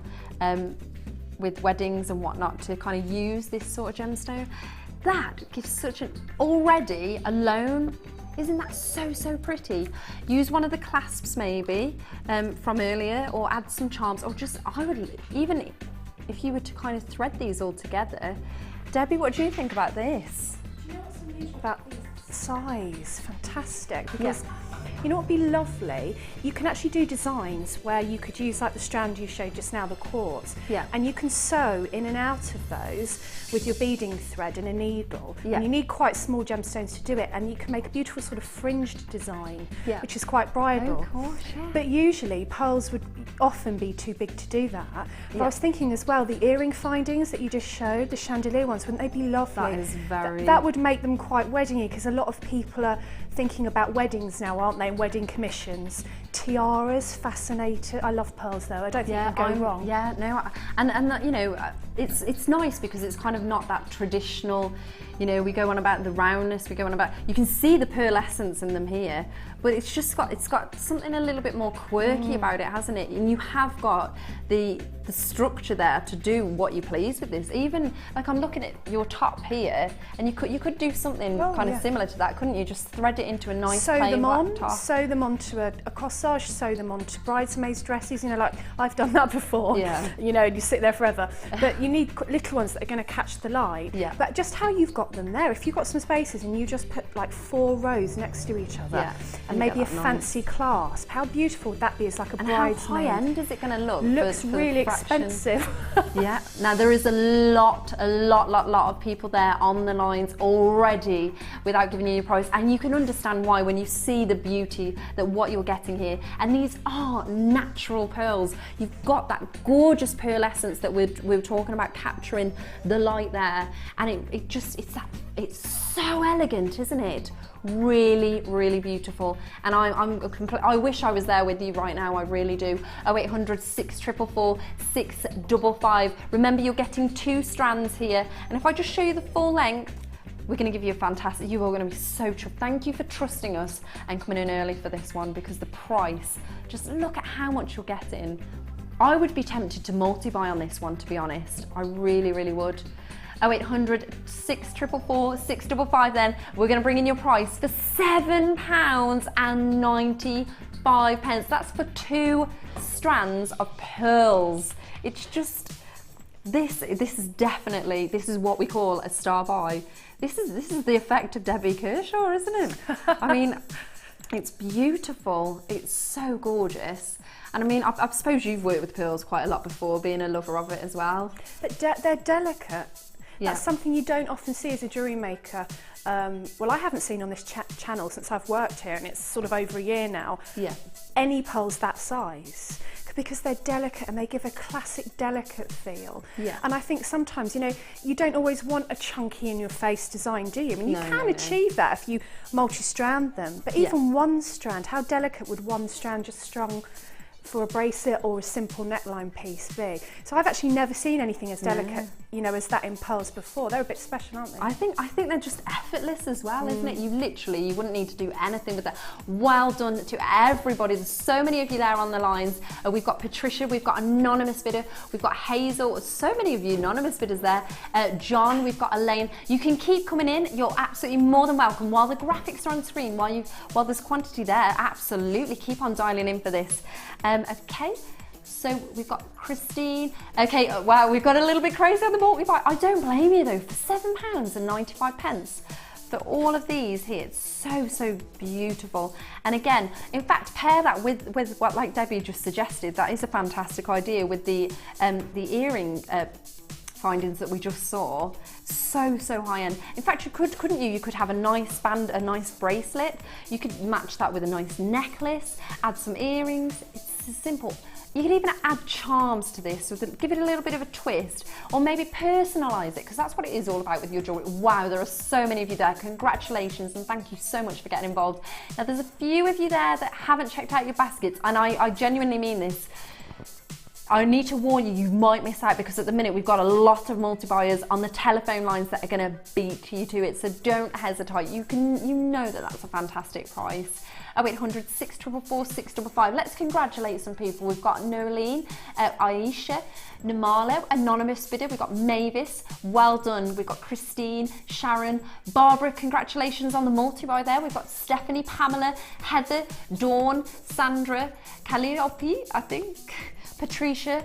with weddings and whatnot to kind of use this sort of gemstone. That gives such an, already alone, isn't that so pretty? Use one of the clasps maybe from earlier, or add some charms, or just, I would, even if you were to kind of thread these all together. Debbie, what do you think about this? Do you know what's amazing about the size? Fantastic, because you know what would be lovely? You can actually do designs where you could use like the strand you showed just now, the quartz, and you can sew in and out of those with your beading thread and a needle. And you need quite small gemstones to do it, and you can make a beautiful sort of fringed design, which is quite bridal. Of course, But usually pearls would often be too big to do that. But I was thinking as well, the earring findings that you just showed, the chandelier ones, wouldn't they be lovely? That is very... That would make them quite weddingy, because a lot of people are thinking about weddings now, aren't they? Wedding commissions, tiaras, fascinated. I love pearls though. I don't think you can go wrong. Yeah, no, and that, you know, it's nice because it's kind of not that traditional. You know, we go on about the roundness, we go on about, you can see the pearlescence in them here, but it's got something a little bit more quirky about it, hasn't it? And you have got the structure there to do what you please with this. Even like I'm looking at your top here, and you could do something kind of similar to that, couldn't you? Just thread it into a nice plain black top. Sew them onto a corsage, sew them onto bridesmaids' dresses. You know, like I've done that before. Yeah. You know, you sit there forever, but you need little ones that are going to catch the light. Yeah. But just how you've got them there, if you've got some spaces and you just put like 4 rows next to each other, and maybe a fancy clasp, how beautiful would that be as like a bridesmaid? How high end is it going to look? Looks really expensive. Yeah. Now there is a lot of people there on the lines already without giving you your price, and you can understand why when you see the beauty that what you're getting here here, and these are natural pearls. You've got that gorgeous pearlescence that we were talking about, capturing the light there, and it's so elegant, isn't it? Really, really beautiful. And I wish I was there with you right now, I really do. 0800 644 655. Remember, you're getting 2 strands here, and if I just show you the full length, we're going to give you a fantastic, you are going to be so chuffed. Thank you for trusting us and coming in early for this one, because the price, just look at how much you're getting. I would be tempted to multi-buy on this one, to be honest. I really, really would. 0800 644 655 then. We're going to bring in your price for £7.95. That's for 2 strands of pearls. It's just, this is what we call a star buy. This is the effect of Debbie Kershaw, isn't it? I mean, it's beautiful. It's so gorgeous. And I mean, I suppose you've worked with pearls quite a lot before, being a lover of it as well. But they're delicate. Yeah. That's something you don't often see as a jewellery maker. Well, I haven't seen on this channel since I've worked here, and it's sort of over a year now. Yeah. Any pearls that size, because they're delicate and they give a classic delicate feel. Yeah. And I think sometimes, you know, you don't always want a chunky in your face design, do you? I mean, you can achieve that if you multi-strand them, but even one strand, how delicate would one strand just strung for a bracelet or a simple neckline piece be? So I've actually never seen anything as delicate, you know, as that in pearls before. They're a bit special, aren't they? I think they're just effortless as well, isn't it? You wouldn't need to do anything with that. Well done to everybody. There's so many of you there on the lines. We've got Patricia, we've got Anonymous Bidder, we've got Hazel, so many of you anonymous bidders there. John, we've got Elaine. You can keep coming in. You're absolutely more than welcome. While the graphics are on screen, while there's quantity there, absolutely keep on dialing in for this. Okay, so we've got Christine. Okay, wow, we've got a little bit crazy on the multi-buy. I don't blame you though, for £7.95 for all of these here. It's so beautiful. And again, in fact, pair that with what, like Debbie just suggested, that is a fantastic idea with the earring findings that we just saw. So high end. In fact, couldn't you could have a nice band, a nice bracelet. You could match that with a nice necklace, add some earrings. It's simple. You can even add charms to this, give it a little bit of a twist, or maybe personalize it, because that's what it is all about with your jewelry. Wow, there are so many of you there. Congratulations, and thank you so much for getting involved. Now, there's a few of you there that haven't checked out your baskets, and I genuinely mean this. I need to warn you, you might miss out, because at the minute we've got a lot of multi-buyers on the telephone lines that are going to beat you to it, so don't hesitate. You know that that's a fantastic price. 0800 644 655. Let's congratulate some people. We've got Nolene, Aisha, Namalo, Anonymous Bidder, we've got Mavis, well done. We've got Christine, Sharon, Barbara, congratulations on the multi-buy there. We've got Stephanie, Pamela, Heather, Dawn, Sandra, Calliope, I think, Patricia,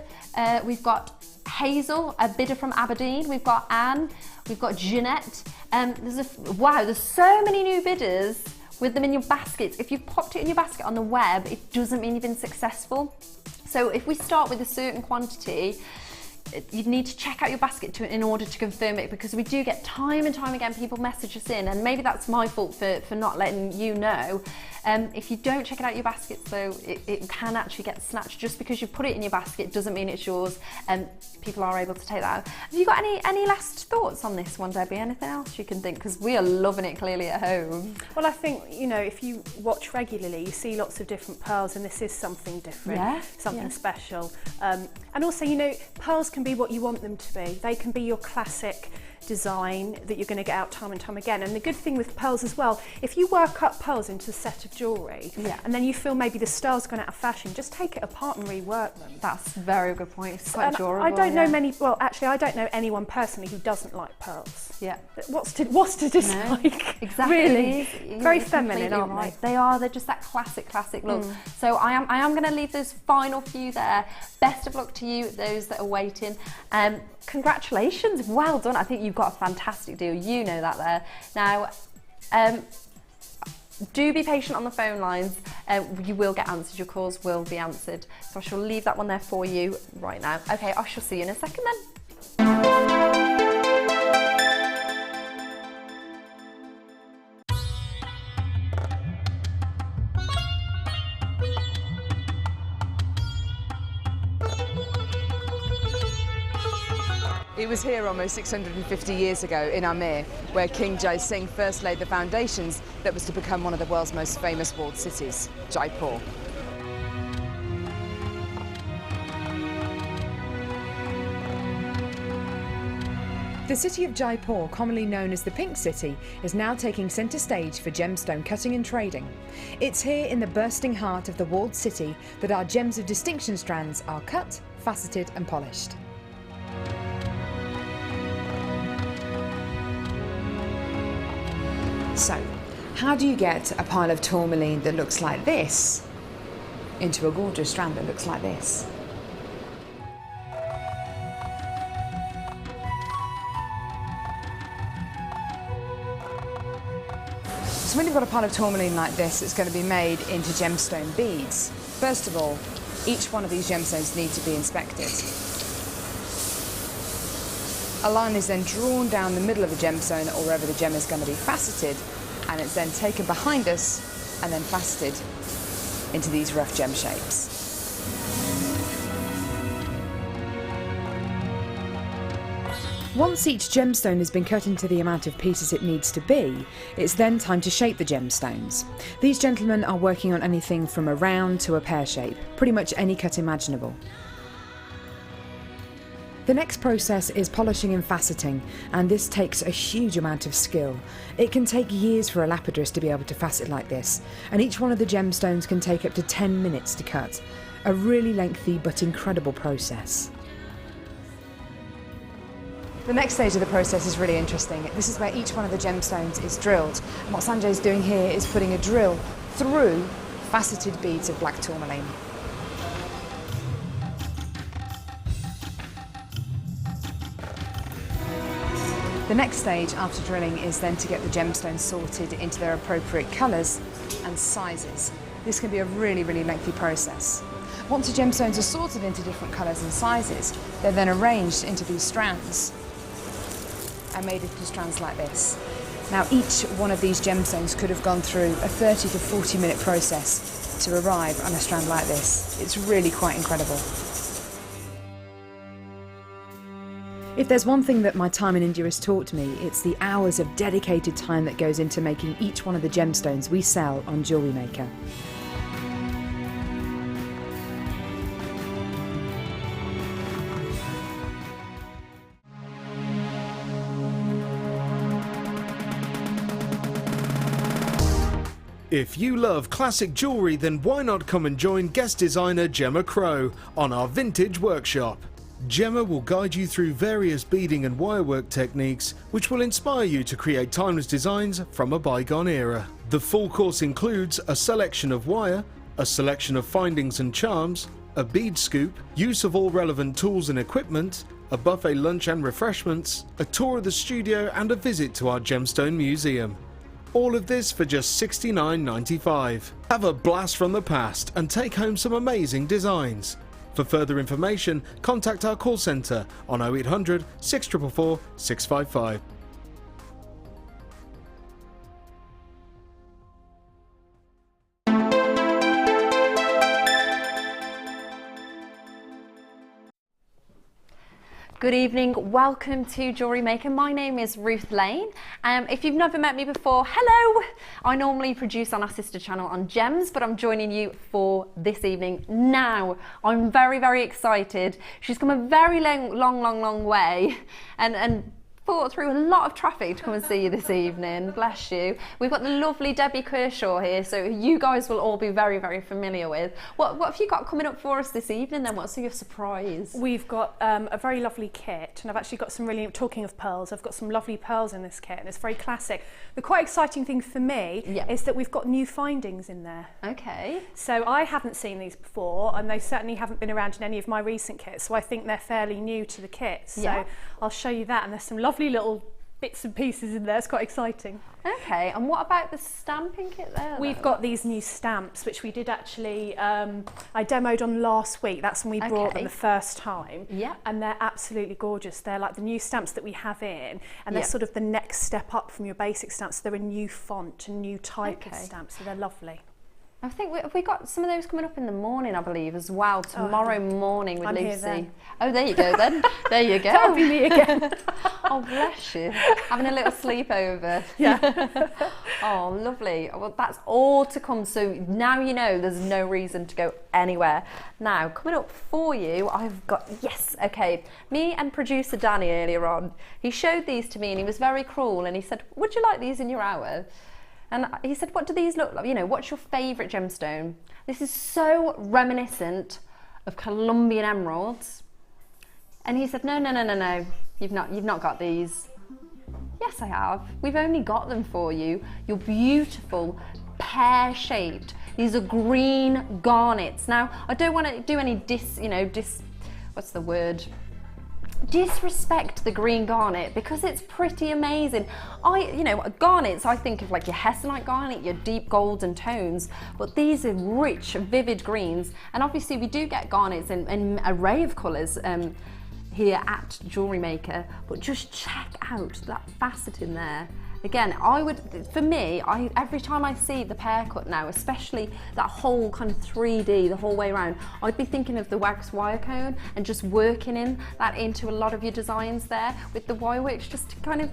we've got Hazel, a bidder from Aberdeen, we've got Anne, we've got Jeanette. There's so many new bidders with them in your baskets. If you've popped it in your basket on the web, it doesn't mean you've been successful. So if we start with a certain quantity, you'd need to check out your basket in order to confirm it, because we do get time and time again people message us in, and maybe that's my fault for not letting you know. If you don't check it out your baskets though, it can actually get snatched. Just because you put it in your basket doesn't mean it's yours, and people are able to take that out. Have you got any last thoughts on this one, Debbie? Anything else you can think? Because we are loving it clearly at home. Well, I think, you know, if you watch regularly, you see lots of different pearls, and this is something different, something special. And also, you know, pearls can be what you want them to be. They can be your classic design that you're going to get out time and time again. And the good thing with pearls as well, if you work up pearls into a set of jewellery, and then you feel maybe the style's gone out of fashion, just take it apart and rework them. That's a very good point. It's quite durable. I don't know many, well actually I don't know anyone personally who doesn't like pearls. Yeah. What's to dislike? No, exactly. Really? Very feminine, aren't right. they? They're just that classic look. So I am going to leave those final few there. Best of luck to you, those that are waiting. Congratulations, well done. I think you've got a fantastic deal. You know that there. Now, do be patient on the phone lines. You will get answered. Your calls will be answered. So I shall leave that one there for you right now. Okay, I shall see you in a second then. It was here almost 650 years ago in Amir, where King Jai Singh first laid the foundations that was to become one of the world's most famous walled cities, Jaipur. The city of Jaipur, commonly known as the Pink City, is now taking centre stage for gemstone cutting and trading. It's here in the bursting heart of the walled city that our gems of distinction strands are cut, faceted and polished. So, how do you get a pile of tourmaline that looks like this into a gorgeous strand that looks like this? So when you've got a pile of tourmaline like this, it's going to be made into gemstone beads. First of all, each one of these gemstones need to be inspected. A line is then drawn down the middle of the gemstone or wherever the gem is going to be faceted, and it's then taken behind us and then faceted into these rough gem shapes. Once each gemstone has been cut into the amount of pieces it needs to be, it's then time to shape the gemstones. These gentlemen are working on anything from a round to a pear shape, pretty much any cut imaginable. The next process is polishing and faceting, and this takes a huge amount of skill. It can take years for a lapidress to be able to facet like this, and each one of the gemstones can take up to 10 minutes to cut. A really lengthy but incredible process. The next stage of the process is really interesting. This is where each one of the gemstones is drilled. And what Sanjay is doing here is putting a drill through faceted beads of black tourmaline. The next stage after drilling is then to get the gemstones sorted into their appropriate colours and sizes. This can be a really, really lengthy process. Once the gemstones are sorted into different colours and sizes, they're then arranged into these strands and made into strands like this. Now each one of these gemstones could have gone through a 30 to 40 minute process to arrive on a strand like this. It's really quite incredible. If there's one thing that my time in India has taught me, it's the hours of dedicated time that goes into making each one of the gemstones we sell on Jewellery Maker. If you love classic jewellery, then why not come and join guest designer Gemma Crow on our vintage workshop. Gemma will guide you through various beading and wirework techniques which will inspire you to create timeless designs from a bygone era. The full course includes a selection of wire, a selection of findings and charms, a bead scoop, use of all relevant tools and equipment, a buffet lunch and refreshments, a tour of the studio and a visit to our gemstone museum. All of this for just $69.95. Have a blast from the past and take home some amazing designs. For further information, contact our call centre on 0800 644 655. Good evening, welcome to Jewellery Maker. My name is Ruth Lane. If you've never met me before, hello! I normally produce on our sister channel on Gems, but I'm joining you for this evening now. I'm very, very excited. She's come a very long way and fought through a lot of traffic to come and see you this evening. Bless you. We've got the lovely Debbie Kershaw here, so you guys will all be very, very familiar with. What have you got coming up for us this evening then? What's your surprise? We've got a very lovely kit, and I've actually got some really, talking of pearls, I've got some lovely pearls in this kit, and it's very classic. The quite exciting thing for me is that we've got new findings in there. Okay. So I haven't seen these before, and they certainly haven't been around in any of my recent kits, so I think they're fairly new to the kit. So I'll show you that, and there's some lovely little bits and pieces in there. It's quite exciting. Okay, and what about the stamping kit there? We've got these new stamps, which we did actually, I demoed on last week. That's when we brought them the first time. Yeah. And they're absolutely gorgeous. They're like the new stamps that we have in, and they're sort of the next step up from your basic stamps. So they're a new font, a new type of stamp, so they're lovely. I think we got some of those coming up in the morning, I believe, as well. Tomorrow morning with I'm Lucy. here then. Oh, there you go then. There you go. That'll be me again. Oh, bless you. Having a little sleepover. Yeah. Oh, lovely. Well, that's all to come. So now you know there's no reason to go anywhere. Now, coming up for you, I've got, yes, okay. Me and producer Danny earlier on, he showed these to me and he was very cruel and he said, would you like these in your hour? And he said, what do these look like? You know, what's your favourite gemstone? This is so reminiscent of Colombian emeralds. And he said, no, you've not got these. Yes, I have. We've only got them for you. You're beautiful, pear-shaped. These are green garnets. Now, I don't want to do any what's the word? Disrespect the green garnet because it's pretty amazing. Garnets, I think of like your hessonite garnet, your deep golden tones, but these are rich, vivid greens. And obviously we do get garnets in an array of colours here at Jewellery Maker, but just check out that facet in there. Again, every time I see the pear cut now, especially that whole kind of 3D, the whole way around, I'd be thinking of the wax wire cone and just working in that into a lot of your designs there with the wire works, just to kind of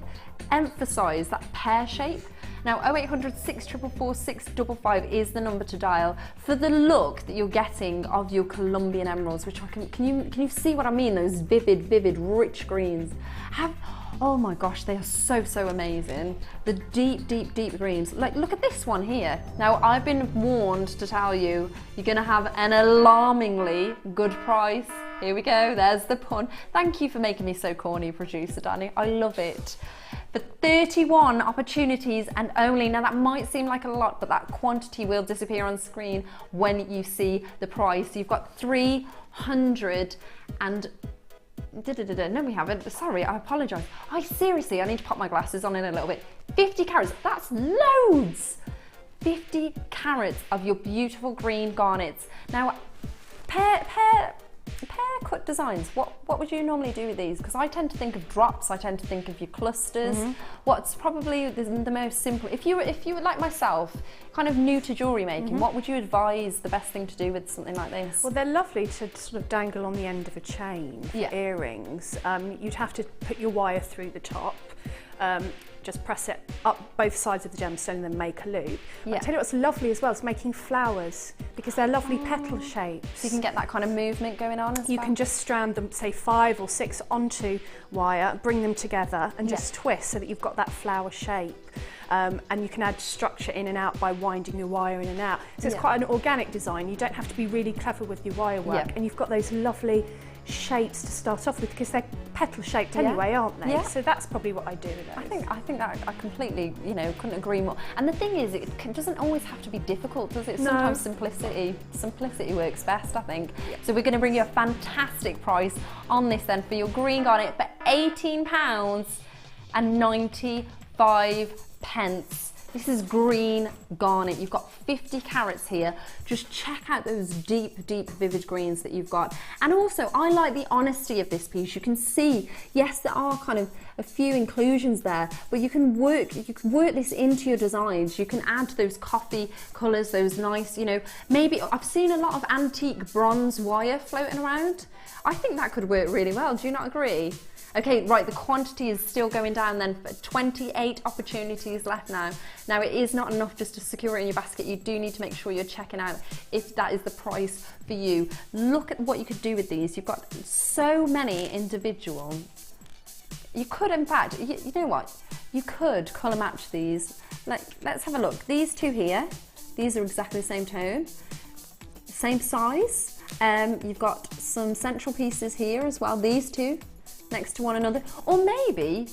emphasize that pear shape. Now 0800 644 655 is the number to dial for the look that you're getting of your Colombian emeralds, which can you see what I mean? Those vivid, rich greens. Oh my gosh, they are so amazing. The deep greens. Like, look at this one here. Now, I've been warned to tell you, you're gonna have an alarmingly good price. Here we go, there's the pun. Thank you for making me so corny, producer Danny. I love it. For 31 opportunities and only, now that might seem like a lot, but that quantity will disappear on screen when you see the price. You've got 300 and no, we haven't. Sorry, I apologise. I need to pop my glasses on in a little bit. 50 carats, that's loads! 50 carats of your beautiful green garnets. Now, pear cut designs, what would you normally do with these? Because I tend to think of drops, I tend to think of your clusters. What's probably the most simple, if you were like myself, kind of new to jewellery making, what would you advise the best thing to do with something like this? Well, they're lovely to sort of dangle on the end of a chain for earrings. You'd have to put your wire through the top. Just press it up both sides of the gemstone and then make a loop. I tell you what's lovely as well is making flowers, because they're lovely petal shapes. So you can get that kind of movement going on as well. You can just strand them, say 5 or 6 onto wire, bring them together and just twist so that you've got that flower shape. And you can add structure in and out by winding your wire in and out. So it's quite an organic design. You don't have to be really clever with your wire work, and you've got those lovely shapes to start off with, because they're petal shaped anyway, aren't they? So that's probably what I do with those. I think that I completely, couldn't agree more. And the thing is, it doesn't always have to be difficult, does it? No. Sometimes simplicity works best, I think. So we're going to bring you a fantastic price on this then for your green garnet for £18.95. This is green garnet. You've got 50 carats here. Just check out those deep, vivid greens that you've got. And also, I like the honesty of this piece. You can see, yes, there are kind of a few inclusions there, but you can work this into your designs. You can add those coffee colours, those nice, maybe I've seen a lot of antique bronze wire floating around. I think that could work really well. Do you not agree? Okay, right, the quantity is still going down then. 28 opportunities left now. Now, it is not enough just to secure it in your basket. You do need to make sure you're checking out if that is the price for you. Look at what you could do with these. You've got so many individual. You could, in fact, you know what? You could colour match these. Like, let's have a look. These two here, these are exactly the same tone, same size. You've got some central pieces here as well, these two next to one another, or maybe,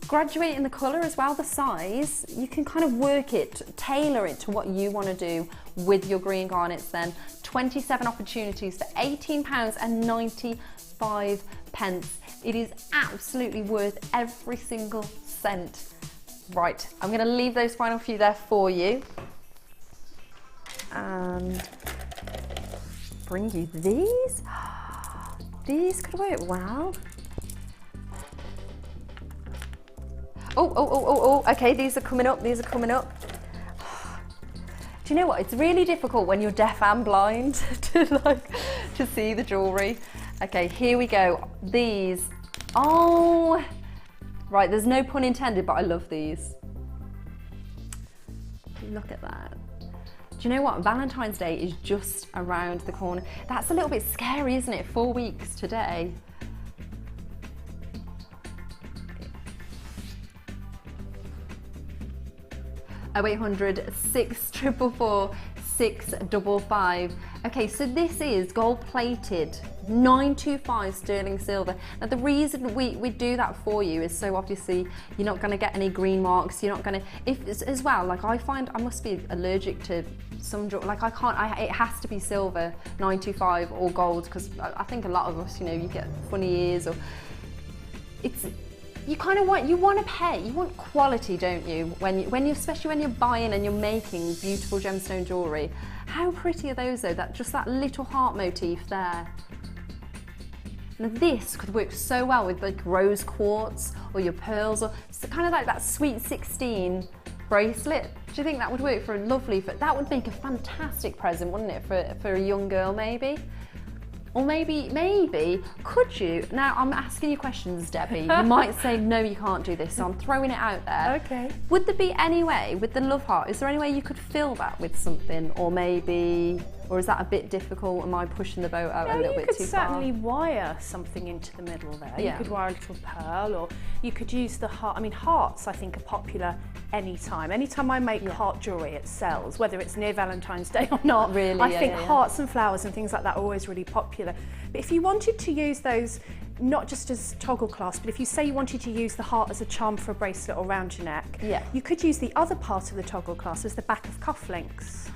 graduate in the colour as well, the size. You can kind of work it, tailor it to what you want to do with your green garnets then. 27 opportunities for £18.95. It is absolutely worth every single cent. Right, I'm going to leave those final few there for you and bring you these. These could work well. Oh, okay, these are coming up, Do you know what? It's really difficult when you're deaf and blind to see the jewellery. Okay, here we go. These, oh, right, there's no pun intended, but I love these. Look at that. Do you know what? Valentine's Day is just around the corner. That's a little bit scary, isn't it? 4 weeks today. Oh, 0800 644 655. Okay, so this is gold plated 925 sterling silver. Now the reason we do that for you is so obviously you're not going to get any green marks. You're not going to, if as well, like I find I must be allergic to some, like I can't, it has to be silver 925 or gold, because I think a lot of us, you know, you get funny ears, or it's, you kind of want, you want to pay, you want quality, don't you? When you, especially when you're buying and you're making beautiful gemstone jewellery. How pretty are those though? That just that little heart motif there. Now this could work so well with like rose quartz or your pearls, or kind of like that sweet 16 bracelet. Do you think that would work for a lovely, that would make a fantastic present, wouldn't it, for a young girl maybe? Or maybe, could you? Now I'm asking you questions, Debbie. You might say, no, you can't do this, so I'm throwing it out there. Okay. Would there be any way, with the love heart, is there any way you could fill that with something? Or maybe, or is that a bit difficult? Am I pushing the boat out a little bit too far? You could certainly wire something into the middle there. Yeah. You could wire a little pearl, or you could use the heart. I mean, hearts I think are popular anytime. Anytime I make heart jewellery, it sells, whether it's near Valentine's Day or not. Really, I think hearts and flowers and things like that are always really popular. But if you wanted to use those, not just as toggle clasp, but if you say you wanted to use the heart as a charm for a bracelet or around your neck, you could use the other part of the toggle clasp as the back of cufflinks.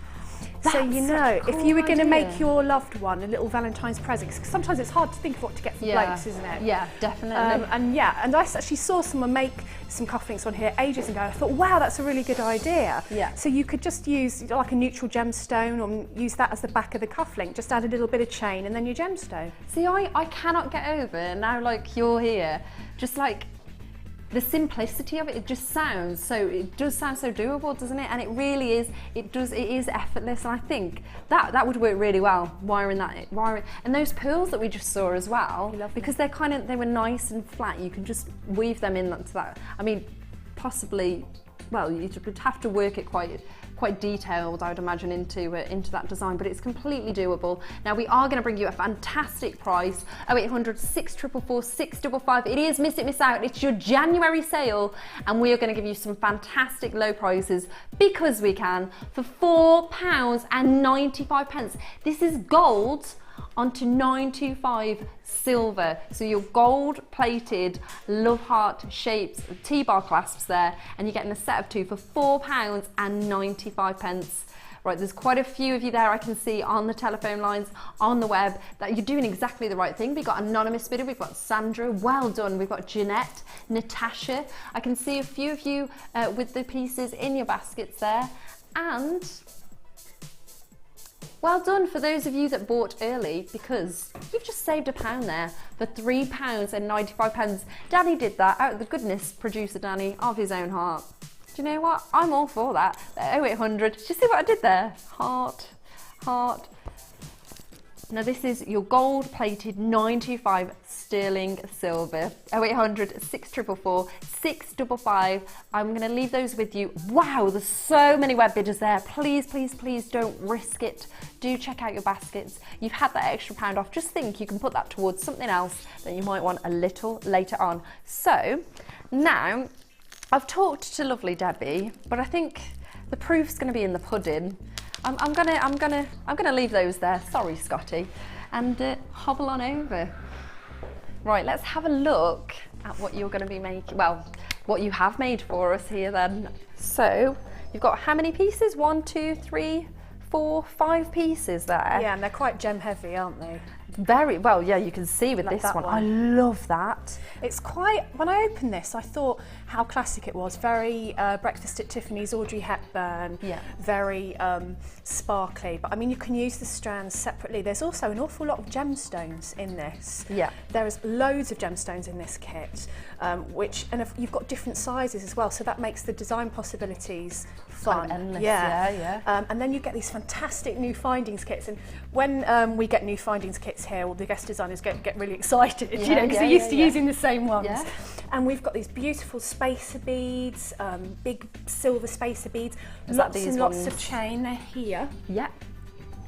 So you know, if you were going to make your loved one a little Valentine's present, because sometimes it's hard to think of what to get for blokes, isn't it? Yeah, definitely. And I actually saw someone make some cufflinks on here ages ago. I thought, wow, that's a really good idea. Yeah. So you could just use like a neutral gemstone, or use that as the back of the cufflink. Just add a little bit of chain and then your gemstone. See, I cannot get over now, like you're here, just like the simplicity of it. It just sounds so, it does sound so doable, doesn't it? And it really is, it is effortless. And I think that would work really well, wiring. And those pearls that we just saw as well, because they were nice and flat. You can just weave them into that. I mean, possibly, well, you would have to work it quite detailed, I would imagine, into that design, but it's completely doable. Now we are going to bring you a fantastic price, 0800 644 655. It is Miss It Miss Out. It's your January sale, and we are going to give you some fantastic low prices, because we can, for £4.95. This is gold onto 925 silver. So your gold plated love heart shapes, T-bar clasps there, and you're getting a set of two for £4.95. Right, there's quite a few of you there I can see on the telephone lines, on the web, that you're doing exactly the right thing. We've got anonymous bidder, we've got Sandra, well done. We've got Jeanette, Natasha. I can see a few of you with the pieces in your baskets there. And well done for those of you that bought early, because you've just saved £1 there for £3.95. Danny did that out of the goodness, producer Danny, of his own heart. Do you know what? I'm all for that. 0800, did you see what I did there? Heart. Now this is your gold plated 925 sterling silver. 0800 644 655. I'm going to leave those with you. Wow, there's so many web bidders there. Please, please, please don't risk it. Do check out your baskets. You've had that extra £1 off. Just think you can put that towards something else that you might want a little later on. So now I've talked to lovely Debbie, but I think the proof's going to be in the pudding. I'm gonna leave those there. Sorry, Scotty, and hobble on over. Right, let's have a look at what you're going to be making. Well, what you have made for us here then. So you've got how many pieces? 1, 2, 3, 4, 5 pieces there. Yeah, and they're quite gem heavy, aren't they? Very well, yeah, you can see with Like this that one. one. I love that. It's quite, when I opened this, I thought how classic it was. Very Breakfast at Tiffany's, Audrey Hepburn, Yeah. very sparkly. But I mean, you can use the strands separately. There's also an awful lot of gemstones in this. Yeah. There's loads of gemstones in this kit, you've got different sizes as well, so that makes the design possibilities fun. Kind of endless, yeah. And then you get these fantastic new findings kits, and when we get new findings kits here, all the guest designers get really excited, you know, because they're used to using the same ones. Yeah. And we've got these beautiful spacer beads, big silver spacer beads, Is that lots these and lots ones? of chain. They're here. Yeah.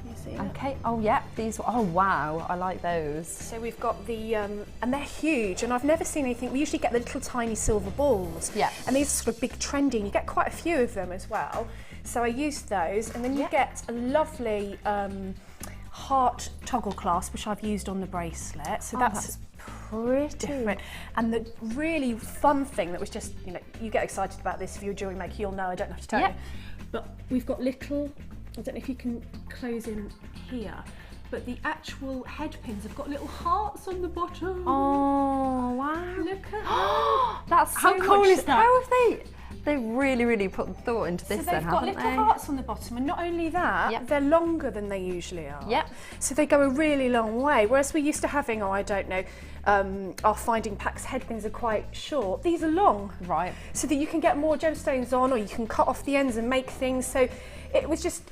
You see it? Okay. Oh, yeah. These. Oh, wow. I like those. So we've got the, and they're huge, and I've never seen anything. We usually get the little tiny silver balls. Yeah. And these are sort of big trendy, and you get quite a few of them as well. So I used those, and then you get a lovely heart toggle clasp, which I've used on the bracelet. So that's pretty different. And the really fun thing that was just, you know, you get excited about this if you're a jewellery maker, you'll know, I don't have to tell you. But we've got little, I don't know if you can close in here, but the actual head pins have got little hearts on the bottom. Oh, wow. Look at that. That's so How cool much, is that? How have they really put thought into this So then, they've got haven't little they? hearts on the bottom, and not only that, Yep. they're longer than they usually are. Yep. So they go a really long way, whereas we're used to having, I don't know, our finding packs head pins are quite short. These are long. Right. So that you can get more gemstones on, or you can cut off the ends and make things. So it was just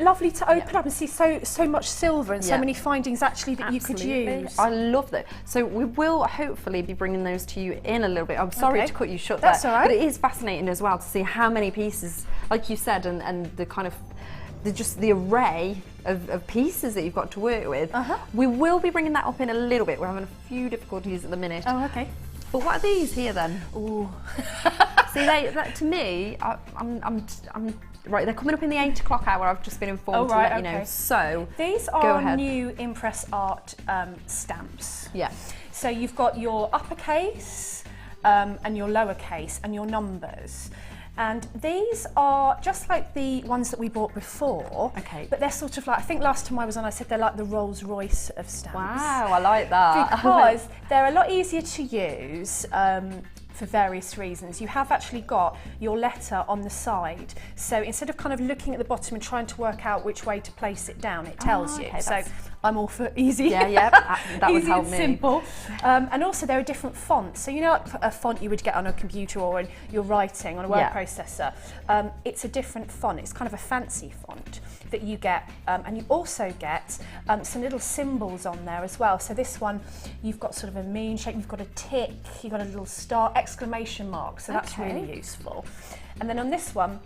lovely to open up and see so much silver and so many findings actually that you could use. I love that. So we will hopefully be bringing those to you in a little bit. I'm sorry to cut you short That's there, all right. but it is fascinating as well to see how many pieces, like you said, and the kind of just the array of pieces that you've got to work with. We will be bringing that up in a little bit. We're having a few difficulties at the minute. Oh, okay. But what are these here then? Ooh. See, that, to me, I'm right. They're coming up in the 8 o'clock hour. I've just been informed to let you know. So these go are ahead. new Impress Art stamps. Yeah. So you've got your uppercase and your lowercase and your numbers. And these are just like the ones that we bought before. Okay. But they're sort of like, I think last time I was on, I said they're like the Rolls Royce of stamps. Wow, I like that. Because they're a lot easier to use for various reasons. You have actually got your letter on the side. So instead of kind of looking at the bottom and trying to work out which way to place it down, it tells you. okay, So that's- I'm all for easy. Yeah, that would easy help and me. simple. And also there are different fonts. So you know, like a font you would get on a computer or when you're writing on a word processor. It's a different font. It's kind of a fancy font that you get, and you also get some little symbols on there as well. So this one, you've got sort of a moon shape, you've got a tick, you've got a little star, exclamation mark, so that's really useful. And then on this one,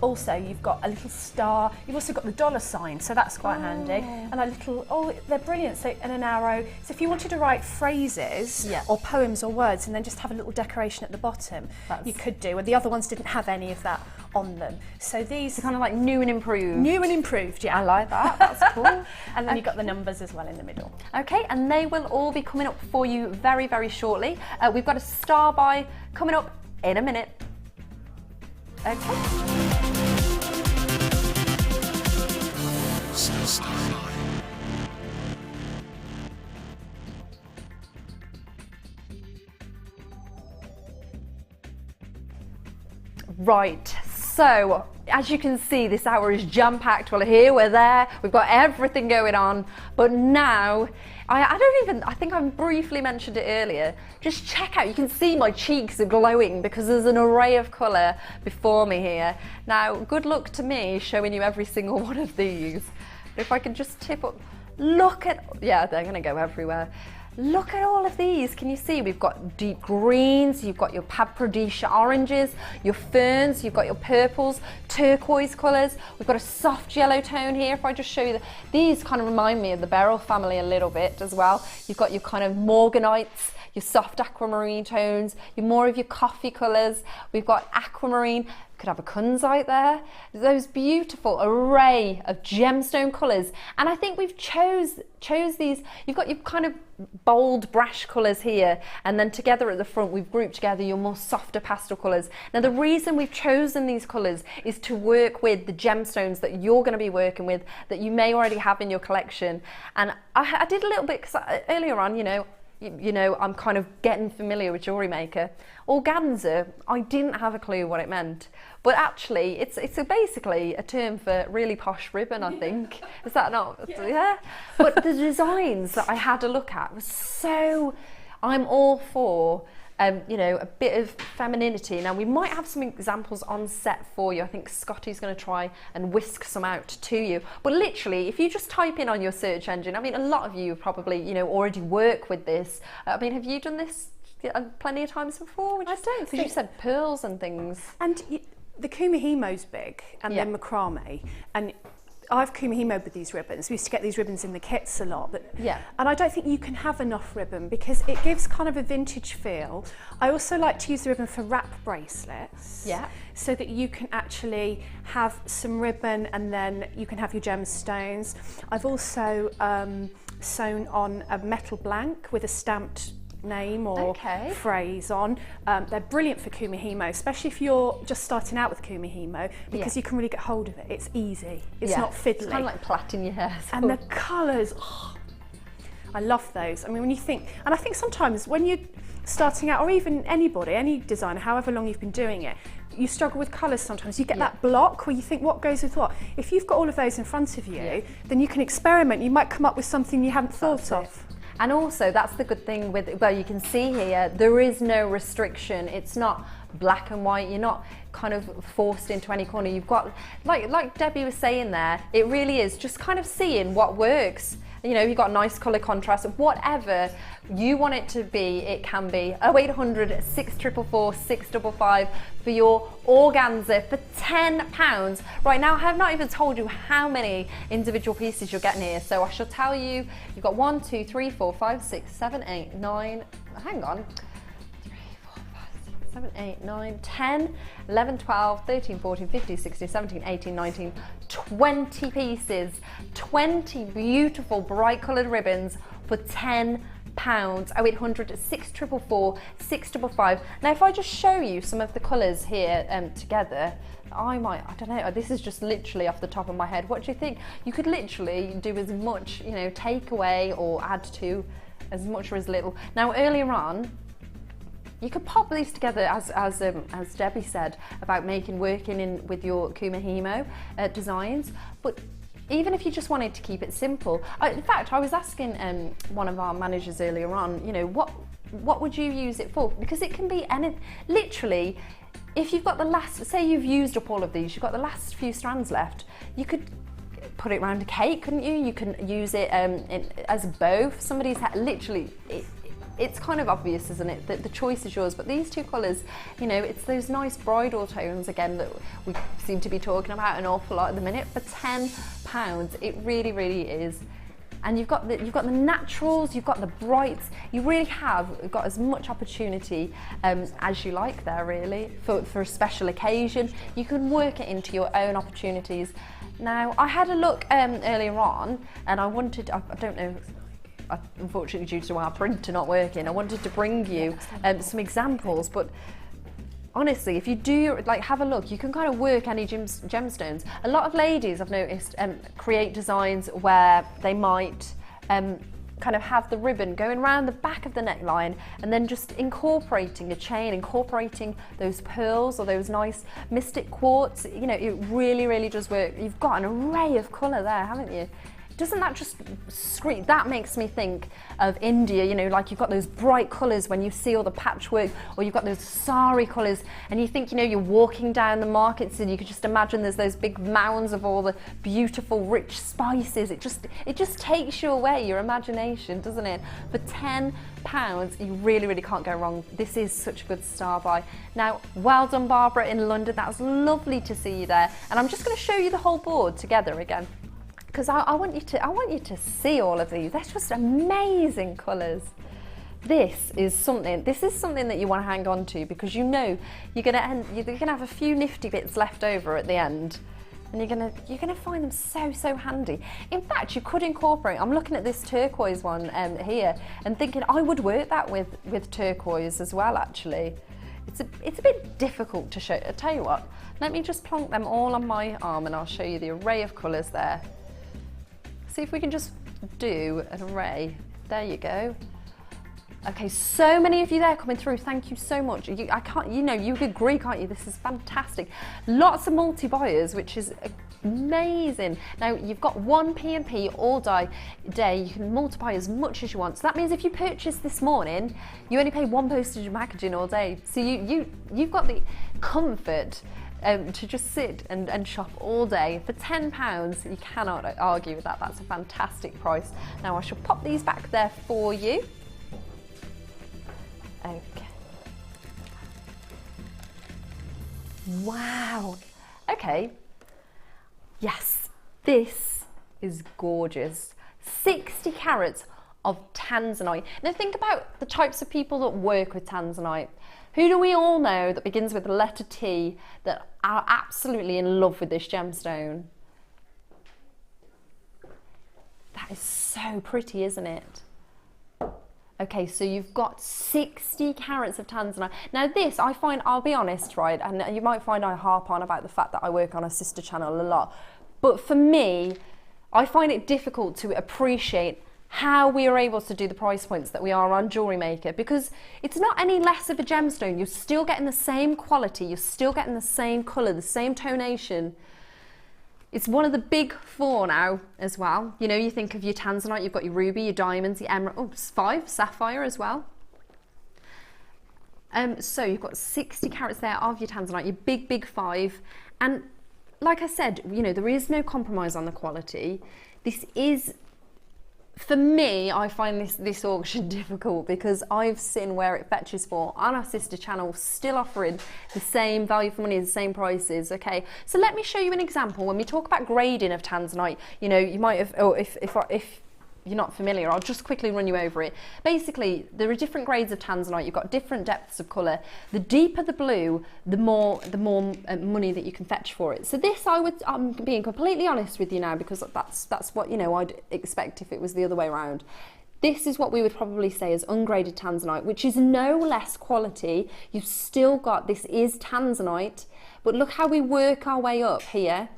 also you've got a little star, you've also got the dollar sign, so that's quite handy, and a little, they're brilliant, so, and an arrow. So if you wanted to write phrases or poems or words and then just have a little decoration at the bottom, you could do, and the other ones didn't have any of that on them. So these are kind of like new and improved. New and improved, yeah. I like that, that's cool. And then you've got the numbers as well in the middle. Okay, and they will all be coming up for you very, very shortly. We've got a star buy coming up in a minute. Okay. Right, so as you can see, this hour is jam-packed. Well, here we're there, we've got everything going on, but now I think I briefly mentioned it earlier. Just check out, you can see my cheeks are glowing because there's an array of colour before me here. Now, good luck to me showing you every single one of these. If I can just tip up, look at, yeah, they're gonna go everywhere. Look at all of these. Can you see? We've got deep greens, you've got your paprika oranges, your ferns, you've got your purples, turquoise colours. We've got a soft yellow tone here. If I just show you, these kind of remind me of the beryl family a little bit as well. You've got your kind of morganites, your soft aquamarine tones, more of your coffee colours. We've got aquamarine, could have a kunzite there. Those beautiful array of gemstone colours. And I think we've chose these. You've got your kind of bold brash colours here, and then together at the front we've grouped together your more softer pastel colours. Now the reason we've chosen these colours is to work with the gemstones that you're going to be working with, that you may already have in your collection. And I did a little bit, because earlier on, you know, I'm kind of getting familiar with Jewellery Maker. Organza, I didn't have a clue what it meant, but actually it's basically a term for really posh ribbon, I think. Is that not? Yeah. But the designs that I had a look at was so, I'm all for, you know, a bit of femininity. Now we might have some examples on set for you. I think Scotty's going to try and whisk some out to you. But literally, if you just type in on your search engine, I mean, a lot of you probably, you know, already work with this. I mean, have you done this plenty of times before? I don't, because you said pearls and things. And the kumihimo's big, and then macrame, and I've kumihimoed with these ribbons. We used to get these ribbons in the kits a lot, but and I don't think you can have enough ribbon because it gives kind of a vintage feel. I also like to use the ribbon for wrap bracelets, so that you can actually have some ribbon and then you can have your gemstones. I've also sewn on a metal blank with a stamped name or phrase on. They're brilliant for kumihimo, especially if you're just starting out with kumihimo, because you can really get hold of it. It's easy. It's not fiddly. It's kind of like plaiting your hair. And the colours, I love those. I mean, when you think, and I think sometimes when you're starting out, or even anybody, any designer, however long you've been doing it, you struggle with colours sometimes. You get that block where you think, what goes with what? If you've got all of those in front of you, then you can experiment. You might come up with something you hadn't thought of. And also, that's the good thing with, well, you can see here, there is no restriction. It's not black and white. You're not kind of forced into any corner. You've got, like Debbie was saying there, it really is just kind of seeing what works. You know, you've got nice colour contrast, whatever you want it to be, it can be. 0800 644 655 for your organza for £10. Right now, I have not even told you how many individual pieces you're getting here, so I shall tell you. You've got 1, 2, 3, 4, 5, 6, 7, 8, 9, hang on. 7, 8, 9, 10, 11, 12, 13, 14, 15, 16, 17, 18, 19, 20 pieces, 20 beautiful bright coloured ribbons for £10. 0800 644 655. Now, if I just show you some of the colours here together, I don't know, this is just literally off the top of my head. What do you think? You could literally do as much, you know, take away or add to as much or as little. Now, earlier on, you could pop these together, as Debbie said, about working in with your kumihimo designs. But even if you just wanted to keep it simple, in fact, I was asking one of our managers earlier on, you know, what would you use it for? Because it can be anything. Literally, if you've got the last, say you've used up all of these, you've got the last few strands left, you could put it around a cake, couldn't you? You can use it as a bow for somebody's hat. Literally, it's kind of obvious, isn't it, that the choice is yours. But these two colours, you know, it's those nice bridal tones again that we seem to be talking about an awful lot at the minute. For £10, it really, really is. And you've got the naturals, you've got the brights. You really have got as much opportunity as you like there, really, for a special occasion. You can work it into your own opportunities. Now, I had a look earlier on, and I wanted, I don't know, unfortunately due to our printer not working, I wanted to bring you some examples, but honestly, if you do have a look, you can kind of work any gemstones. A lot of ladies, I've noticed, create designs where they might kind of have the ribbon going around the back of the neckline and then just incorporating a chain, incorporating those pearls or those nice mystic quartz. You know, it really, really does work. You've got an array of colour there, haven't you? Doesn't that just scream? That makes me think of India, you know, like you've got those bright colours when you see all the patchwork, or you've got those sari colours, and you think, you know, you're walking down the markets and you could just imagine there's those big mounds of all the beautiful, rich spices. It just takes you away, your imagination, doesn't it? For £10, you really, really can't go wrong. This is such a good star buy. Now, well done, Barbara in London. That was lovely to see you there. And I'm just going to show you the whole board together again, because I want you to see all of these. They're just amazing colours. this is something that you want to hang on to, because you know you're gonna have a few nifty bits left over at the end, and you're gonna find them so handy. In fact, you could incorporate, I'm looking at this turquoise one here and thinking I would work that with turquoise as well. Actually, it's a bit difficult to show. I tell you what, let me just plonk them all on my arm and I'll show you the array of colours there. See if we can just do an array. There you go. Okay, so many of you there coming through. Thank you so much. You agree, can't you? This is fantastic. Lots of multi-buyers, which is amazing. Now, you've got one P&P all day. You can multiply as much as you want. So that means if you purchase this morning, you only pay one postage and packaging all day. So you've got the comfort to just sit and shop all day for £10. You cannot argue with that. That's a fantastic price. Now, I shall pop these back there for you. Okay. Wow. Okay. Yes, this is gorgeous. 60 carats of tanzanite. Now think about the types of people that work with tanzanite. Who do we all know that begins with the letter T that are absolutely in love with this gemstone? That is so pretty, isn't it? Okay, so you've got 60 carats of tanzanite. Now this, I find, I'll be honest, right, and you might find I harp on about the fact that I work on a sister channel a lot, but for me, I find it difficult to appreciate how we are able to do the price points that we are on Jewellery Maker, because it's not any less of a gemstone. You're still getting the same quality, you're still getting the same colour, the same tonation. It's one of the big four now as well. You know, you think of your tanzanite, you've got your ruby, your diamonds, your emerald, 5, sapphire as well. So you've got 60 carats there of your tanzanite, your big 5. And like I said, you know, there is no compromise on the quality. This is, for me, I find this auction difficult because I've seen where it fetches for on our sister channel, still offering the same value for money, the same prices. Okay, so let me show you an example. When we talk about grading of tanzanite, you know, you might have, or if you're not familiar, I'll just quickly run you over it. Basically, there are different grades of tanzanite. You've got different depths of colour. The deeper the blue, the more money that you can fetch for it. So this, I'm being completely honest with you now, because that's what, you know, I'd expect if it was the other way around. This is what we would probably say is ungraded tanzanite, which is no less quality. You've still got, this is tanzanite, but look how we work our way up here.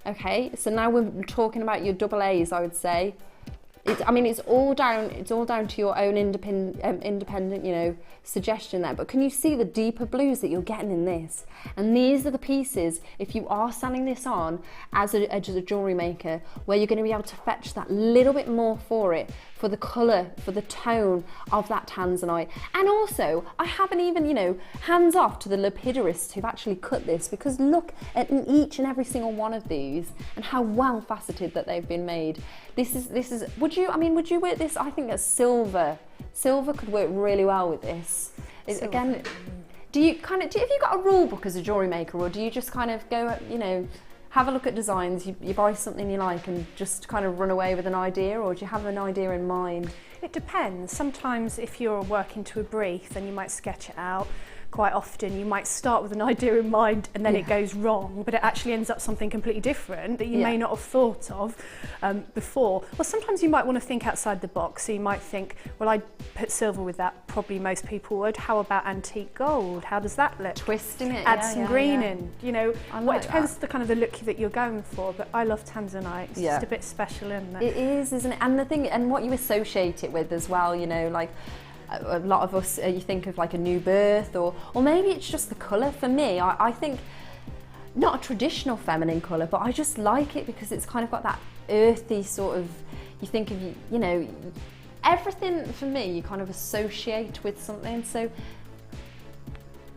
Okay, so now we're talking about your double A's, I would say. I mean, it's all down to your own independent, you know, suggestion there. But can you see the deeper blues that you're getting in this? And these are the pieces, if you are selling this on as a jewellery maker, where you're going to be able to fetch that little bit more for it, for the colour, for the tone of that tanzanite. And also, I haven't even, you know, hands off to the lapidarists who've actually cut this, because look at each and every single one of these and how well faceted that they've been made. This is, would you work this? I think that silver could work really well with this. Again, have you got a rule book as a jewellery maker, or do you just kind of go, you know, have a look at designs, you buy something you like and just kind of run away with an idea, or do you have an idea in mind? It depends. Sometimes if you're working to a brief, then you might sketch it out. Quite often you might start with an idea in mind and then it goes wrong, but it actually ends up something completely different that you may not have thought of before. Or sometimes you might want to think outside the box, so you might think, well, I'd put silver with that, probably most people would. How about antique gold? How does that look? Twisting it, add some green in, you know. Like it depends the kind of the look that you're going for, but I love tanzanite. It's just a bit special, isn't it? It is, isn't it? And the thing, and what you associate it with as well, you know, like a lot of us, you think of like a new birth, or maybe it's just the colour. For me, I think not a traditional feminine colour, but I just like it because it's kind of got that earthy sort of, you think of, you know, everything for me you kind of associate with something. So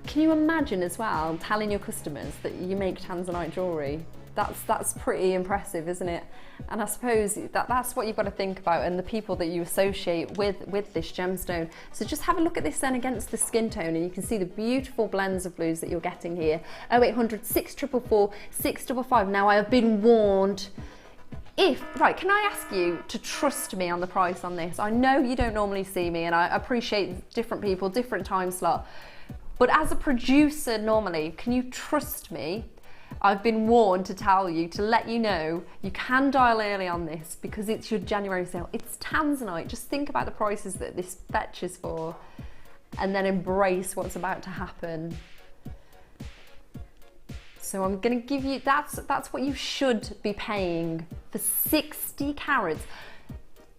can you imagine as well telling your customers that you make tanzanite jewellery? That's pretty impressive, isn't it? And I suppose that's what you've got to think about, and the people that you associate with this gemstone. So just have a look at this then against the skin tone, and you can see the beautiful blends of blues that you're getting here. 0800 644 655. Now, I have been warned, Right, can I ask you to trust me on the price on this? I know you don't normally see me, and I appreciate different people, different time slot. But as a producer normally, can you trust me? I've been warned to tell you, to let you know, you can dial early on this because it's your January sale. It's Tanzanite. Just think about the prices that this fetches for and then embrace what's about to happen. So I'm going to give you, that's what you should be paying for 60 carats.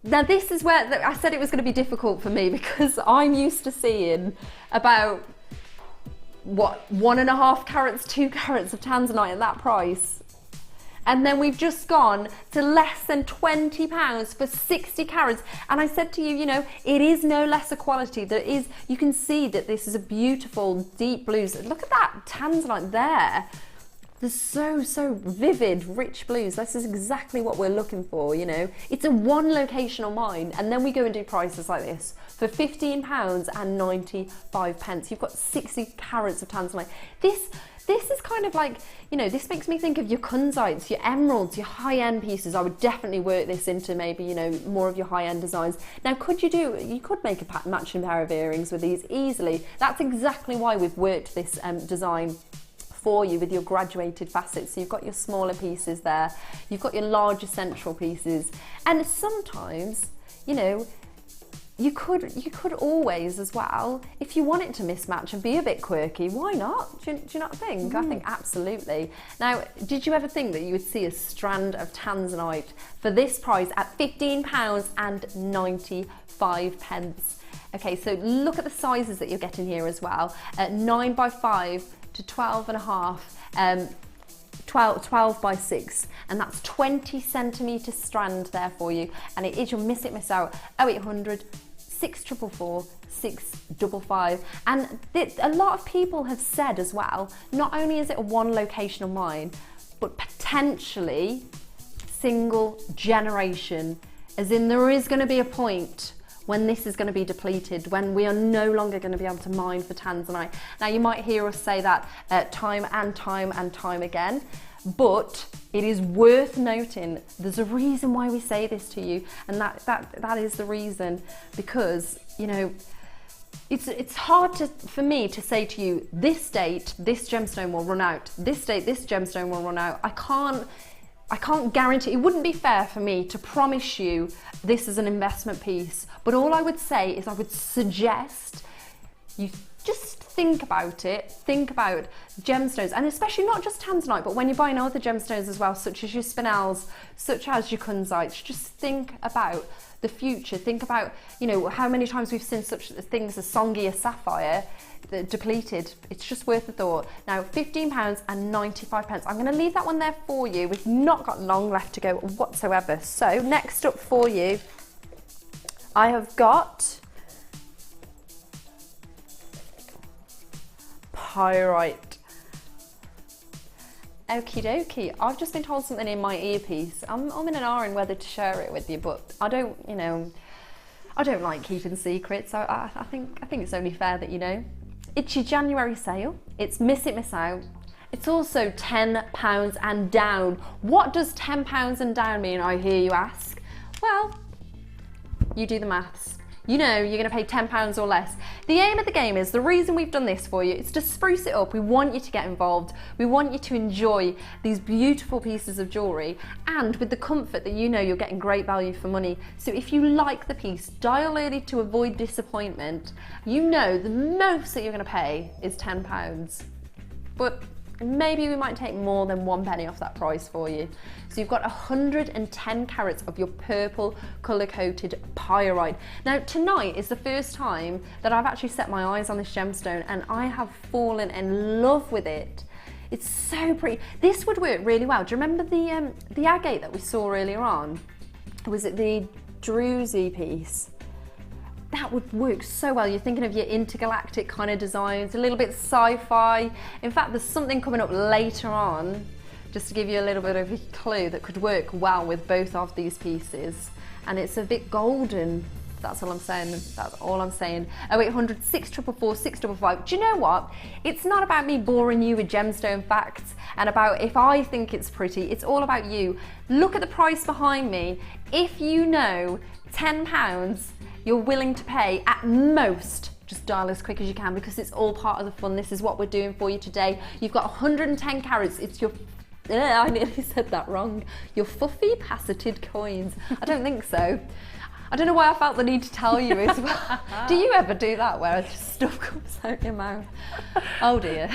Now this is where I said it was going to be difficult for me because I'm used to seeing about, what, 1.5 carats, 2 carats of Tanzanite at that price. And then we've just gone to less than £20 for 60 carats. And I said to you, you know, it is no lesser quality. There is, you can see that this is a beautiful deep blues. Look at that Tanzanite there. They're so vivid, rich blues. This is exactly what we're looking for, you know. It's a one locational mine, and then we go and do prices like this. For £15.95, you've got 60 carats of Tanzanite. This is kind of like, you know, this makes me think of your kunzites, your emeralds, your high-end pieces. I would definitely work this into maybe, you know, more of your high-end designs. Now, you could make a matching pair of earrings with these easily. That's exactly why we've worked this design for you with your graduated facets. So you've got your smaller pieces there, you've got your larger central pieces, and sometimes, you know, you could always as well, if you want it to mismatch and be a bit quirky, why not? Do you not think? I think absolutely. Now, did you ever think that you would see a strand of Tanzanite for this price at £15.95? Okay, so look at the sizes that you're getting here as well. At 9x5 to 12.5, 12 by 6, and that's 20 centimetre strand there for you. And it is your miss it, miss out 0800 644 655. And a lot of people have said as well, not only is it a one locational mine, but potentially single generation, as in there is going to be a point when this is going to be depleted, when we are no longer going to be able to mine for Tanzanite. Now you might hear us say that time and time again, but it is worth noting there's a reason why we say this to you, and that is the reason, because, you know, it's hard for me to say to you, this date this gemstone will run out, this date this gemstone will run out. I can't guarantee. It wouldn't be fair for me to promise you this is an investment piece, but all I would say is I would suggest you just think about it, think about gemstones, and especially not just Tanzanite, but when you're buying other gemstones as well, such as your spinels, such as your kunzites, just think about the future. Think about, you know, how many times we've seen such things as Songia sapphire depleted. It's just worth a thought. Now, £15.95. I'm going to leave that one there for you. We've not got long left to go whatsoever. So next up for you, I have got pyrite. Okie dokie. I've just been told something in my earpiece. I'm in an R in whether to share it with you, but I don't, you know, I don't like keeping secrets. So I think it's only fair that you know. It's your January sale. It's miss it, miss out. It's also £10 and down. What does £10 and down mean, I hear you ask? Well, you do the maths. You know you're going to pay £10 or less. The aim of the game is, the reason we've done this for you, is to spruce it up. We want you to get involved. We want you to enjoy these beautiful pieces of jewellery, and with the comfort that you know you're getting great value for money. So if you like the piece, dial early to avoid disappointment. You know the most that you're going to pay is £10. But maybe we might take more than 1 penny off that price for you. So you've got 110 carats of your purple colour-coated pyrite. Now tonight is the first time that I've actually set my eyes on this gemstone, and I have fallen in love with it. It's so pretty. This would work really well. Do you remember the agate that we saw earlier on? Was it the druzy piece? That would work so well. You're thinking of your intergalactic kind of designs, a little bit sci-fi. In fact, there's something coming up later on, just to give you a little bit of a clue, that could work well with both of these pieces. And it's a bit golden. That's all I'm saying. That's all I'm saying. 0800 644 655. Do you know what? It's not about me boring you with gemstone facts and about if I think it's pretty. It's all about you. Look at the price behind me. If you know £10 you're willing to pay at most, just dial as quick as you can, because it's all part of the fun. This is what we're doing for you today. You've got 110 carats. It's your I nearly said that wrong. Your fluffy faceted coins. I don't think so. I don't know why I felt the need to tell you as well. Do you ever do that where just stuff comes out your mouth? Oh dear.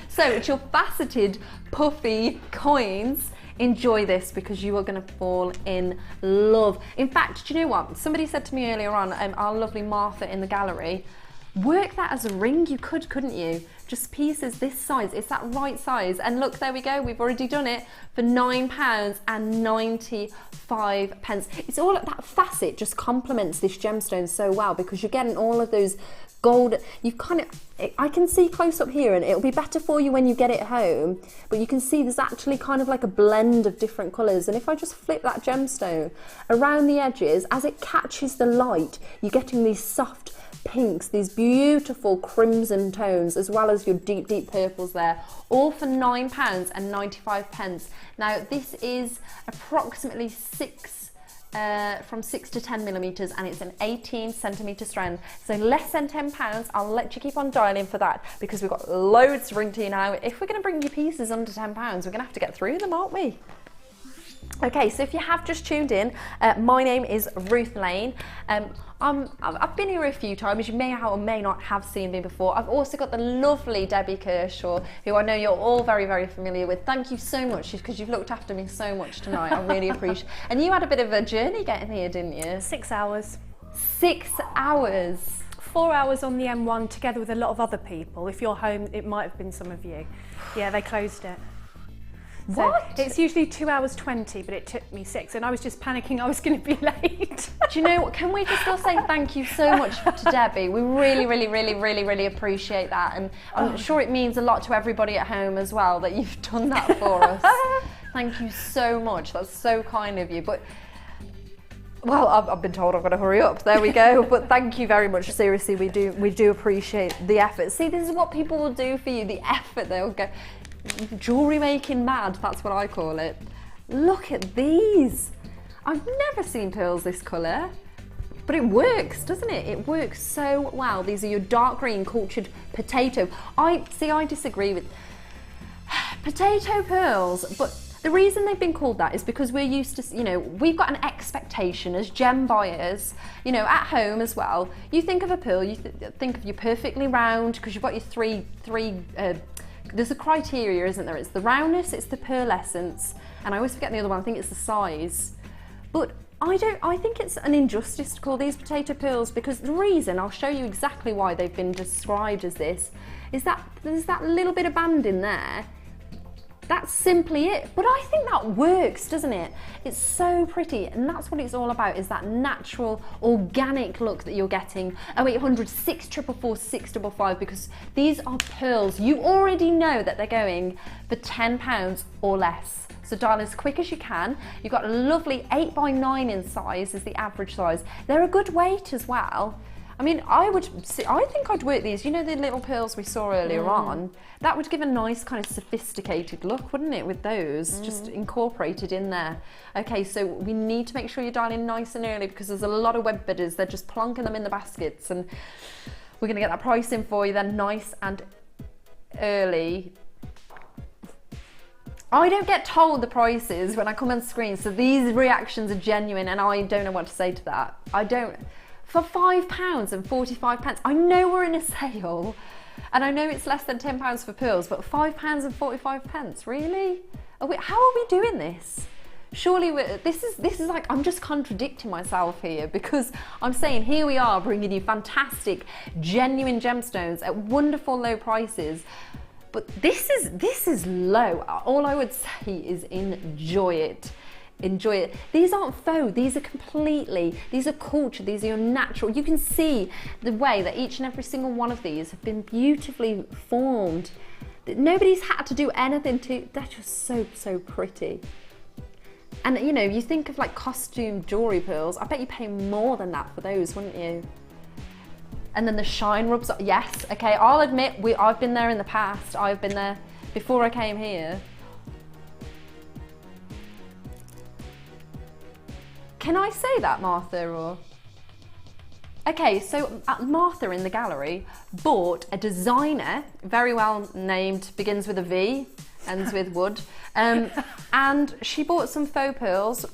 So it's your faceted, puffy coins. Enjoy this because you are going to fall in love. In fact, do you know what? Somebody said to me earlier on, our lovely Martha in the gallery, work that as a ring. You could, couldn't you? Just pieces this size. It's that right size. And look, there we go. We've already done it for £9.95. It's all that facet just complements this gemstone so well because you're getting all of those gold. You've kind of, I can see close up here, and it'll be better for you when you get it home, but you can see there's actually kind of like a blend of different colours. And if I just flip that gemstone around the edges, as it catches the light, you're getting these soft pinks, these beautiful crimson tones, as well as your deep purples there, all for £9.95. Now this is approximately from 6 to 10 millimeters, and it's an 18 centimeter strand, so less than £10. I'll let you keep on dialing for that because we've got loads to bring to you now. If we're going to bring you pieces under £10, we're going to have to get through them, aren't we? Okay, so if you have just tuned in, my name is Ruth Lane. I've been here a few times. You may or may not have seen me before. I've also got the lovely Debbie Kershaw, who I know you're all very, very familiar with. Thank you so much because you've looked after me so much tonight. I really appreciate it. And you had a bit of a journey getting here, didn't you? 6 hours. 6 hours. 4 hours on the M1 together with a lot of other people. If you're home, it might have been some of you. Yeah, they closed it. So what? It's usually 2 hours 20, but it took me 6, and I was just panicking I was going to be late. Do you know what? Can we just all say thank you so much to Debbie? We really appreciate that, and I'm sure it means a lot to everybody at home as well that you've done that for us. Thank you so much. That's so kind of you. But well, I've been told I've got to hurry up. There we go. But thank you very much. Seriously, we do appreciate the effort. See, this is what people will do for you. The effort they'll go. Jewellery making mad, that's what I call it. Look at these. I've never seen pearls this colour, but it works, doesn't it? It works so well. These are your dark green cultured potato. I disagree with potato pearls, but the reason they've been called that is because we're used to, we've got an expectation as gem buyers, at home as well. You think of a pearl, you think of your perfectly round, because you've got your three there's a criteria, isn't there? It's the roundness, it's the pearlescence, and I always forget the other one. I think it's the size. But I think it's an injustice to call these potato pearls, because the reason, I'll show you exactly why they've been described as this, is that there's that little bit of band in there. That's simply it. But I think that works, doesn't it? It's so pretty, and that's what it's all about, is that natural, organic look that you're getting. 0800 644 655, because these are pearls. You already know that they're going for £10 or less. So dial as quick as you can. You've got a lovely 8x9 in size is the average size. They're a good weight as well. I mean, I think I'd work these, the little pearls we saw earlier on, that would give a nice kind of sophisticated look, wouldn't it, with those, just incorporated in there. Okay, so we need to make sure you're dialing nice and early, because there's a lot of web bidders, they're just plonking them in the baskets, and we're gonna get that price in for you then nice and early. I don't get told the prices when I come on screen, so these reactions are genuine, and I don't know what to say to that. I don't. For £5 and 45p. I know we're in a sale, and I know it's less than £10 for pearls, but £5 and 45p, really? How are we doing this? Surely this is like, I'm just contradicting myself here, because I'm saying here we are bringing you fantastic, genuine gemstones at wonderful low prices. But this is low. All I would say is enjoy it. Enjoy it. These aren't faux, these are cultured, these are your natural. You can see the way that each and every single one of these have been beautifully formed. Nobody's had to do anything to, they're just so pretty. And you know, you think of like costume jewellery pearls, I bet you pay more than that for those, wouldn't you? And then the shine rubs, yes, okay, I'll admit, I've been there in the past. I've been there before I came here. Can I say that, Martha, or? Okay, so Martha in the gallery bought a designer, very well named, begins with a V, ends with wood, and she bought some faux pearls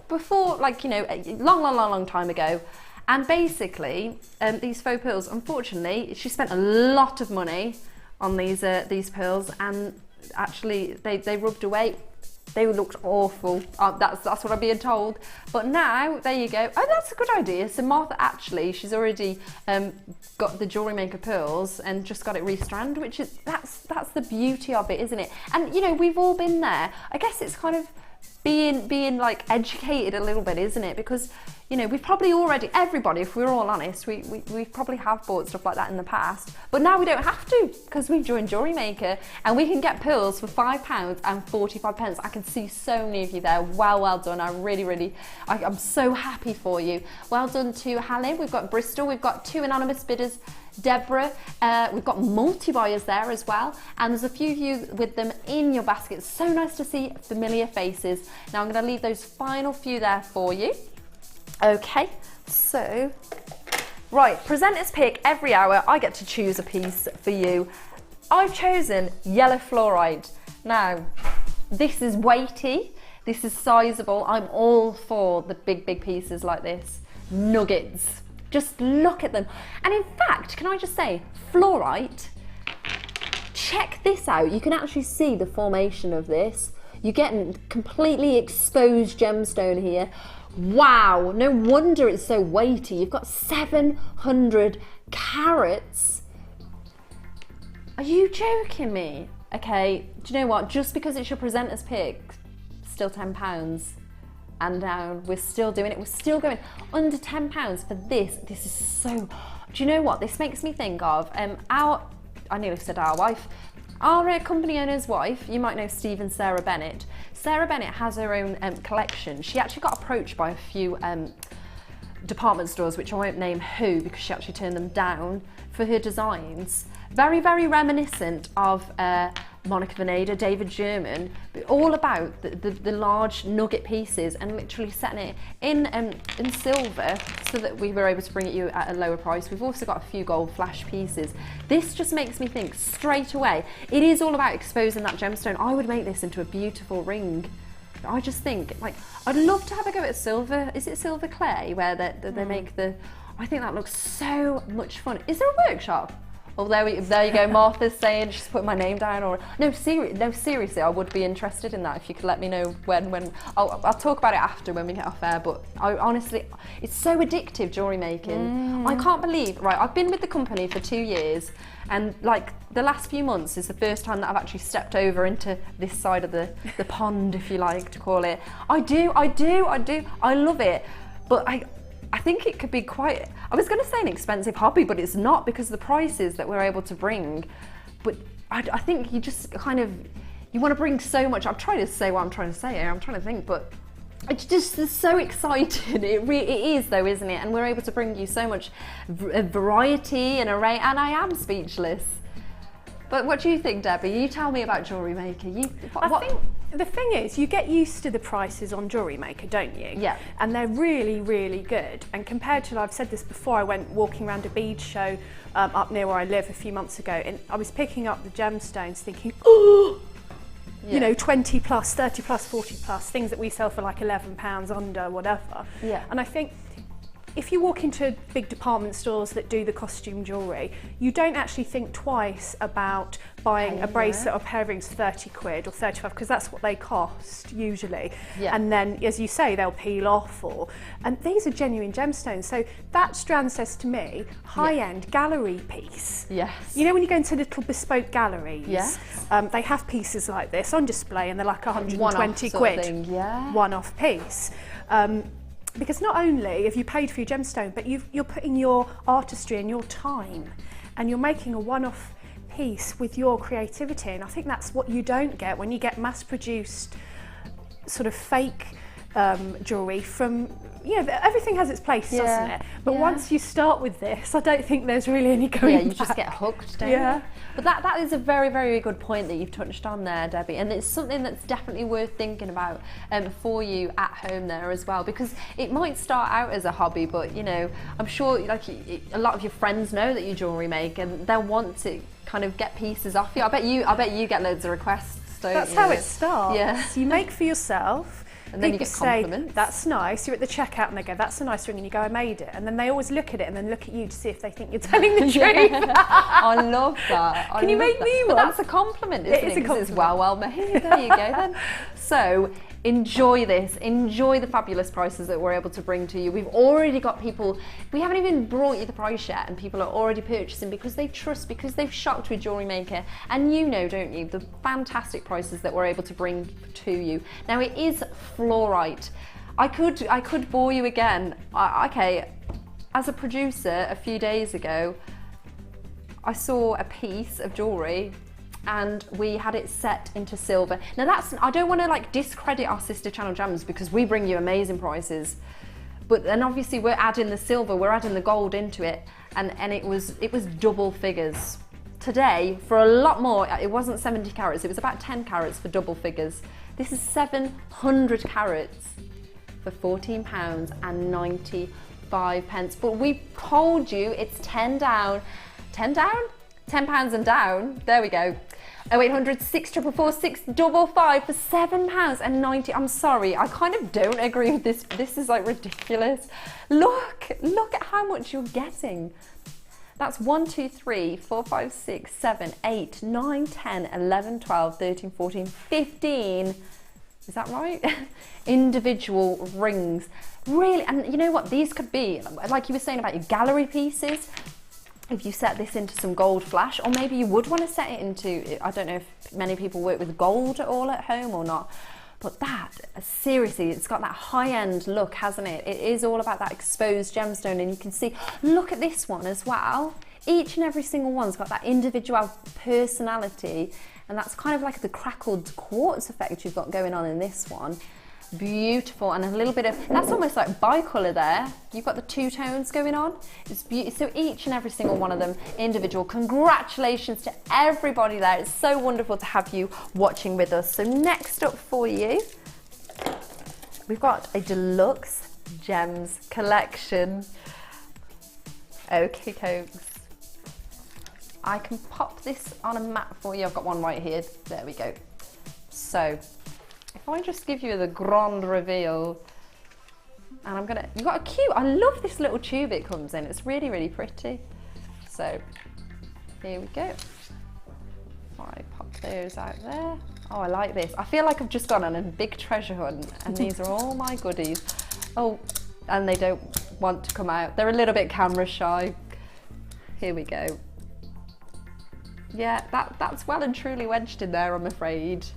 before, like, you know, a long time ago. And basically, these faux pearls, unfortunately, she spent a lot of money on these pearls, and actually they rubbed away. They looked awful. That's what I'm being told. But now, there you go. Oh, that's a good idea. So Martha, actually, she's already got the Jewellery Maker pearls and just got it restrand, which is, that's the beauty of it, isn't it? And, you know, we've all been there. I guess it's kind of being like educated a little bit, isn't it? Because, you know, we've probably already, everybody, if we're all honest, we probably have bought stuff like that in the past, but now we don't have to, because we've joined Jewellery Maker and we can get pearls for £5 and 45 pence. I can see so many of you there. Well done. I'm so happy for you. Well done to Hallie. We've got Bristol. We've got 2 anonymous bidders. Deborah, we've got multi-buyers there as well, and there's a few of you with them in your basket. So nice to see familiar faces. Now I'm going to leave those final few there for you. Okay, so, right, presenter's pick every hour. I get to choose a piece for you. I've chosen yellow fluorite. Now, this is weighty, this is sizable. I'm all for the big pieces like this. Nuggets. Just look at them. And in fact, can I just say, fluorite, check this out. You can actually see the formation of this. You're getting completely exposed gemstone here. Wow, no wonder it's so weighty. You've got 700 carats. Are you joking me? Okay, do you know what? Just because it's your presenter's pick, still £10. And down, we're still doing it. We're still going under £10 for this. This is so, do you know what? This makes me think of I nearly said our wife, our company owner's wife. You might know Steve and Sarah Bennett. Sarah Bennett has her own collection. She actually got approached by a few department stores, which I won't name who, because she actually turned them down, for her designs. Very reminiscent of Monica Veneda, David German, but all about the large nugget pieces, and literally setting it in silver so that we were able to bring it you at a lower price. We've also got a few gold flash pieces. This just makes me think straight away, it is all about exposing that gemstone. I would make this into a beautiful ring. I just think, like, I'd love to have a go at silver. Is it silver clay where they make the, I think that looks so much fun. Is there a workshop? Oh, there you go. Martha's saying she's put my name down. Or no, seriously, I would be interested in that if you could let me know when. I'll talk about it after when we get off air. But honestly, it's so addictive, jewellery making. I can't believe. Right, I've been with the company for 2 years, and like the last few months is the first time that I've actually stepped over into this side of the pond, if you like to call it. I do. I love it, but I think it could be quite, I was going to say an expensive hobby, but it's not, because of the prices that we're able to bring. But I think you just kind of, you want to bring so much. I'm trying to say what I'm trying to say here. I'm trying to think, but it's just so exciting. It is though, isn't it? And we're able to bring you so much variety and array, and I am speechless. But what do you think, Debbie? You tell me about Jewellery Maker. I think the thing is, you get used to the prices on Jewellery Maker, don't you? Yeah. And they're really good. And compared to, I've said this before, I went walking around a bead show up near where I live a few months ago, and I was picking up the gemstones thinking, oh, yeah, you know, 20 plus, 30 plus, 40 plus, things that we sell for like £11 under, whatever. Yeah. And I think, if you walk into big department stores that do the costume jewellery, you don't actually think twice about buying a bracelet or a pair of rings for 30 quid or 35, because that's what they cost usually. Yeah. And then, as you say, they'll peel off. And these are genuine gemstones. So that strand says to me, high-end gallery piece. Yes. You know when you go into little bespoke galleries, yes, they have pieces like this on display, and they're like 120 one-off quid. Thing, yeah. One-off piece. Because not only have you paid for your gemstone, but you're putting your artistry and your time, and you're making a one-off piece with your creativity. And I think that's what you don't get when you get mass-produced sort of fake jewellery from, you know, everything has its place, doesn't it? But once you start with this, I don't think there's really any going back. Yeah, you just get hooked, don't you? But that is a very, very good point that you've touched on there, Debbie, and it's something that's definitely worth thinking about for you at home there as well, because it might start out as a hobby, but you know, I'm sure like a lot of your friends know that you jewellery make, and they'll want to kind of get pieces off you. I bet you get loads of requests, don't you? That's how it starts. Yeah. You make for yourself. And then people you get compliments. say, that's nice. You're at the checkout and they go, that's a nice ring, and you go, I made it. And then they always look at it and then look at you to see if they think you're telling the truth. I love that. Can you make me one? But that's a compliment, isn't it? It is a compliment. It's well made. There you go then. So enjoy this. Enjoy the fabulous prices that we're able to bring to you. We've already got people, we haven't even brought you the price yet, and people are already purchasing because they trust, because they've shopped with Jewellery Maker, and you know, don't you, the fantastic prices that we're able to bring to you. Now it is fluorite. I could bore you again. Okay, as a producer a few days ago, I saw a piece of jewellery and we had it set into silver. Now that's, I don't want to like discredit our sister channel Gems, because we bring you amazing prices, but then obviously we're adding the silver, we're adding the gold into it, and it was double figures. Today, for a lot more, it wasn't 70 carats, it was about 10 carats for double figures. This is 700 carats for £14.95. But we told you it's 10 down, 10 down? £10 and down, there we go. 0800 644 655 for £7.90. I'm sorry, I kind of don't agree with this. This is like ridiculous. Look at how much you're getting. That's 1, 2, 3, 4, 5, 6, 7, 8, 9, 10, 11, 12, 13, 14, 15. Is that right? Individual rings. Really, and you know what? These could be, like you were saying about your gallery pieces, if you set this into some gold flash, or maybe you would want to set it into, I don't know if many people work with gold at all at home or not, but that, seriously, it's got that high-end look, hasn't it? It is all about that exposed gemstone, and you can see, look at this one as well. Each and every single one's got that individual personality, and that's kind of like the crackled quartz effect you've got going on in this one. Beautiful, and a little bit of, that's almost like bicolour there. You've got the two tones going on. It's beautiful. So each and every single one of them individual. Congratulations to everybody there. It's so wonderful to have you watching with us. So next up for you, we've got a deluxe gems collection. Okay, folks. I can pop this on a mat for you. I've got one right here. There we go. So if I just give you the grand reveal, and you've got a cute, I love this little tube it comes in. It's really, really pretty. So here we go. I pop those out there. Oh, I like this. I feel like I've just gone on a big treasure hunt, and these are all my goodies. Oh, and they don't want to come out. They're a little bit camera shy. Here we go. Yeah, that's well and truly wedged in there, I'm afraid.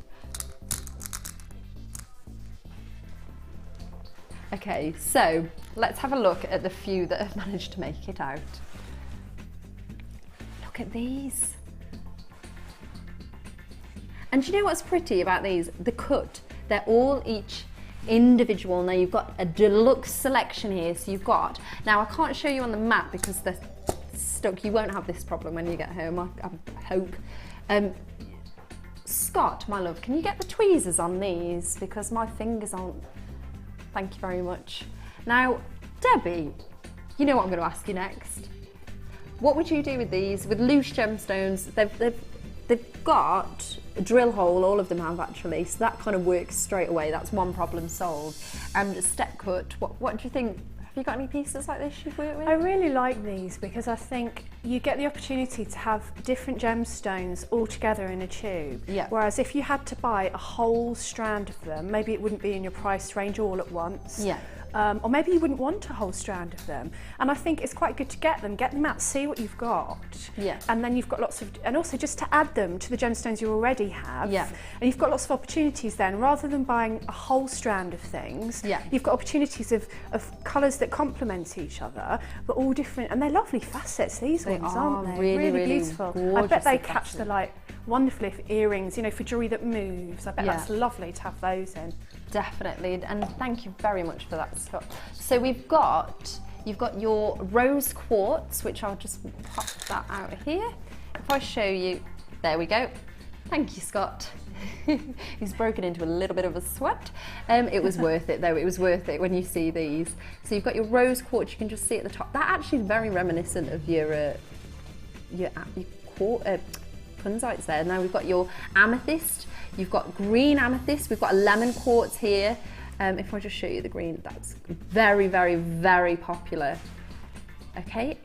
Okay, so let's have a look at the few that have managed to make it out. Look at these. And do you know what's pretty about these? The cut, they're all each individual. Now you've got a deluxe selection here, so you've got, now I can't show you on the mat because they're stuck. You won't have this problem when you get home, I hope. Scott, my love, can you get the tweezers on these? Because my fingers aren't. Thank you very much. Now, Debbie, you know what I'm going to ask you next. What would you do with these, with loose gemstones? They've got a drill hole, all of them have actually, so that kind of works straight away. That's one problem solved. And a step cut, what do you think? Have you got any pieces like this you've worked with? I really like these because I think you get the opportunity to have different gemstones all together in a tube. Yeah. Whereas if you had to buy a whole strand of them, maybe it wouldn't be in your price range all at once. Yeah. Or maybe you wouldn't want a whole strand of them. And I think it's quite good to get them out, see what you've got. Yeah. And then you've got lots of, and also just to add them to the gemstones you already have. Yeah. And you've got lots of opportunities then, rather than buying a whole strand of things, yeah, you've got opportunities of colours that complement each other, but all different, and they're lovely facets, these ones, aren't they? Really, really beautiful. I gorgeous bet they facets. catch the light Wonderful if earrings, you know, for jewellery that moves. I bet Yeah. that's lovely to have those in. Definitely, and thank you very much for that, Scott. So you've got your rose quartz, which I'll just pop that out here. If I show you, there we go. Thank you, Scott. He's broken into a little bit of a sweat. It was worth it though, it was worth it when you see these. So you've got your rose quartz, you can just see at the top. That actually is very reminiscent of your kunzites there. Now we've got your amethyst, you've got green amethyst, we've got a lemon quartz here. If I just show you the green, that's very, very, very popular. Okay,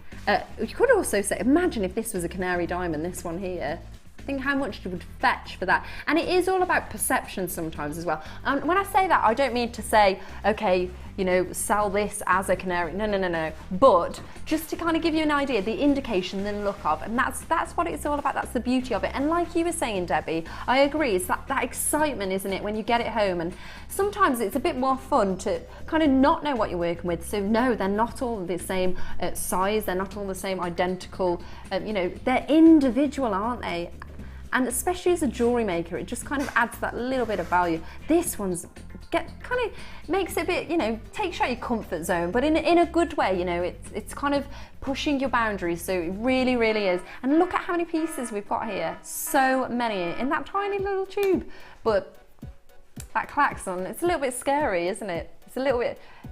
you could also say, imagine if this was a canary diamond, this one here. Think how much it would fetch for that. And it is all about perception sometimes as well. When I say that, I don't mean to say, okay, you know, sell this as a canary. No, no, no, no. But just to kind of give you an idea, the indication, the look of, and that's what it's all about. That's the beauty of it. And like you were saying, Debbie, I agree. It's that excitement, isn't it, when you get it home? And sometimes it's a bit more fun to kind of not know what you're working with. So no, they're not all the same size. They're not all the same identical. You know, they're individual, aren't they? And especially as a jewellery maker, it just kind of adds that little bit of value. This one's kind of makes it a bit, you know, takes you out your comfort zone, but in a good way, you know, it's kind of pushing your boundaries, so it really, really is. And look at how many pieces we've got here. So many in that tiny little tube. But that klaxon, it's a little bit scary, isn't it? It's a little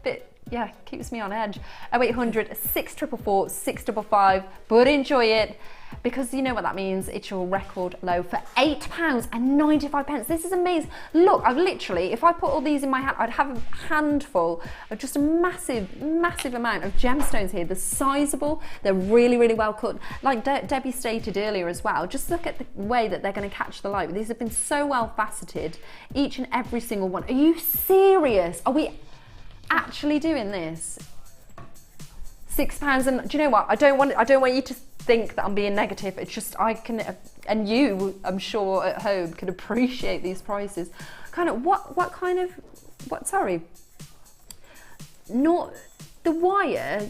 bit, yeah, keeps me on edge. 0800 644 655, but enjoy it. Because you know what that means, it's your record low for £8.95. This is amazing. Look, I've literally, if I put all these in my hand, I'd have a handful of just a massive, massive amount of gemstones here. They're sizable, they're really, really well cut. Like Debbie stated earlier as well, just look at the way that they're going to catch the light. These have been so well faceted, each and every single one. Are you serious? Are we actually doing this? £6, and do you know what? I don't want you to think that I'm being negative. It's just I can, and you, I'm sure at home, can appreciate these prices. Kind of sorry. Not the wire.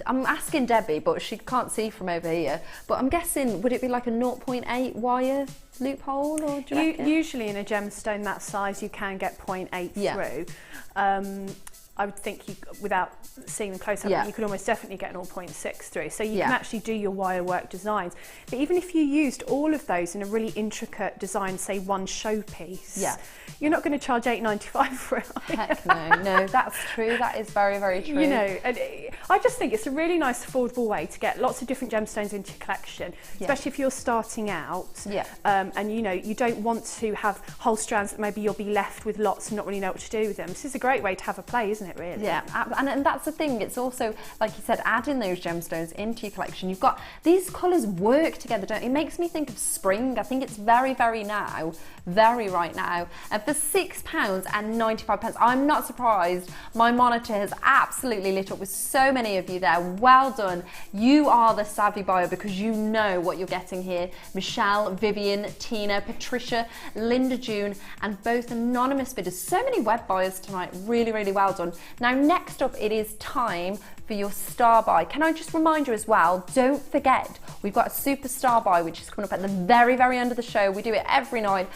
I'm asking Debbie, but she can't see from over here. But I'm guessing, would it be like a 0.8 wire loophole, or do you reckon? Usually in a gemstone that size, you can get 0.8 through. I would think you, without seeing them close up, you could almost definitely get an 0.6 through. So you can actually do your wire work designs. But even if you used all of those in a really intricate design, say one showpiece, you're not going to charge £8.95 for it. Heck no, that's true. That is very, very true. You know, and I just think it's a really nice, affordable way to get lots of different gemstones into your collection, especially if you're starting out. And you know, you don't want to have whole strands that maybe you'll be left with lots and not really know what to do with them. This is a great way to have a play, isn't it, really? Yeah, and that's the thing. It's also, like you said, adding those gemstones into your collection. You've got these colours work together, don't it? It makes me think of spring. I think it's very, very right now. And for £6.95, I'm not surprised. My monitor has absolutely lit up with so many of you there. Well done. You are the savvy buyer because you know what you're getting here. Michelle, Vivian, Tina, Patricia, Linda June, and both anonymous bidders. So many web buyers tonight. Really, really well done. Now, next up, it is time for your star buy. Can I just remind you as well, don't forget, we've got a super star buy, which is coming up at the very, very end of the show. We do it every night.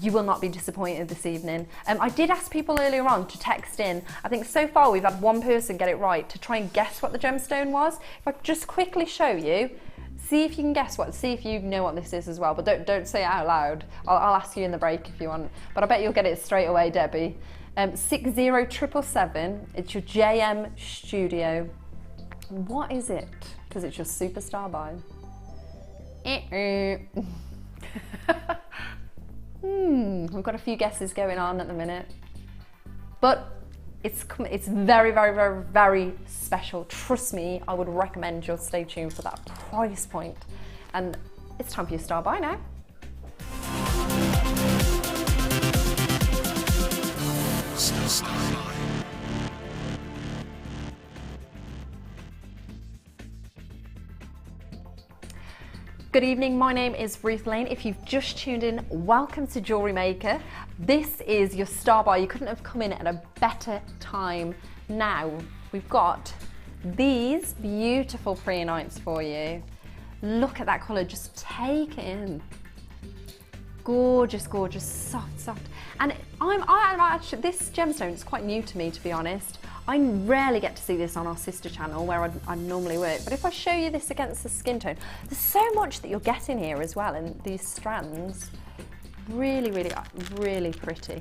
You will not be disappointed this evening. I did ask people earlier on to text in. I think so far we've had one person get it right to try and guess what the gemstone was. If I could just quickly show you, see if you can guess what, see if you know what this is as well, but don't say it out loud. I'll ask you in the break if you want, but I bet you'll get it straight away, Debbie. 60777, it's your JM Studio. What is it? Because it's your superstar buy. We've got a few guesses going on at the minute, but it's very, very, very, very special. Trust me, I would recommend you stay tuned for that price point. And it's time for your star buy now. Good evening, my name is Ruth Lane. If you've just tuned in, welcome to Jewellery Maker. This is your star buy. You couldn't have come in at a better time. Now, we've got these beautiful preonites for you. Look at that colour, just take it in. Gorgeous, gorgeous, soft, soft. And I actually, this gemstone is quite new to me, to be honest. I rarely get to see this on our sister channel where I normally work, but if I show you this against the skin tone, there's so much that you're getting here as well, and these strands, really, really, really pretty.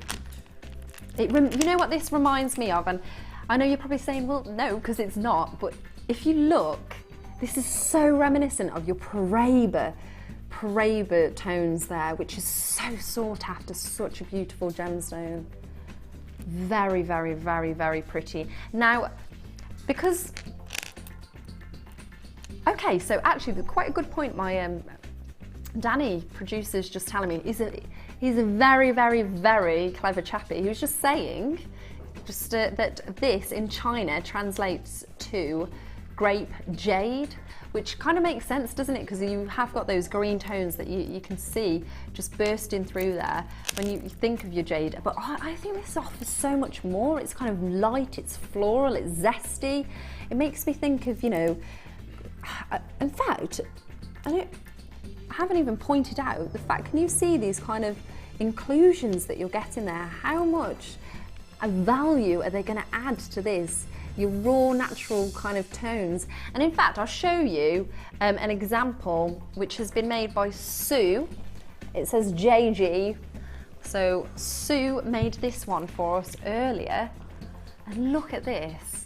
You know what this reminds me of, and I know you're probably saying, well, no, because it's not, but if you look, this is so reminiscent of your Paraiba tones there, which is so sought after, such a beautiful gemstone. Very, very, very, very pretty. Now, because, okay, so actually quite a good point my Danny, producer's just telling me, he's a very, very, very clever chappy. He was just saying that this in China translates to grape jade, which kind of makes sense, doesn't it? Because you have got those green tones that you can see just bursting through there when you think of your jade. But I think this offers so much more. It's kind of light, it's floral, it's zesty. It makes me think of, you know, in fact, I haven't even pointed out the fact, can you see these kind of inclusions that you're getting there? How much value are they going to add to this? Your raw natural kind of tones. And in fact, I'll show you an example which has been made by Sue. It says JG. So Sue made this one for us earlier, and look at this.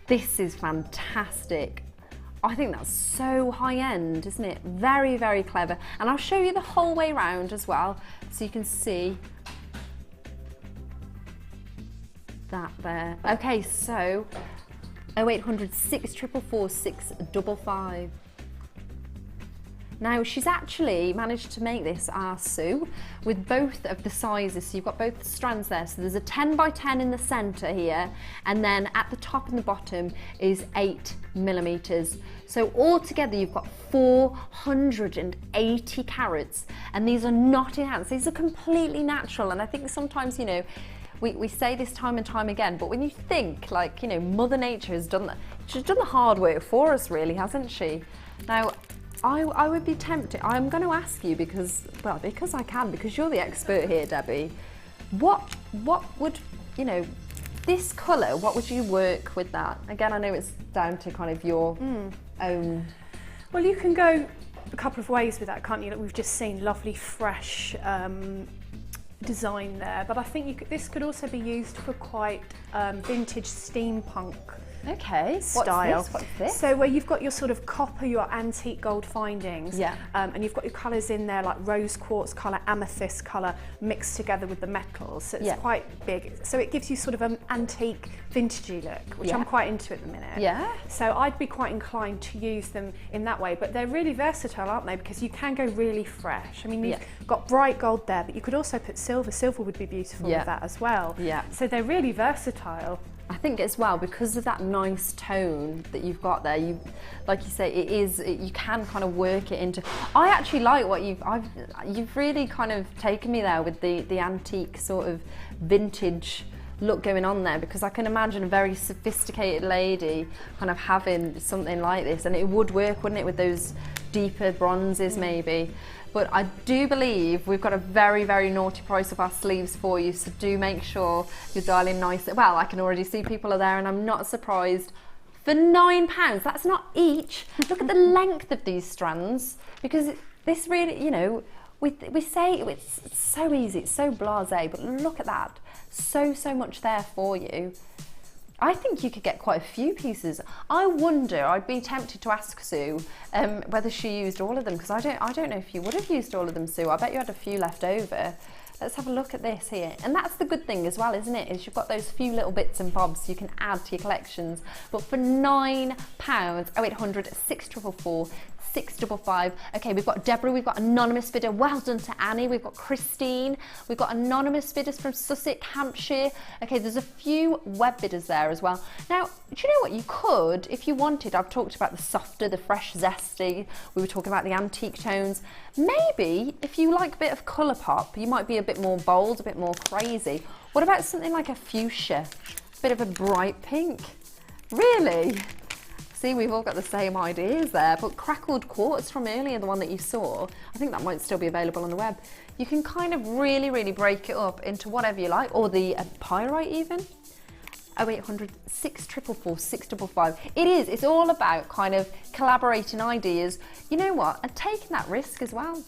This is fantastic. I think that's so high end, isn't it? Very, very clever. And I'll show you the whole way round as well, so you can see that there. Okay, so 0800 644 655. Now she's actually managed to make this, our Sue, with both of the sizes. So you've got both the strands there. So there's a 10 by 10 in the center here, and then at the top and the bottom is 8 millimeters. So altogether you've got 480 carats, and these are not enhanced. These are completely natural. And I think sometimes, you know, we say this time and time again, but when you think, like, you know, Mother Nature has done that, she's done the hard work for us, really, hasn't she? Now, I would be tempted, I'm going to ask you because, well, because I can, because you're the expert here, Debbie, what would, you know, this colour, what would you work with that? Again, I know it's down to kind of your own. Well, you can go a couple of ways with that, can't you? Like we've just seen lovely, fresh design there, but I think this could also be used for quite vintage steampunk style. What's this? So where you've got your sort of copper, your antique gold findings, and you've got your colours in there like rose quartz colour, amethyst colour mixed together with the metals. So it's quite big. So it gives you sort of an antique, vintagey look, which I'm quite into at the minute. Yeah. So I'd be quite inclined to use them in that way, but they're really versatile, aren't they? Because you can go really fresh. I mean, you've got bright gold there, but you could also put silver. Silver would be beautiful with that as well. Yeah. So they're really versatile. I think as well, because of that nice tone that you've got there, you, like you say, you can kind of work it into. I actually like what you've really kind of taken me there with the antique sort of vintage look going on there, because I can imagine a very sophisticated lady kind of having something like this, and it would work, wouldn't it, with those deeper bronzes maybe. But I do believe we've got a very, very naughty price of our sleeves for you, so do make sure you're dialing nice. Well, I can already see people are there, and I'm not surprised. For £9, that's not each. Look at the length of these strands, because this really, you know, we say it's so easy, it's so blasé, but look at that. So much there for you. I think you could get quite a few pieces. I wonder, I'd be tempted to ask Sue whether she used all of them, because I don't know if you would have used all of them, Sue. I bet you had a few left over. Let's have a look at this here. And that's the good thing as well, isn't it? Is you've got those few little bits and bobs you can add to your collections. But for £9, 0800 644 655. Okay, we've got Deborah, we've got anonymous bidder. Well done to Annie. We've got Christine. We've got anonymous bidders from Sussex, Hampshire. Okay, there's a few web bidders there as well. Now, do you know what? You could, if you wanted, I've talked about the softer, the fresh, zesty. We were talking about the antique tones. Maybe if you like a bit of colour pop, you might be a bit more bold, a bit more crazy. What about something like a fuchsia? A bit of a bright pink. Really? See, we've all got the same ideas there, but crackled quartz from earlier, the one that you saw, I think that might still be available on the web. You can kind of really break it up into whatever you like, or the pyrite even. 0800 644 655. It's all about kind of collaborating ideas, you know what, and taking that risk as well.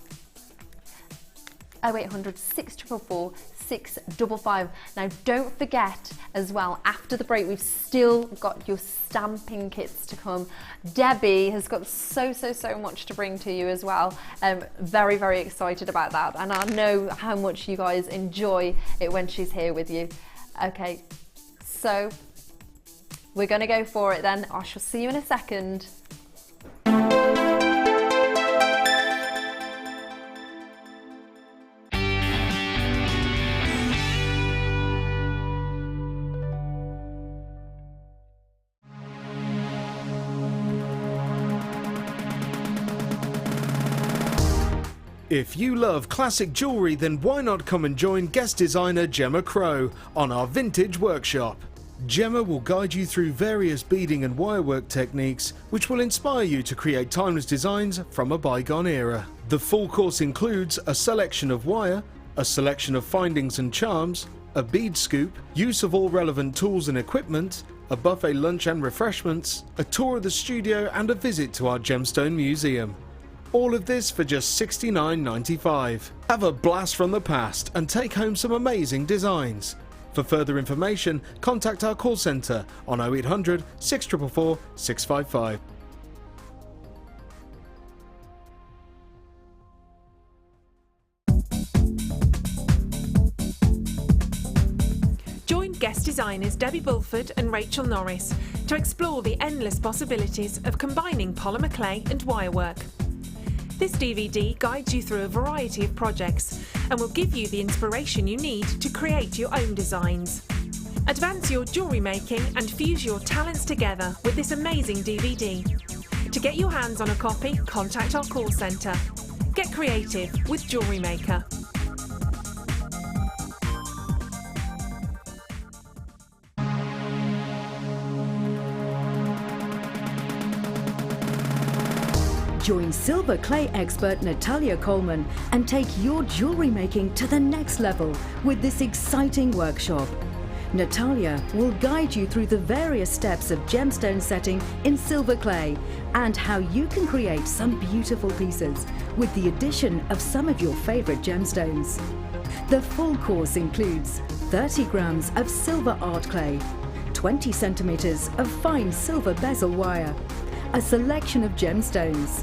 0800 644 655. Now don't forget as well, after the break we've still got your stamping kits to come. Debbie has got so much to bring to you as well. Very excited about that, and I know how much you guys enjoy it when she's here with you. Okay, so we're going to go for it then. I shall see you in a second. If you love classic jewellery, then why not come and join guest designer Gemma Crow on our vintage workshop. Gemma will guide you through various beading and wirework techniques which will inspire you to create timeless designs from a bygone era. The full course includes a selection of wire, a selection of findings and charms, a bead scoop, use of all relevant tools and equipment, a buffet lunch and refreshments, a tour of the studio and a visit to our gemstone museum. All of this for just $69.95. Have a blast from the past and take home some amazing designs. For further information, contact our call centre on 0800 644 655. Join guest designers Debbie Bulford and Rachel Norris to explore the endless possibilities of combining polymer clay and wirework. This DVD guides you through a variety of projects and will give you the inspiration you need to create your own designs. Advance your jewellery making and fuse your talents together with this amazing DVD. To get your hands on a copy, contact our call centre. Get creative with Jewellery Maker. Join silver clay expert Natalia Coleman and take your jewellery making to the next level with this exciting workshop. Natalia will guide you through the various steps of gemstone setting in silver clay and how you can create some beautiful pieces with the addition of some of your favourite gemstones. The full course includes 30 grams of silver art clay, 20 centimetres of fine silver bezel wire, a selection of gemstones,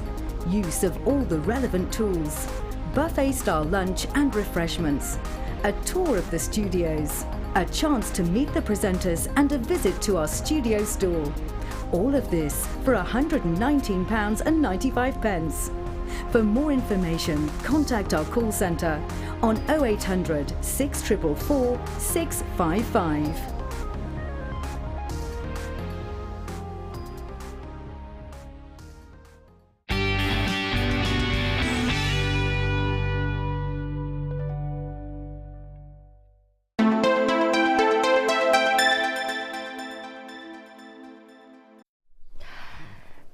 use of all the relevant tools, buffet-style lunch and refreshments, a tour of the studios, a chance to meet the presenters and a visit to our studio store. All of this for £119.95. For more information, contact our call centre on 0800 644 655.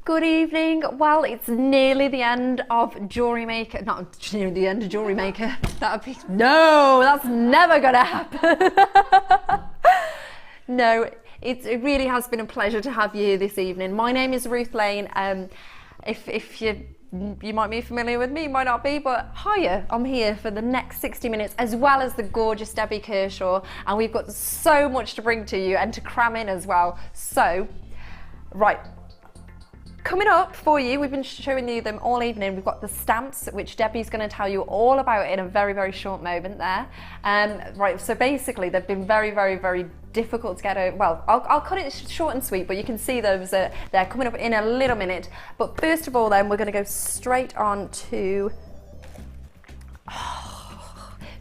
Good evening. Well, it's nearly the end of Jewellery Maker. Not nearly the end of Jewellery Maker. That would be... No, that's never going to happen. No, it really has been a pleasure to have you here this evening. My name is Ruth Lane. If you might be familiar with me, you might not be, but hiya, I'm here for the next 60 minutes, as well as the gorgeous Debbie Kershaw, and we've got so much to bring to you and to cram in as well. So, right. Coming up for you, we've been showing you them all evening. We've got the stamps, which Debbie's going to tell you all about in a very short moment there. Right, so basically they've been very difficult to get over. Well, I'll cut it short and sweet, but you can see those they're coming up in a little minute. But first of all then, we're going to go straight on to...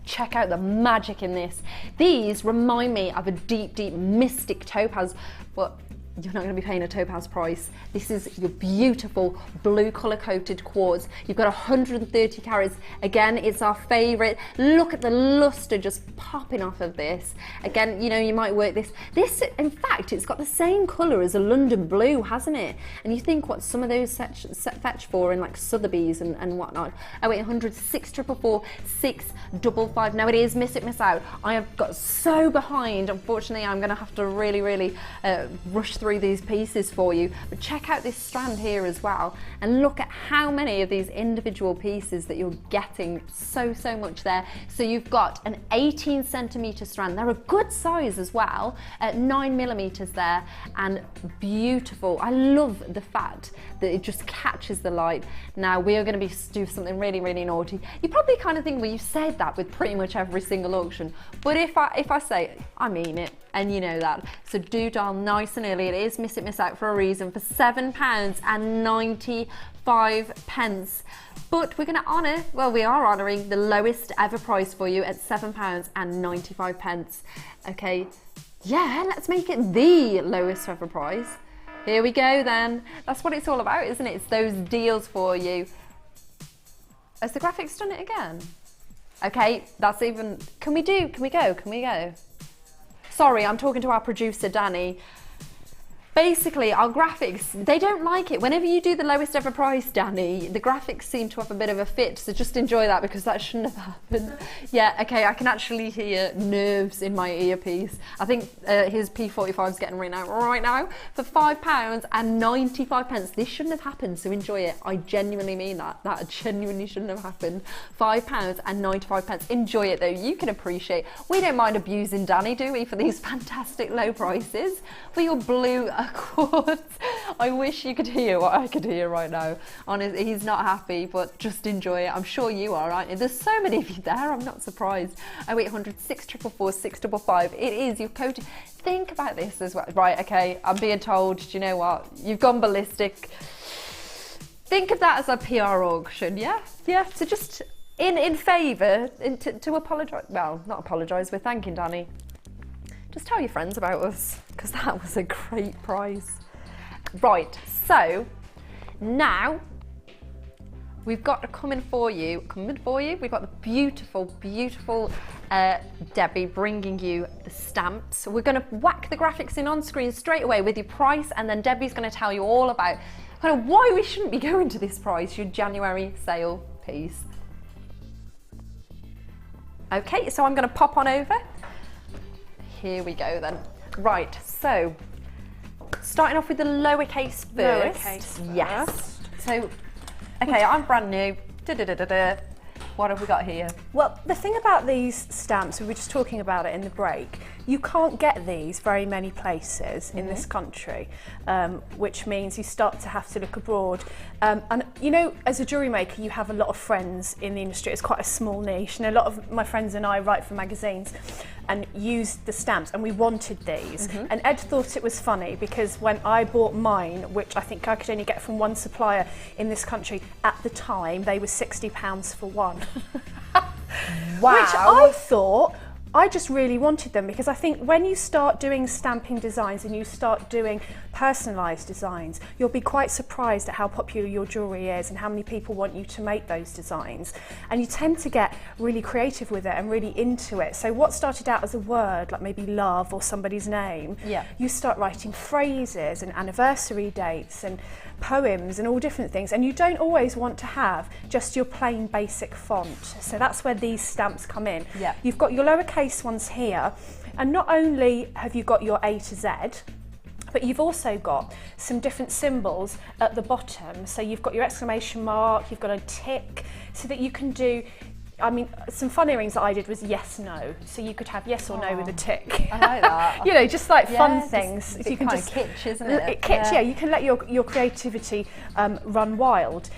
check out the magic in this. These remind me of a deep mystic topaz, but you're not going to be paying a topaz price. This is your beautiful blue colour coated quartz. You've got 130 carats. Again, it's our favourite. Look at the lustre just popping off of this. Again, you know, you might work this. This, in fact, it's got the same colour as a London blue, hasn't it? And you think what some of those fetch for in like Sotheby's and whatnot. 0800 644 655. Now it is miss it, miss out. I have got so behind. Unfortunately, I'm going to have to really rush through these pieces for you. But check out this strand here as well, and look at how many of these individual pieces that you're getting. So much there. So you've got an 18 centimetre strand. They're a good size as well, at 9 millimetres there, and beautiful. I love the fact that it just catches the light. Now we are going to do something really naughty. You probably kind of think, well, you said that with pretty much every single auction, but if I say it, I mean it, and you know that. So do dial nice and early. It is miss it, miss out for a reason, for £7.95. But we're going to honour, well, we are honouring the lowest ever price for you at £7.95. Okay, yeah, let's make it the lowest ever price. Here we go then. That's what it's all about, isn't it? It's those deals for you. Has the graphics done it again? Okay, that's even, can we go? Sorry, I'm talking to our producer, Danny. Basically, our graphics, they don't like it. Whenever you do the lowest ever price, Danny, the graphics seem to have a bit of a fit, so just enjoy that, because that shouldn't have happened. Yeah, okay, I can actually hear nerves in my earpiece. I think his P45 is getting written out right now for £5.95. This shouldn't have happened, so enjoy it. I genuinely mean that. That genuinely shouldn't have happened. £5.95. Enjoy it though. You can appreciate. We don't mind abusing Danny, do we, for these fantastic low prices? For your blue quartz. I wish you could hear what I could hear right now. Honestly, he's not happy, but just enjoy it. I'm sure you are, aren't you? There's so many of you there, I'm not surprised. 0800 644 655. It is your coat. Think about this as well. Right, okay, I'm being told, do you know what? You've gone ballistic. Think of that as a PR auction, yeah? Yeah, so just in favour, to apologise, well, not apologise, we're thanking Danny. Just tell your friends about us, because that was a great prize. Right, so now we've got coming for you. We've got the beautiful Debbie bringing you the stamps. We're going to whack the graphics in on screen straight away with your price, and then Debbie's going to tell you all about kind of why we shouldn't be going to this price, your January sale piece. Okay, so I'm going to pop on over. Here we go then. Right, so starting off with the lowercase first. Yes. So, okay, I'm brand new. What have we got here? Well, the thing about these stamps, we were just talking about it in the break, you can't get these very many places in this country, which means you start to have to look abroad. And you know, as a jewellery maker, you have a lot of friends in the industry. It's quite a small niche, and a lot of my friends and I write for magazines and use the stamps, and we wanted these. And Ed thought it was funny because when I bought mine, which I think I could only get from one supplier in this country, at the time they were £60 for one. Wow. Which I thought, I just really wanted them, because I think when you start doing stamping designs and you start doing personalised designs, you'll be quite surprised at how popular your jewellery is and how many people want you to make those designs. And you tend to get really creative with it and really into it. So what started out as a word, like maybe love or somebody's name, you start writing phrases and anniversary dates and poems and all different things, and you don't always want to have just your plain basic font. So that's where these stamps come in. You've got your lowercase ones here, and not only have you got your A to Z, but you've also got some different symbols at the bottom. So you've got your exclamation mark, you've got a tick, so that you can do, I mean, some fun earrings that I did was yes, no. So you could have yes or no with a tick. I like that. You know, just like fun things. It's you can kind of kitsch, isn't it? Kitsch, yeah. You can let your creativity run wild.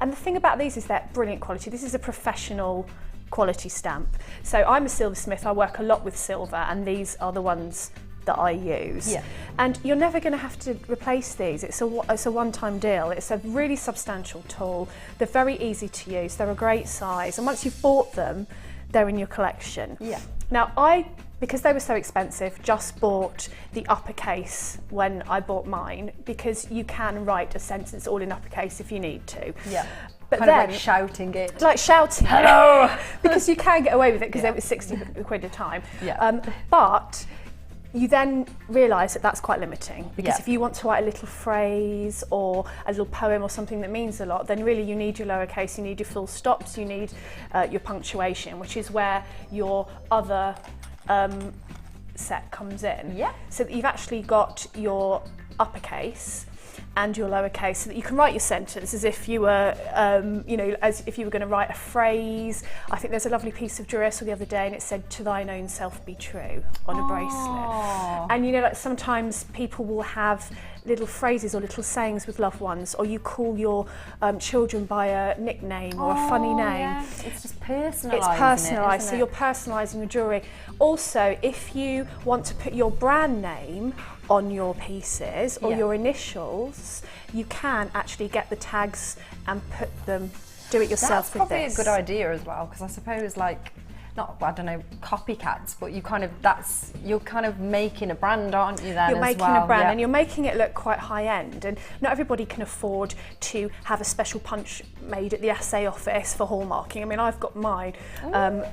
And the thing about these is they're brilliant quality. This is a professional quality stamp. So I'm a silversmith. I work a lot with silver, and these are the ones that I use. And you're never going to have to replace these. It's a one-time deal. It's a really substantial tool. They're very easy to use. They're a great size, and once you've bought them, they're in your collection. Yeah. Now because they were so expensive, just bought the uppercase when I bought mine, because you can write a sentence all in uppercase if you need to. Yeah. But kind then, of like shouting it. like shouting, hello, because you can get away with it because it was 60 quid a time. Yeah. But you then realise that that's quite limiting, because Yeah. if you want to write a little phrase or a little poem or something that means a lot, then really you need your lowercase, you need your full stops, you need your punctuation, which is where your other set comes in. Yeah. So that you've actually got your uppercase and your lowercase, so that you can write your sentence as if you were, as if you were going to write a phrase. I think there's a lovely piece of jewellery I saw the other day, and it said, "To thine own self be true," on a bracelet. And like sometimes people will have little phrases or little sayings with loved ones, or you call your children by a nickname or a funny name. Yeah. It's just personalising. It's personalised, so you're personalising your jewellery. Also, if you want to put your brand name on your pieces or your initials, you can actually get the tags and do it yourself with this. That's probably a good idea as well, because I suppose copycats, but you're kind of making a brand, aren't you, then? You're making a brand, and you're making it look quite high end, and not everybody can afford to have a special punch made at the assay office for hallmarking. I mean, I've got mine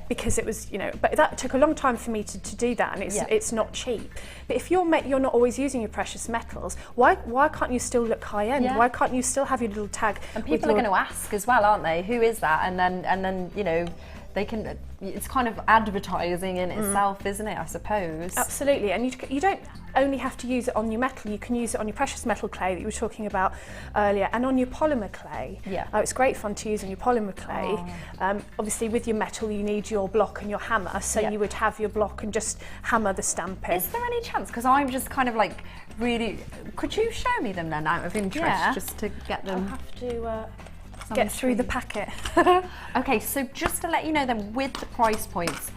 because it was, but that took a long time for me to do that, and it's not cheap. But if you're not always using your precious metals, why can't you still look high end? Yeah. Why can't you still have your little tag? And people are going to ask as well, aren't they? Who is that? And then they can. It's kind of advertising in itself, isn't it? I suppose. Absolutely, and you don't only have to use it on your metal. You can use it on your precious metal clay that you were talking about earlier, and on your polymer clay. Yeah. It's great fun to use on your polymer clay. Obviously, with your metal, you need your block and your hammer. So you would have your block and just hammer the stamp in. Is there any chance? Because I'm just kind of like really. Could you show me them then, out of interest, just to get them? I'll have to. Get through the packet. Okay, so just to let you know then, with the price points,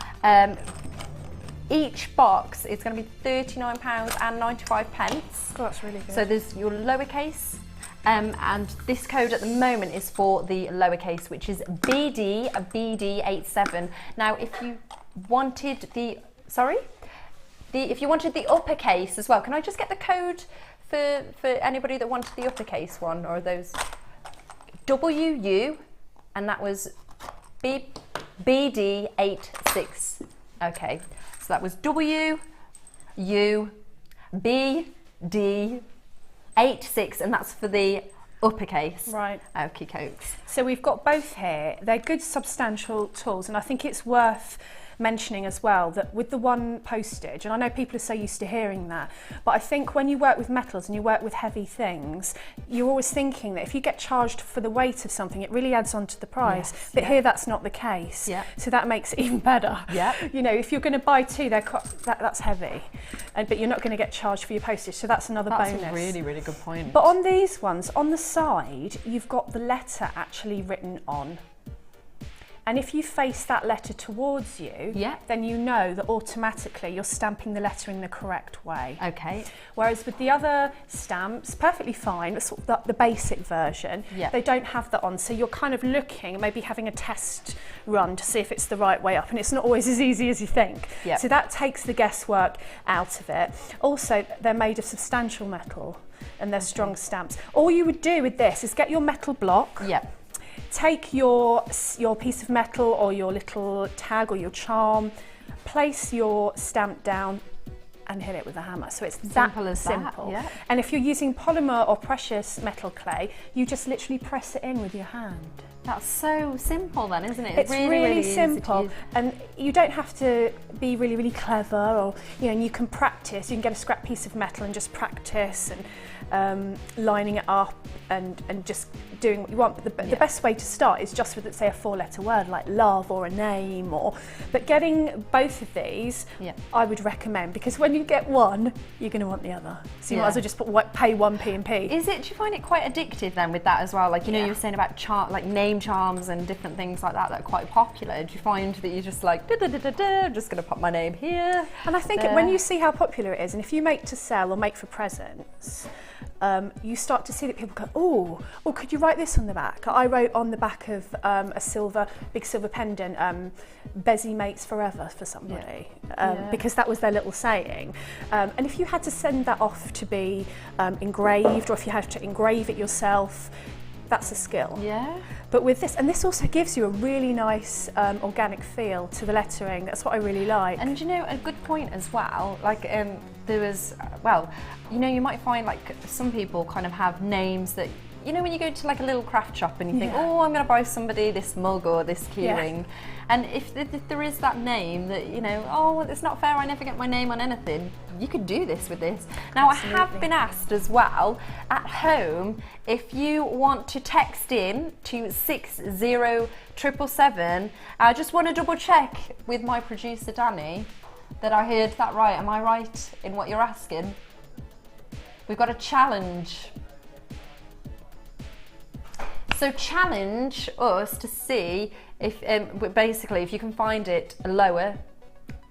each box is going to be £39.95. Oh, that's really good. So there's your lowercase, and this code at the moment is for the lowercase, which is BD87. Now, if you wanted if you wanted the uppercase as well, can I just get the code for anybody that wanted the uppercase one, or those? WU, and that was BD86. Okay, so that was WU, BD86, and that's for the uppercase. Right. Okie cokes. So we've got both here. They're good substantial tools, and I think it's worth mentioning as well that with the one postage, and I know people are so used to hearing that, but I think when you work with metals and you work with heavy things, you're always thinking that if you get charged for the weight of something, it really adds on to the price. Yes, but here that's not the case. Yeah. So that makes it even better. Yeah. If you're going to buy two, that's heavy, but you're not going to get charged for your postage. So that's another bonus. That's a really, really good point. But on these ones, on the side, you've got the letter actually written on. And if you face that letter towards you, then you know that automatically you're stamping the letter in the correct way. Okay. Whereas with the other stamps, perfectly fine, but sort of the basic version, they don't have that on. So you're kind of looking, maybe having a test run to see if it's the right way up. And it's not always as easy as you think. So that takes the guesswork out of it. Also, they're made of substantial metal and they're strong stamps. All you would do with this is get your metal block. Take your piece of metal or your little tag or your charm, place your stamp down and hit it with a hammer. So it's simple that as simple. That, And if you're using polymer or precious metal clay, you just literally press it in with your hand. That's so simple then, isn't it? It's really simple, and you don't have to be really, really clever, or and you can practice. You can get a scrap piece of metal and just practice and lining it up and just doing what you want. But the best way to start is just with, say, a 4-letter word like love or a name, but getting both of these, I would recommend, because when you get one, you're going to want the other. So you might as well just pay one P&P. Do you find it quite addictive then with that as well? Like you were saying about naming name charms and different things like that that are quite popular, do you find that you're just like, I'm just going to put my name here? And I think when you see how popular it is, and if you make to sell or make for presents, you start to see that people go, oh, could you write this on the back? I wrote on the back of a big silver pendant, Bezzy mates forever for somebody, because that was their little saying. And if you had to send that off to be engraved, or if you had to engrave it yourself, that's a skill. Yeah. But with this, and this also gives you a really nice organic feel to the lettering. That's what I really like. And you know, a good point as well, like there was, well, you know, you might find like some people kind of have names that, you know, when you go to like a little craft shop and you think, oh, I'm going to buy somebody this mug or this keyring. And if there is that name that, you know, oh, it's not fair, I never get my name on anything, you could do this with this. Now, absolutely. I have been asked as well at home, if you want to text in to 60777, I just want to double check with my producer Danny that I heard that right. Am I right in what you're asking? We've got a challenge. So challenge us to see if, basically, if you can find it lower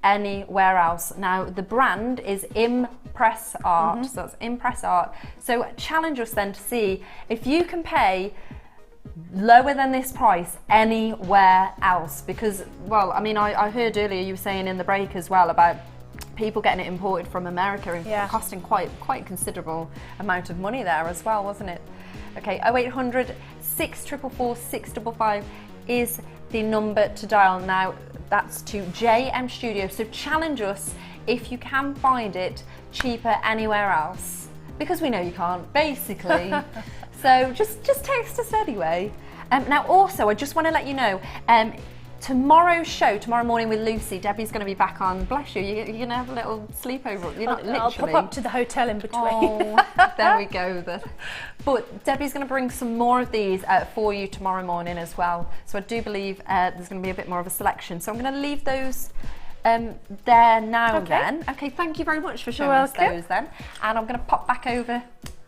anywhere else. Now, the brand is Impress Art, so that's Impress Art. So challenge us then to see if you can pay lower than this price anywhere else. Because, well, I mean, I heard earlier you were saying in the break as well about people getting it imported from America and costing quite considerable amount of money there as well, wasn't it? Okay, 0800 644 655 is the number to dial now. That's to JM Studio. So challenge us if you can find it cheaper anywhere else, because we know you can't, basically. So just text us anyway. Now also, I just want to let you know, tomorrow's show, tomorrow morning with Lucy, Debbie's going to be back on. Bless you, you're going to have a little sleepover. You're not literally. I'll pop up to the hotel in between. Oh, there we go then. But Debbie's going to bring some more of these for you tomorrow morning as well. So I do believe there's going to be a bit more of a selection. So I'm going to leave those there now then. Okay, thank you very much for showing us those then. And I'm going to pop back over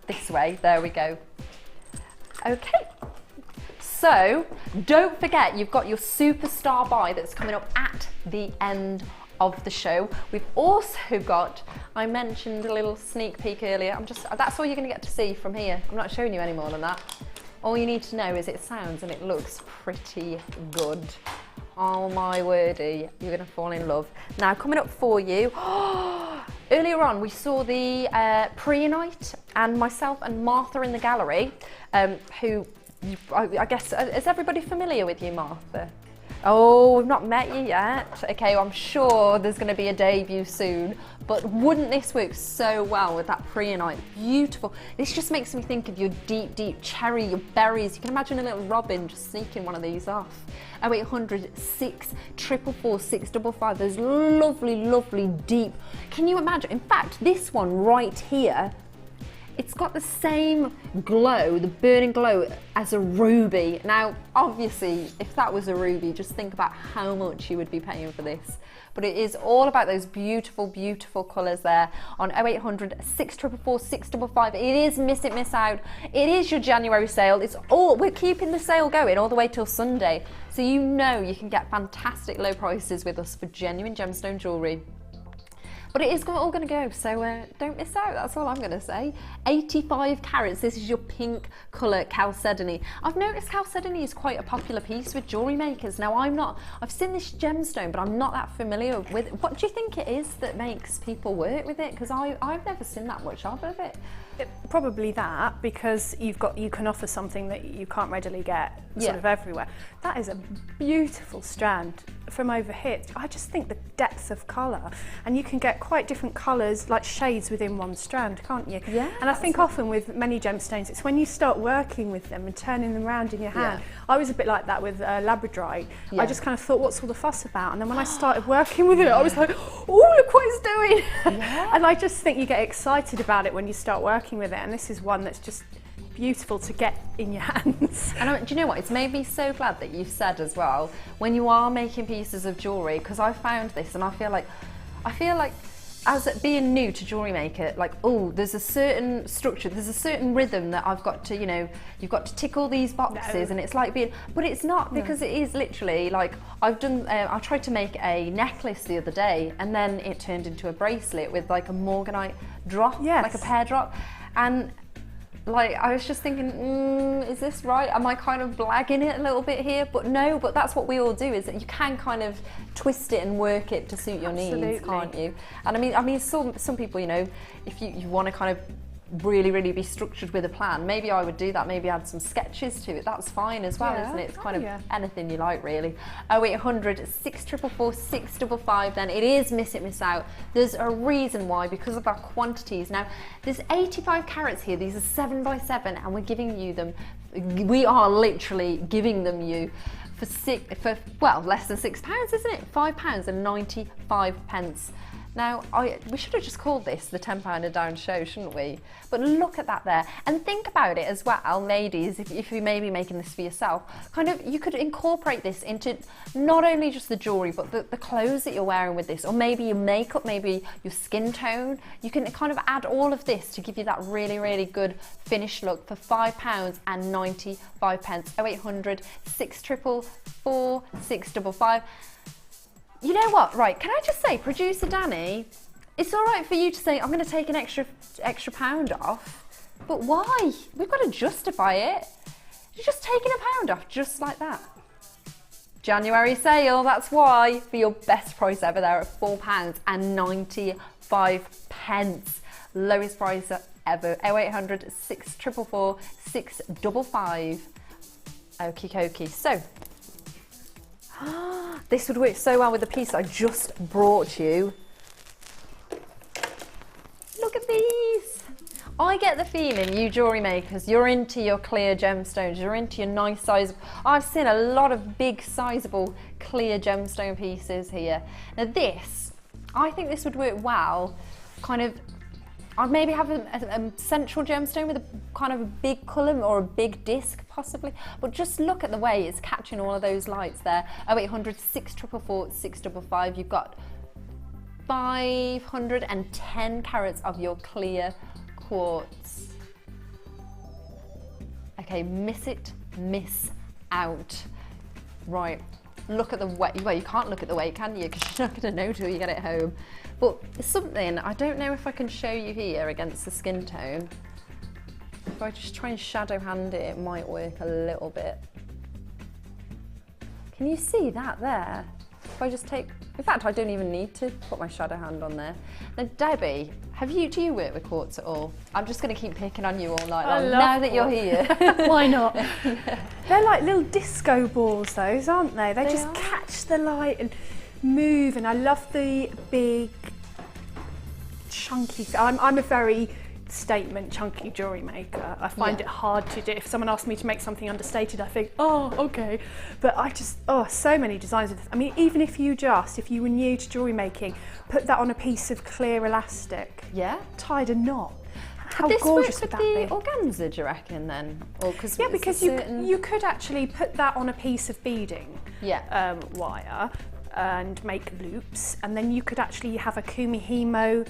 this way. There we go. Okay. So don't forget, you've got your superstar buy that's coming up at the end of the show. We've also got, I mentioned a little sneak peek earlier. That's all you're going to get to see from here. I'm not showing you any more than that. All you need to know is it sounds and it looks pretty good. Oh my wordy, you're going to fall in love. Now, coming up for you, earlier on we saw the pre-night, and myself and Martha in the gallery, who, I guess, is everybody familiar with you, Martha? Oh, we've not met you yet. Okay, well, I'm sure there's going to be a debut soon, but wouldn't this work so well with that pre-night? Beautiful. This just makes me think of your deep, deep cherry, your berries. You can imagine a little robin just sneaking one of these off. 0800 644 655. Those lovely, lovely deep. Can you imagine? In fact, this one right here, it's got the same glow, the burning glow, as a ruby. Now, obviously, if that was a ruby, just think about how much you would be paying for this. But it is all about those beautiful, beautiful colours there on 0800 644 655. It is miss it, miss out. It is your January sale. We're keeping the sale going all the way till Sunday. So you know you can get fantastic low prices with us for genuine gemstone jewellery. But it is all going to go, so don't miss out, that's all I'm going to say. 85 carats, this is your pink colour chalcedony. I've noticed chalcedony is quite a popular piece with jewellery makers. Now, I've seen this gemstone, but I'm not that familiar with it. What do you think it is that makes people work with it? Because I've never seen that much of it. Probably that, because you can offer something that you can't readily get sort of everywhere. That is a beautiful strand from over here. I just think the depth of colour, and you can get quite different colours, like shades within one strand, can't you? Yeah. And I think often with many gemstones, it's when you start working with them and turning them around in your hand. I was a bit like that with labradorite. I just kind of thought, what's all the fuss about? And then when I started working with it, I was like, oh, look what it's doing. And I just think you get excited about it when you start working with it, and this is one that's just beautiful to get in your hands. And do you know what, it's made me so glad that you've said as well, when you are making pieces of jewellery, because I found this and I feel like as being new to Jewellery Maker, like, oh, there's a certain structure, there's a certain rhythm that I've got to, you know, you've got to tick all these boxes, and it's like being, but it's not, because it is literally like, I tried to make a necklace the other day, and then it turned into a bracelet with like a morganite drop, like a pear drop, and like I was just thinking, is this right? Am I kind of blagging it a little bit here? But no, but that's what we all do, is that you can kind of twist it and work it to suit your needs, can't you? And I mean, some people, you know, if you want to kind of really be structured with a plan, maybe I would do that, maybe add some sketches to it, that's fine as well, isn't it? It's kind of anything you like, really. 0800 644 655, then it is miss it, miss out. There's a reason why, because of our quantities. Now, there's 85 carats here, these are 7 by 7, and we're giving you them, we are literally giving them you for well, less than £6, isn't it? £5.95. Now, we should have just called this the £10 a down show, shouldn't we? But look at that there. And think about it as well, ladies, if you may be making this for yourself, kind of, you could incorporate this into not only just the jewellery, but the clothes that you're wearing with this, or maybe your makeup, maybe your skin tone. You can kind of add all of this to give you that really good finished look for £5.95. 0800 644 655. You know what, right, can I just say, producer Danny, it's all right for you to say, I'm going to take an extra pound off, but why? We've got to justify it. You're just taking a pound off, just like that. January sale, that's why, for your best price ever there at £4.95. Lowest price ever, 0800 644 655. Okie dokie. So, this would work so well with the piece I just brought you. Look at these. I get the feeling, you jewellery makers, you're into your clear gemstones, you're into your nice size. I've seen a lot of big sizable clear gemstone pieces here. Now this, I think this would work well, kind of, I'd maybe have a central gemstone with a kind of a big colour or a big disc possibly, but just look at the way it's catching all of those lights there. 0800 644 655, you've got 510 carats of your clear quartz. Okay, miss it, miss out. Right, look at the weight. Well, you can't look at the weight, can you? Because you're not going to know till you get it home. But it's something, I don't know if I can show you here against the skin tone. If I just try and shadow hand it, it might work a little bit. Can you see that there? If I just take, in fact, I don't even need to put my shadow hand on there. Now, Debbie, do you work with quartz at all? I'm just going to keep picking on you all night long, now that you're here. Why not? They're like little disco balls, those, aren't they? They just catch the light and move, and I love the big, chunky, I'm a very statement chunky jewellery maker. I find it hard to do. If someone asks me to make something understated, I think, oh, okay. But I just, so many designs. I mean, even if you were new to jewellery making, put that on a piece of clear elastic. Yeah. Tied a knot. How gorgeous would that be? This work with the organza, do you reckon, then? Or yeah, because you could actually put that on a piece of beading wire and make loops, and then you could actually have a MIMO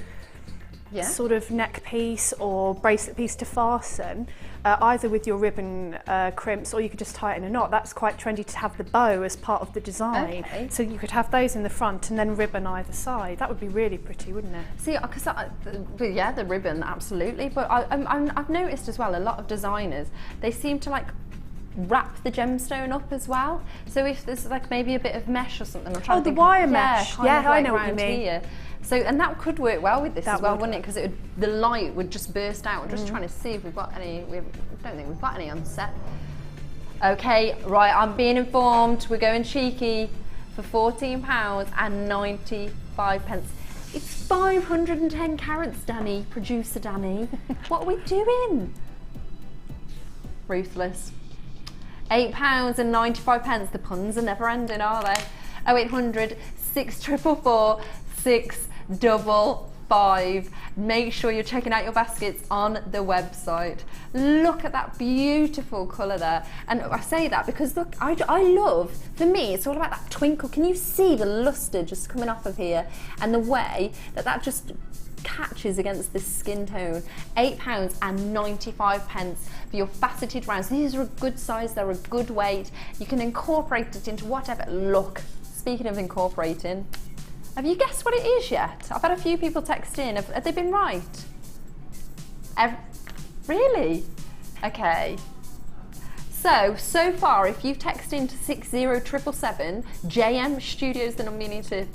sort of neck piece or bracelet piece to fasten, either with your ribbon crimps, or you could just tie it in a knot. That's quite trendy to have the bow as part of the design. Okay. So you could have those in the front and then ribbon either side. That would be really pretty, wouldn't it? See, because the ribbon, absolutely. But I've noticed as well, a lot of designers, they seem to like wrap the gemstone up as well. So if there's like maybe a bit of mesh or something, I'm trying to think the wire mesh. Yeah, I know what you mean. Here. So, and that could work well with this as well, wouldn't it? Because the light would just burst out. We're just trying to see if we've got any. I don't think we've got any on set. Okay, right, I'm being informed. We're going cheeky for £14.95. It's 510 carats, Danny, producer Danny. What are we doing? Ruthless. £8.95. The puns are never ending, are they? 0800 644 655. 5. Make sure you're checking out your baskets on the website. Look at that beautiful colour there. And I say that because look, I love, for me, it's all about that twinkle. Can you see the lustre just coming off of here and the way that just catches against this skin tone? £8.95 for your faceted rounds. These are a good size, they're a good weight. You can incorporate it into whatever. Look, speaking of incorporating, have you guessed what it is yet? I've had a few people text in. Have they been right? Really? Okay. So far, if you've texted into 60777, JM Studios, the number you need to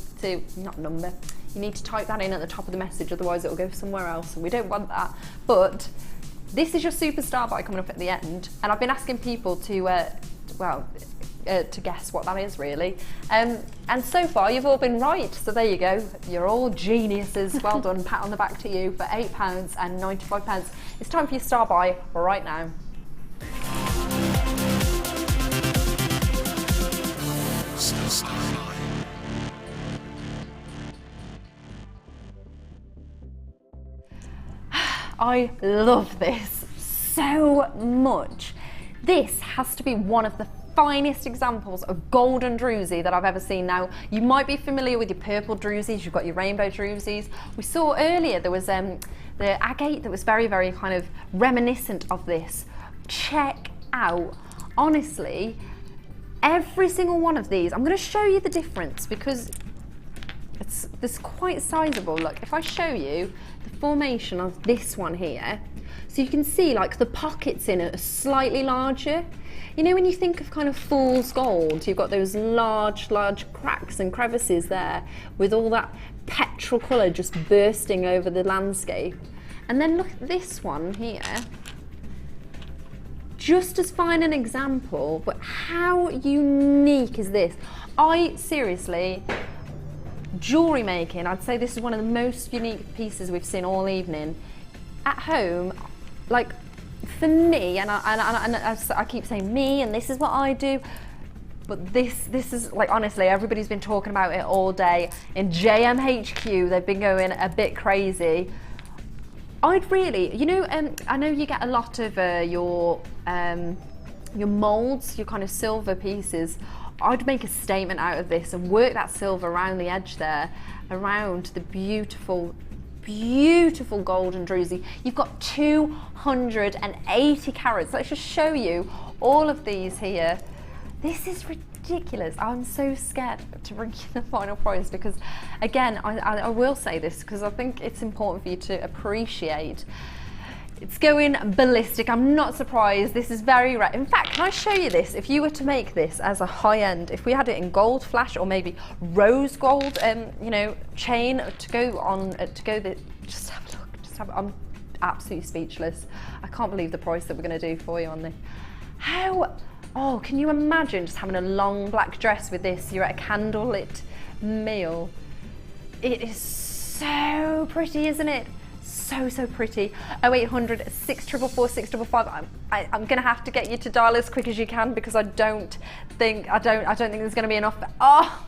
not number, you need to type that in at the top of the message, otherwise it'll go somewhere else, and we don't want that. But this is your superstar buy coming up at the end, and I've been asking people to guess what that is really. And so far you've all been right, so there you go. You're all geniuses. Well done, pat on the back to you for £8.95. It's time for your star buy right now. I love this so much. This has to be one of the finest examples of golden druzy that I've ever seen. Now, you might be familiar with your purple drusies, you've got your rainbow drusies. We saw earlier there was the agate that was very, very kind of reminiscent of this. Check out, honestly, every single one of these. I'm going to show you the difference because it's quite sizable. Look, if I show you the formation of this one here, so you can see like the pockets in it are slightly larger. You know, when you think of kind of fool's gold, you've got those large cracks and crevices there with all that petrol colour just bursting over the landscape. And then look at this one here. Just as fine an example, but how unique is this? Seriously, jewellery making, I'd say this is one of the most unique pieces we've seen all evening. At home, like for me, and I keep saying me, and this is what I do, but this is like, honestly, everybody's been talking about it all day. In JMHQ, they've been going a bit crazy. I'd really, you know, I know you get a lot of your molds, your kind of silver pieces. I'd make a statement out of this and work that silver around the edge there, around the beautiful golden druzy. You've got 280 carats. Let's just show you all of these here. This is ridiculous. I'm so scared to bring you the final prize because, again, I will say this because I think it's important for you to appreciate. It's going ballistic. I'm not surprised. This is very rare. In fact, can I show you this? If you were to make this as a high end, if we had it in gold flash or maybe rose gold, you know, chain to go on, just have a look. I'm absolutely speechless. I can't believe the price that we're going to do for you on this. Oh, can you imagine just having a long black dress with this? You're at a candlelit meal. It is so pretty, isn't it? So pretty. 0800 644 655. I'm gonna have to get you to dial as quick as you can because I don't think there's gonna be enough. Oh,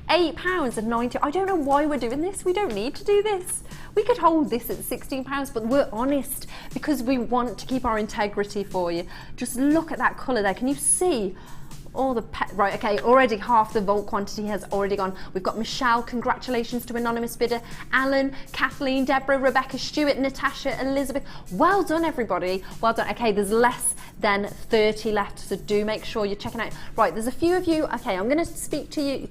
£8.90. I don't know why we're doing this. We don't need to do this. We could hold this at £16, but we're honest because we want to keep our integrity for you. Just look at that colour there. Can you see? All the right, okay, already half the vault quantity has already gone. We've got Michelle, congratulations to anonymous bidder, Alan, Kathleen, Deborah, Rebecca, Stuart, Natasha, Elizabeth. Well done, everybody. Well done. Okay, there's less than 30 left, so do make sure you're checking out. Right, there's a few of you. Okay, I'm going to speak to you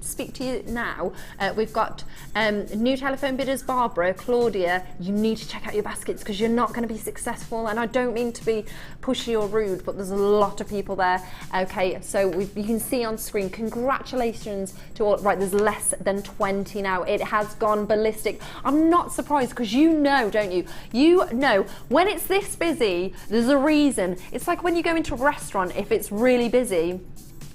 now. We've got new telephone bidders, Barbara, Claudia. You need to check out your baskets because you're not going to be successful, and I don't mean to be pushy or rude, but there's a lot of people there. Okay, so you can see on screen, congratulations to all. Right, there's less than 20 now. It has gone ballistic. I'm not surprised because you know, don't you? You know, when it's this busy, there's a reason. It's like when you go into a restaurant, if it's really busy,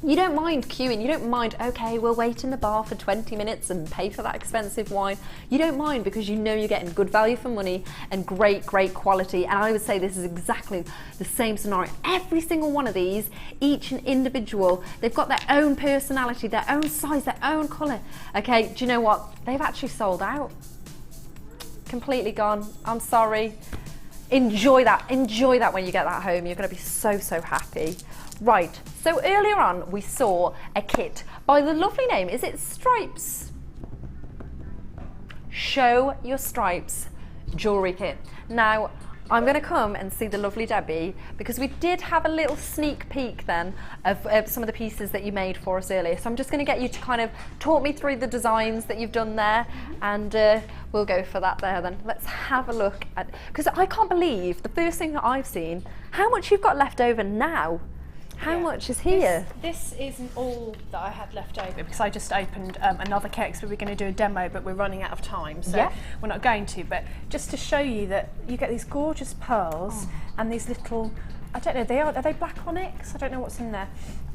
you don't mind queuing, you don't mind, okay, we'll wait in the bar for 20 minutes and pay for that expensive wine. You don't mind because you know you're getting good value for money and great quality. And I would say this is exactly the same scenario. Every single one of these, each an individual, they've got their own personality, their own size, their own colour. Okay, do you know what? They've actually sold out. completely gone. I'm sorry. Enjoy that when you get that home. You're going to be so, so happy. Right, so earlier on we saw a kit by the lovely name, is it Stripes? Show Your Stripes jewellery kit. Now, I'm going to come and see the lovely Debbie because we did have a little sneak peek then of some of the pieces that you made for us earlier. So I'm just going to get you to kind of talk me through the designs that you've done there, and we'll go for that there then. Let's have a look at, because I can't believe the first thing that I've seen, how much you've got left over now. How much is here? This isn't all that I had left over because I just opened another kit, so we're going to do a demo, but we're running out of time, so we're not going to. But just to show you that you get these gorgeous pearls and these little, I don't know, are they black onyx? I don't know what's in there,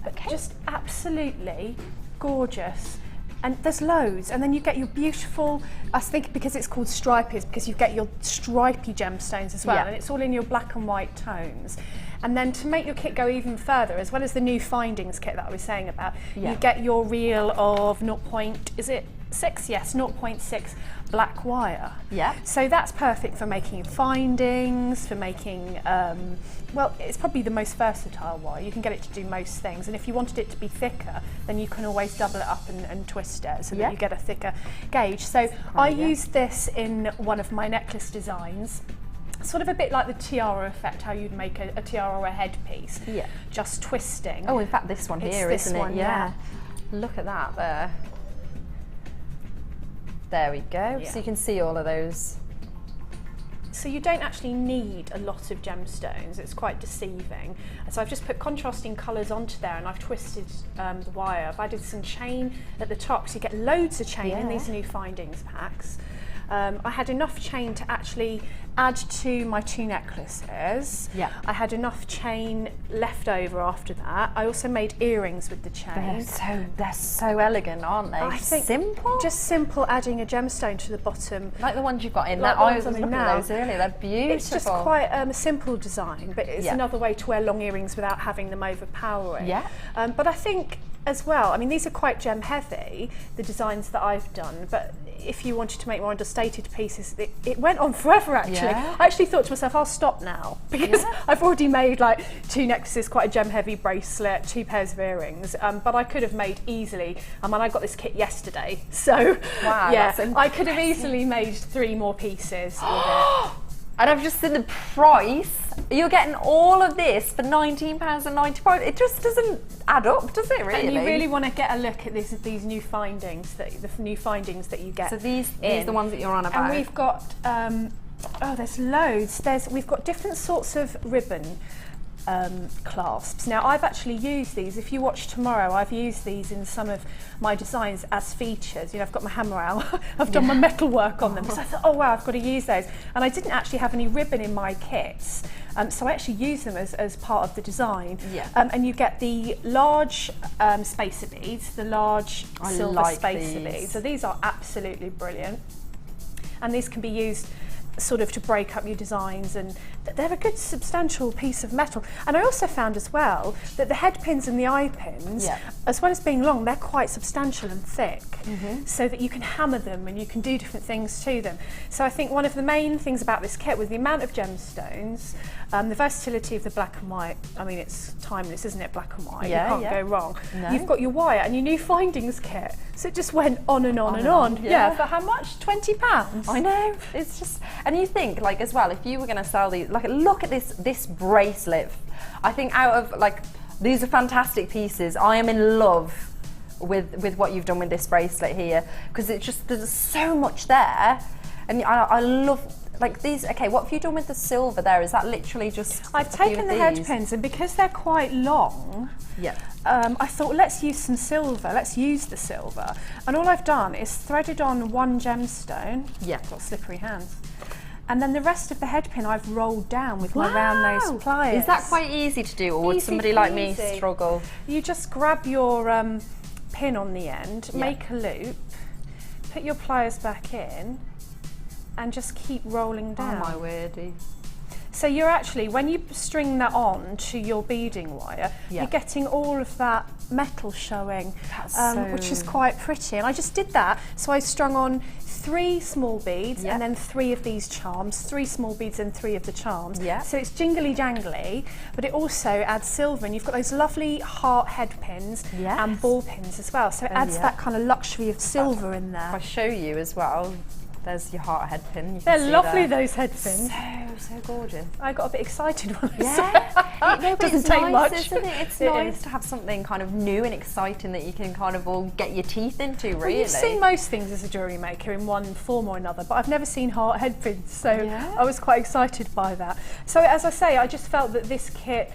but just absolutely gorgeous. And there's loads, and then you get your beautiful, I think because it's called stripies, because you get your stripy gemstones as well, and it's all in your black and white tones. And then to make your kit go even further, as well as the new findings kit that I was saying about, you get your reel of 0.6? Yes, 0.6 black wire. Yeah. So that's perfect for making findings, for making, well, it's probably the most versatile wire. You can get it to do most things. And if you wanted it to be thicker, then you can always double it up and twist it so that you get a thicker gauge. So I used this in one of my necklace designs. Sort of a bit like the tiara effect, how you'd make a tiara or a headpiece. Yeah. Just twisting. Oh, in fact, this one here, isn't it? Yeah. Look at that there. There we go. So you can see all of those. So you don't actually need a lot of gemstones. It's quite deceiving. So I've just put contrasting colours onto there, and I've twisted the wire. I've added some chain at the top, so you get loads of chain in these new findings packs. I had enough chain to actually add to my 2 necklaces. Yeah. I had enough chain left over after that. I also made earrings with the chain. They're so elegant, aren't they? I think simple. Just simple, adding a gemstone to the bottom. Like the ones you've got in. Like I was looking at those earlier. They're beautiful. It's just quite a simple design, but it's another way to wear long earrings without having them overpowering. Yeah. But I think as well, I mean, these are quite gem heavy, the designs that I've done, but if you wanted to make more understated pieces, it went on forever actually. I actually thought to myself, I'll stop now, because I've already made like 2 necklaces, quite a gem heavy bracelet, 2 pairs of earrings, but I could have made easily, I mean, I got this kit yesterday, so I could have easily made 3 more pieces with it. And I've just seen the price. You're getting all of this for £19.95. It just doesn't add up, does it? Really? And you really want to get a look at these new findings that you get. So these are the ones that you're on about. And we've got there's loads. We've got different sorts of ribbon clasps. Now I've actually used these. If you watch tomorrow, I've used these in some of my designs as features. You know, I've got my hammer out, I've done my metal work on them. So I thought, oh wow, I've got to use those. And I didn't actually have any ribbon in my kits, so I actually use them as part of the design. Yeah. And you get the large spacer beads, the large silver spacer beads. So these are absolutely brilliant, and these can be used sort of to break up your designs, and they're a good substantial piece of metal. And I also found as well that the head pins and the eye pins, as well as being long, they're quite substantial and thick, so that you can hammer them and you can do different things to them. So I think one of the main things about this kit was the amount of gemstones, the versatility of the black and white. I mean, it's timeless, isn't it? Black and white, you can't go wrong. No. You've got your wire and your new findings kit, so it just went on and on and on. Yeah, for how much? £20? I know, it's just, and you think, like, as well, if you were going to sell these, like, look at this bracelet. I think out of, like, these are fantastic pieces. I am in love with what you've done with this bracelet here, because it just, there's so much there, and I love, like, these. Okay, what have you done with the silver there? Is that literally just I've taken the head pins, and because they're quite long, I thought, let's use some silver, let's use the silver. And all I've done is threaded on 1 gemstone. Got slippery hands. And then the rest of the head pin I've rolled down with my round nose pliers. Is that quite easy to do, or would somebody like me struggle? You just grab your pin on the end, make a loop, put your pliers back in, and just keep rolling down. Oh my wordy. So you're actually, when you string that on to your beading wire, you're getting all of that metal showing, So- which is quite pretty. And I just did that. So I strung on 3 small beads Yeah. and then 3 of these charms, 3 small beads and 3 of the charms. Yeah. So it's jingly jangly, but it also adds silver, and you've got those lovely heart head pins Yes. and ball pins as well. So it adds yeah. that kind of luxury of silver in If I there. show you as well, there's your heart head pin. You can They're see lovely, there. those head pins. So gorgeous. I got a bit excited when I saw Yeah, it. no, but Doesn't it's take nice, much. isn't it? It's It nice is. to have something kind of new and exciting that you can kind of all get your teeth into, really. Well, you've seen most things as a jewellery maker in one form or another, but I've never seen heart head pins, so Yeah. I was quite excited by that. So as I say, I just felt that this kit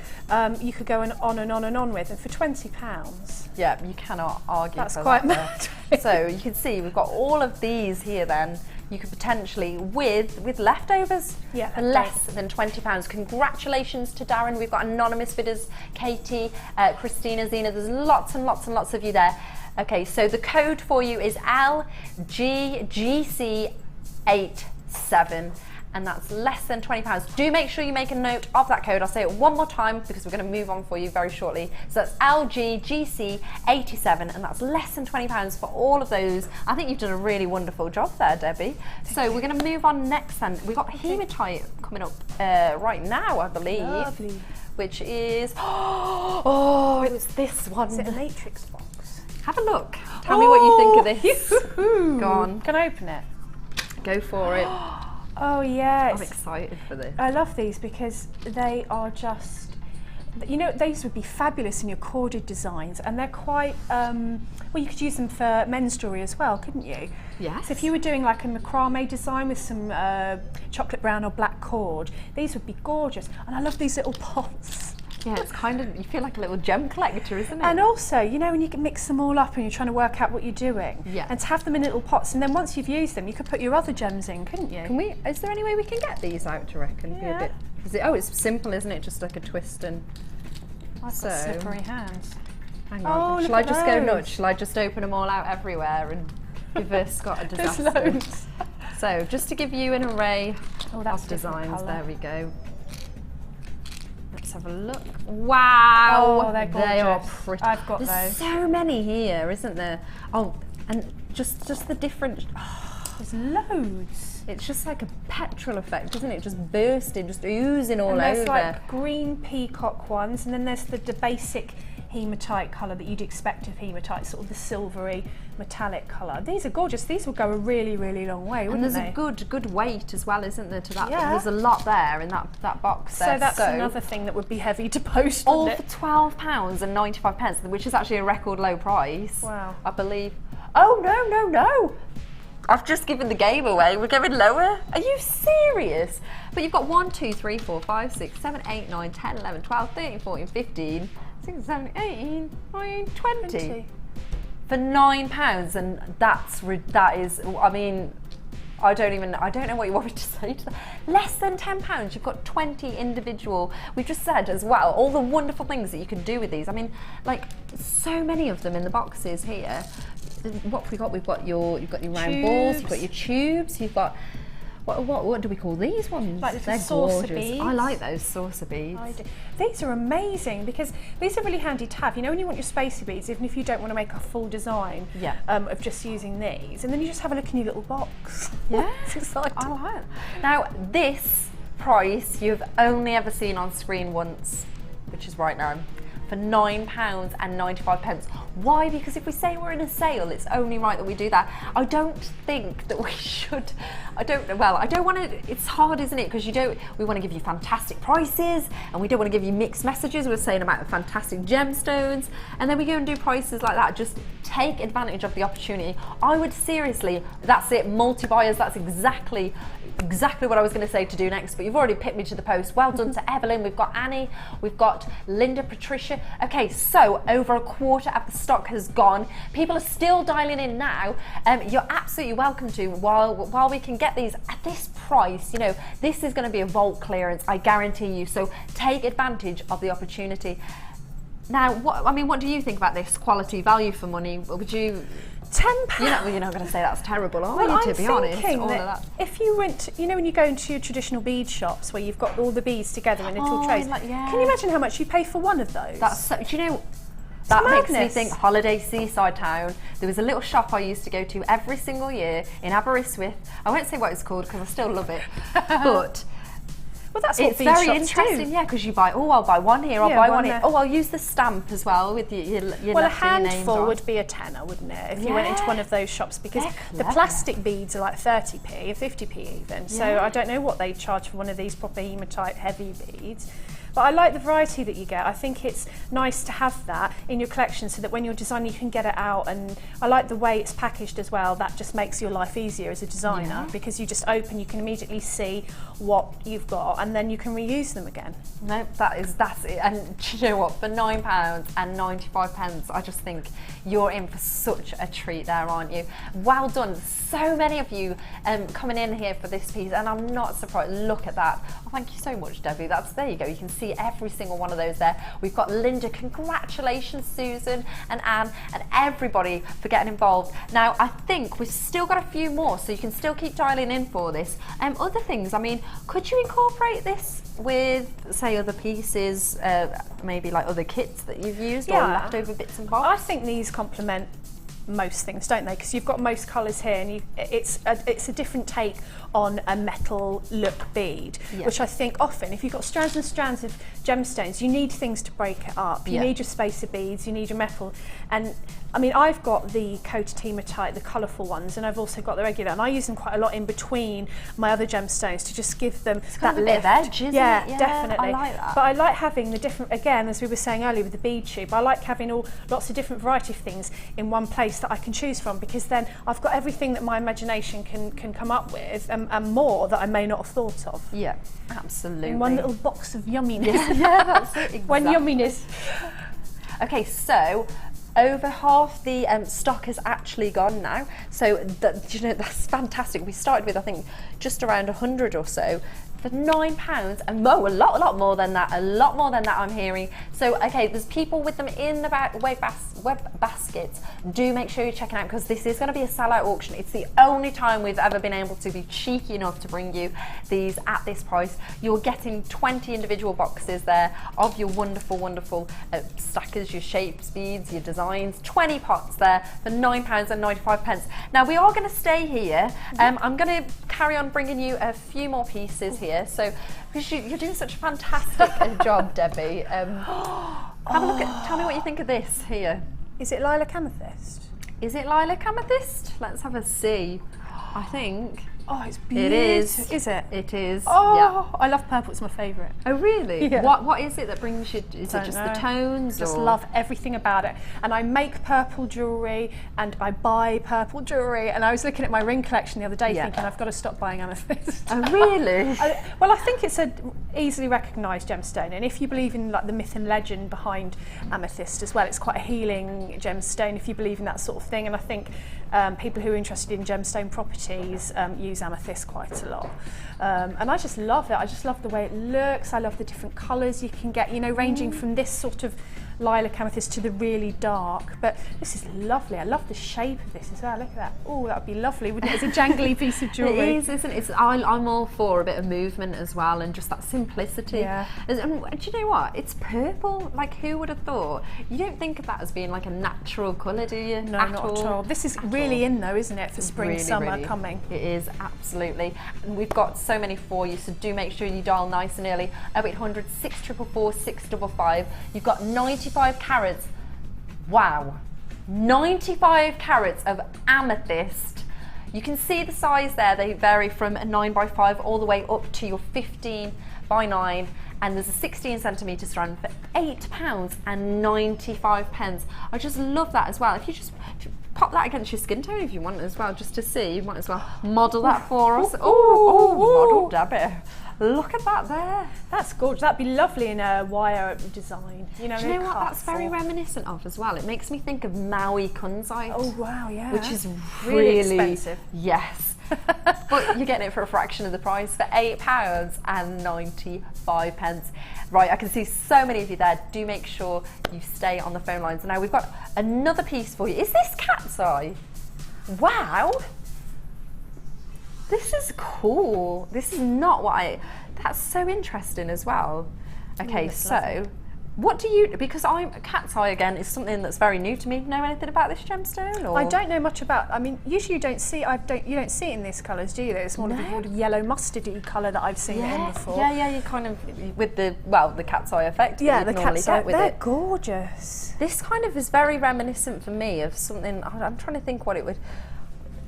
you could go on and on and on with, and for £20, Yeah, you cannot argue that's for quite that. mad. So you can see we've got all of these here then. You could potentially, with leftovers, Yeah, for less than £20. Congratulations to Darren. We've got anonymous bidders, Katie, Christina, Zena. There's lots and lots and lots of you there. Okay, so the code for you is LGGC87. And that's less than £20. Do make sure you make a note of that code. I'll say it one more time because we're going to move on for you very shortly. So that's LGGC87, and that's less than £20 for all of those. I think you've done a really wonderful job there, Debbie. So we're going to move on next then. We've got hematite coming up right now, I believe. Lovely. Which is, oh, it was this one. Is it a matrix box? Have a look. Tell me what you think of this. Yoo-hoo. Go on. Can I open it? Go for it. Oh yes. I'm excited for this. I love these because they are just, you know, these would be fabulous in your corded designs, and they're quite, well, you could use them for men's jewellery as well, couldn't you? Yes. So if you were doing like a macrame design with some chocolate brown or black cord, these would be gorgeous. And I love these little pots. Yeah, it's kind of, you feel like a little gem collector, isn't it? And also, you know, when you can mix them all up and you're trying to work out what you're doing, Yeah. and to have them in little pots, and then once you've used them, you could put your other gems in, couldn't you? Can we, is there any way we can get these out, do you reckon? Be a Yeah. bit, is it, oh, it's simple, isn't it? Just like a twist and, I've so, got slippery hands. hang Oh, on. look Shall I at just go those. nuts? Shall I just open them all out everywhere and give Scott a There's disaster? loads. So, just to give you an array Oh, that's of a different designs, colour. there we go. Let's have a look. Wow, Oh, they're they are gorgeous. pretty. I've got There's those. so many here, isn't there? Oh, and just the different. There's loads. It's just like a petrol effect, isn't it? Just bursting, just oozing all And there's over. like green peacock ones, and then there's the basic hematite colour that you'd expect of hematite, sort of the silvery metallic colour. These are gorgeous. These will go a really, really long way, and wouldn't there's they? a good weight as well, isn't there, to that? Yeah. There's a lot there in that box there. So that's another thing that would be heavy to post, all wouldn't for it? £12.95, which is actually a record low price. Wow. I believe. Oh no! I've just given the game away. We're going lower. Are you serious? But you've got 1, 2, 3, 4, 5, 6, 7, 8, 9, 10, 11, 12, 13, 14, 15, 16, 17, 18, 19, 20. For £9, and that is, I mean, I don't know what you want me to say to that. Less than £10, you've got 20 individual. We've just said as well, all the wonderful things that you can do with these. I mean, like, so many of them in the boxes here. What have we got? You've got your round balls, you've got your tubes, you've got, what do we call these ones? Like little They're saucer gorgeous. beads. I like those saucer beads. I do. These are amazing because these are really handy to have. You know, when you want your spacey beads, even if you don't want to make a full design Yeah. of just using these, and then you just have a look in your little box. Yeah, It's exciting. I like it. Now, this price you've only ever seen on screen once, which is right now, for £9.95. Why? Because if we say we're in a sale, it's only right that we do that. I don't think that we should. I don't want to. It's hard, isn't it? Because we want to give you fantastic prices, and we don't want to give you mixed messages. We're saying about fantastic gemstones, and then we go and do prices like that. Just take advantage of the opportunity. I would seriously. That's it. Multi-buyers. That's exactly what I was going to say to do next, but you've already picked me to the post. Well done to Evelyn. We've got Annie, we've got Linda, Patricia. Okay, so over a quarter of the stock has gone. People are still dialing in now. You're absolutely welcome to while we can get these at this price. You know, this is going to be a vault clearance, I guarantee you. So take advantage of the opportunity. Now, what do you think about this quality value for money? Would you? £10. You're not going to say that's terrible, are Well, you? I'm To be honest, thinking all of that that. if you went to, you know, when you go into your traditional bead shops where you've got all the beads together in little trays, yeah. can you imagine how much you pay for one of those? That's so, do you know? That makes me think holiday seaside town. There was a little shop I used to go to every single year in Aberystwyth. I won't say what it's called because I still love it, but well, that's what it's very interesting, do. yeah, because you buy, I'll buy one here, I'll buy one here. Oh, I'll use the stamp as well with your well, a name handful would be a tenner, wouldn't it, if you went into one of those shops, because the plastic beads are like 30p, 50p even, so I don't know what they charge for one of these proper hematite heavy beads. But I like the variety that you get. I think it's nice to have that in your collection so that when you're designing you can get it out, and I like the way it's packaged as well. That just makes your life easier as a designer because you just open, you can immediately see what you've got and then you can reuse them again. No, that's it. And do you know what, for £9.95, I just think you're in for such a treat there, aren't you? Well done. So many of you coming in here for this piece, and I'm not surprised. Look at that. Oh, thank you so much, Debbie. There you go. You can see every single one of those there. We've got Linda. Congratulations, Susan and Anne and everybody for getting involved. Now, I think we've still got a few more, so you can still keep dialing in for this. Other things, I mean, could you incorporate this with, say, other pieces, maybe like other kits that you've used or leftover bits and bobs? I think these complement most things, don't they? Because you've got most colours here, and it's a different take on a metal look bead, which I think often, if you've got strands and strands of gemstones, you need things to break it up. You need your spacer beads, you need your metal, and I mean, I've got the coated hematite, the colourful ones, and I've also got the regular, and I use them quite a lot in between my other gemstones to just give them that lift. Bit of edge, isn't it? Yeah, definitely. I like that. But I like having the different, again, as we were saying earlier with the bead tube, I like having lots of different variety of things in one place that I can choose from, because then I've got everything that my imagination can come up with, and more that I may not have thought of. Yeah, absolutely. In one little box of yumminess. Yeah, that's it. Exactly. One yumminess. Okay, so over half the stock has actually gone now, so that's fantastic. We started with, I think, just around 100 or so for £9, and a lot more than that, I'm hearing. So okay, there's people with them in the web baskets. Do make sure you're checking out, because this is going to be a sellout auction. It's the only time we've ever been able to be cheeky enough to bring you these at this price. You're getting 20 individual boxes there of your wonderful stackers, your shapes, beads, your designs, 20 pots there for £9.95. Now we are going to stay here. I'm going to carry on bringing you a few more pieces here. So, because you're doing such a fantastic job, Debbie. Have a look at. Tell me what you think of this here. Is it lilac amethyst? Is it lilac amethyst? Let's have a see. I think. Oh, it's beautiful. It is. Is it? It is. Oh, yeah. I love purple. It's my favourite. Oh, really? Yeah. What is it that brings you? Is it just the tones? Just or? love everything about it. And I make purple jewellery, and I buy purple jewellery. And I was looking at my ring collection the other day, thinking I've got to stop buying amethyst. Oh, really? Well, I think it's a easily recognised gemstone, and if you believe in like the myth and legend behind amethyst as well, it's quite a healing gemstone if you believe in that sort of thing. And I think people who are interested in gemstone properties use amethyst quite a lot, and I just love it. I just love the way it looks. I love the different colours you can get, ranging from this sort of lilac amethyst to the really dark, but this is lovely. I love the shape of this as well. Look at that. Oh, that would be lovely, wouldn't it? It's a jangly piece of jewellery. It is, isn't it? I'm all for a bit of movement as well, and just that simplicity. Yeah. And do you know what? It's purple. Like, who would have thought? You don't think of that as being like a natural colour, do you? No, not at all. This is really in though, isn't it, for spring, summer coming? It is, absolutely. And we've got so many for you, so do make sure you dial nice and early. 0800 644 655. You've got 95 carats. Wow. 95 carats of amethyst. You can see the size there. They vary from a 9x5 all the way up to your 15x9, and there's a 16 centimetre strand for £8.95. I just love that as well. If you just pop that against your skin tone if you want as well, just to see, you might as well model that for us. Model Debbie. Look at that there. That's gorgeous. That'd be lovely in a wire design. Do you know what that's very reminiscent of as well? It makes me think of Maui kunzite. Oh wow, yeah. Which is really expensive. Yes. But you're getting it for a fraction of the price for £8.95. Right, I can see so many of you there. Do make sure you stay on the phone lines. Now we've got another piece for you. Is this cat's eye? Wow. This is cool. This is not what that's so interesting as well. Okay, so What do you, because cat's eye again is something that's very new to me. Know anything about this gemstone? Or? I don't know much about. I mean, usually you don't see it in these colours, do you? It's more of a yellow mustardy colour that I've seen it in before. Yeah, you kind of with the cat's eye effect. Yeah, that the you normally cat's eye. get with They're it. gorgeous. This kind of is very reminiscent for me of something. I'm trying to think what it would.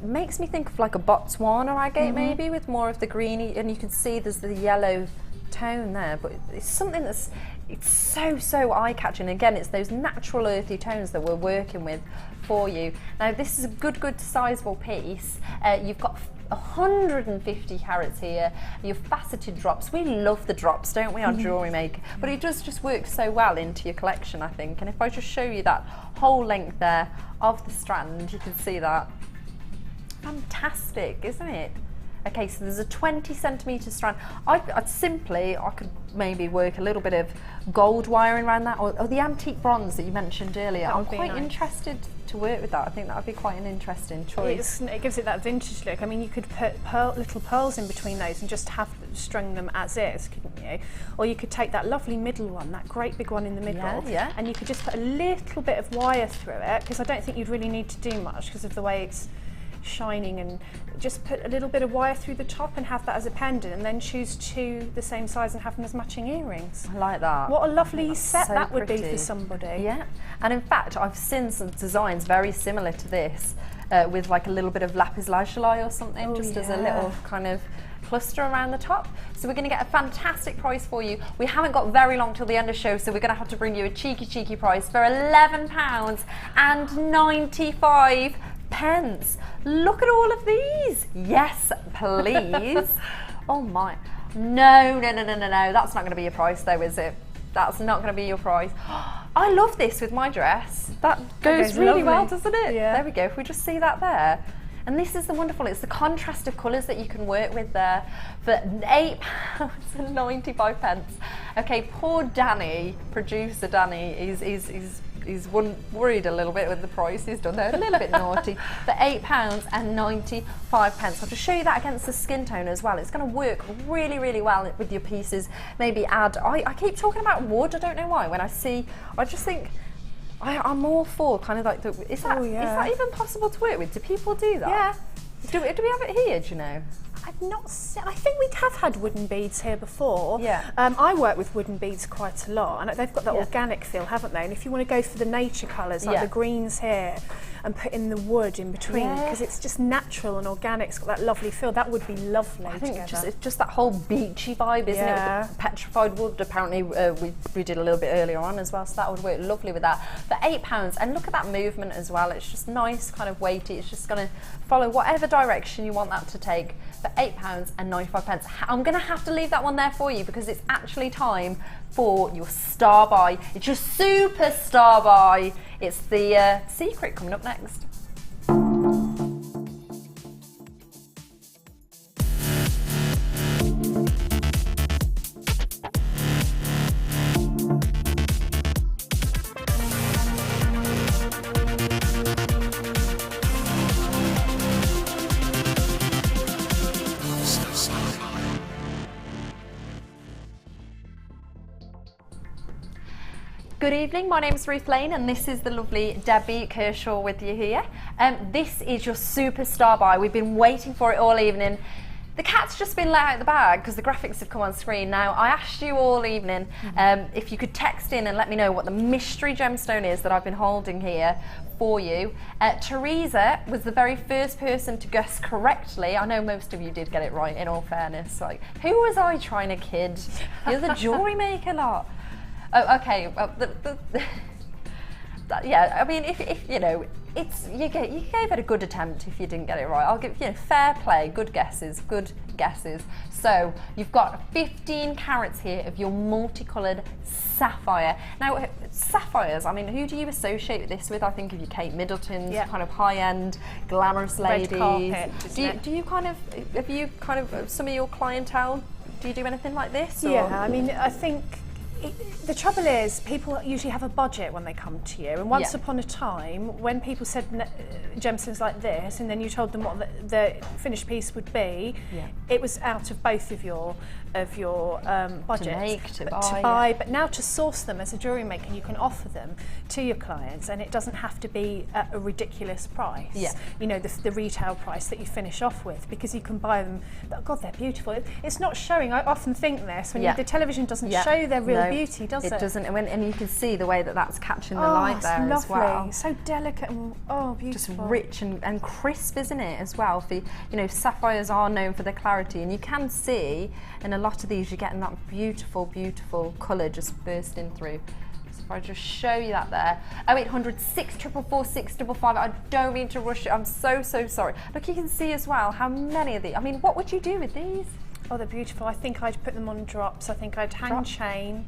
Makes me think of like a Botswana agate maybe, with more of the greeny, and you can see there's the yellow tone there, but it's something that's so eye-catching. Again, it's those natural earthy tones that we're working with for you. Now this is a good sizable piece. You've got 150 carats here. Your faceted drops. We love the drops, don't we, on Jewellery Maker? But it does just work so well into your collection, I think. And if I just show you that whole length there of the strand, you can see that. Fantastic, isn't it? Okay, so there's a 20 centimetre strand. I could maybe work a little bit of gold wiring around that, or the antique bronze that you mentioned earlier. I'm quite interested to work with that. I think that would be quite an interesting choice. It gives it that vintage look. I mean, you could put little pearls in between those and just have strung them as is, couldn't you? Or you could take that lovely middle one, that great big one in the middle, and you could just put a little bit of wire through it, because I don't think you'd really need to do much because of the way it's shining, and just put a little bit of wire through the top and have that as a pendant, and then choose two the same size and have them as matching earrings. I like that. What a lovely set so that would pretty. be for somebody. Yeah, and in fact I've seen some designs very similar to this with like a little bit of lapis lazuli or something, as a little kind of cluster around the top. So we're going to get a fantastic price for you. We haven't got very long till the end of the show, so we're going to have to bring you a cheeky price for £11.95. Look at all of these. Yes, please. Oh my. No. That's not going to be your price though, is it? That's not going to be your price. I love this with my dress. That goes really well, doesn't it? Yeah. There we go. If we just see that there. And this is the wonderful, it's the contrast of colours that you can work with there for £8.95. Okay, poor Danny, producer Danny, he's worried a little bit with the price he's done there, a little bit naughty, for £8.95. I'll just show you that against the skin tone as well. It's going to work really well with your pieces. Maybe add, I keep talking about wood, I don't know why, I just think, I'm all for kind of like is that even possible to work with? Do people do that? Yeah. Do we have it here, do you know? I've not seen, I think we have had wooden beads here before. Yeah. I work with wooden beads quite a lot, and they've got that organic feel, haven't they? And if you want to go for the nature colours, like the greens here, and put in the wood in between, because it's just natural and organic, it's got that lovely feel, that would be lovely. I think it's just that whole beachy vibe, isn't it? With the petrified wood, apparently we did a little bit earlier on as well, so that would work lovely with that. For £8, and look at that movement as well, it's just nice, kind of weighty, it's just going to follow whatever direction you want that to take. For £8.95. I'm going to have to leave that one there for you because it's actually time for your star buy. It's your super star buy. It's the secret coming up next. Good evening, my name's Ruth Lane and this is the lovely Debbie Kershaw with you here. This is your superstar buy. We've been waiting for it all evening. The cat's just been let out of the bag because the graphics have come on screen. Now, I asked you all evening if you could text in and let me know what the mystery gemstone is that I've been holding here for you. Teresa was the very first person to guess correctly. I know most of you did get it right, in all fairness. Like, who was I trying to kid? You're the Jewellery Maker lot. Oh, okay. Well, yeah, I mean, if you know, you gave it a good attempt. If you didn't get it right, I'll give you fair play. Good guesses. So you've got 15 carats here of your multicoloured sapphire. Now, sapphires. I mean, who do you associate this with? I think of your Kate Middletons, kind of high-end, glamorous ladies. Red carpet, do you kind of some of your clientele? Do you do anything like this? Or? Yeah, I mean, I think The trouble is, people usually have a budget when they come to you, and once Yeah. upon a time, when people said gemstones like this, and then you told them what the finished piece would be, Yeah. it was out of both of your budgets to to buy, buy, but now to source them as a jewellery maker, you can offer them to your clients, and it doesn't have to be at a ridiculous price. Yeah. You know, the retail price that you finish off with, because you can buy them. God, they're beautiful. It's not showing. I often think this when Yeah. the television doesn't Yeah. show their real No, beauty, does it? It doesn't, and you can see the way that that's catching the Oh, light it's there lovely. as well. So delicate and Just beautiful. rich and crisp, isn't it, as well? For, you know, sapphires are known for their clarity, and you can see in a lot of these you're getting that beautiful, beautiful colour just bursting through. So if I just show you that there, 0800 644 655. I don't mean to rush it. I'm so sorry. Look, you can see as well how many of these. I mean, what would you do with these? Oh, they're beautiful. I think I'd put them on drops. I think I'd hang Drop. chain,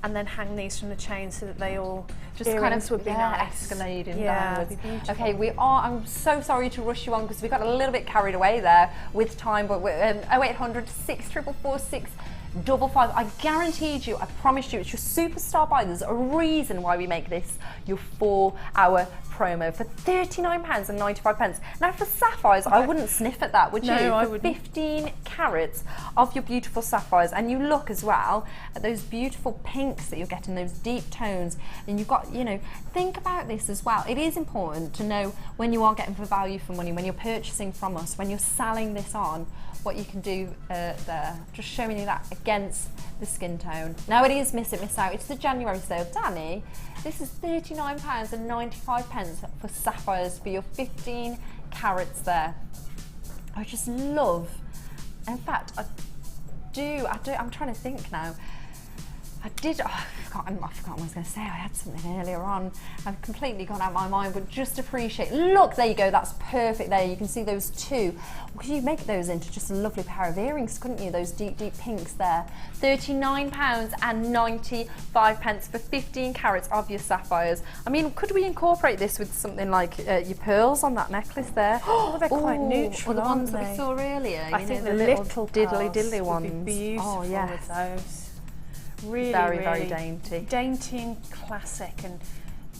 and then hang these from the chain so that they all Just kind of would be nice. escalating Yeah, downwards. it'd be beautiful. Okay, I'm so sorry to rush you on because we got a little bit carried away there with time, but we're 0800 644 655. I guaranteed you, I promised you, it's your superstar buy. There's a reason why we make this your 4-hour promo for £39.95. Now for sapphires, I wouldn't sniff at that, would you? No, I For wouldn't. 15 carats of your beautiful sapphires, and you look as well at those beautiful pinks that you're getting, those deep tones, and you've got, you know, think about this as well. It is important to know when you are getting for value for money, when you're purchasing from us, when you're selling this on, what you can do there. Just showing you that against the skin tone. Now it is miss it, miss out. It's the January sale. Danny, this is £39.95 for sapphires for your 15 carats there. I just love, in fact, I'm trying to think now. I forgot what I was going to say. I had something earlier on. I've completely gone out of my mind, but just appreciate. Look, there you go. That's perfect there. You can see those two. Well, you make those into just a lovely pair of earrings, couldn't you? Those deep, deep pinks there. £39.95 for 15 carats of your sapphires. I mean, could we incorporate this with something like your pearls on that necklace there? Oh, they're quite neutral, Or the ones that aren't we they? saw earlier. I you think know, the little diddly pearls diddly ones. would be beautiful Oh, yes. with those. Really, Very, really very dainty. Dainty and classic and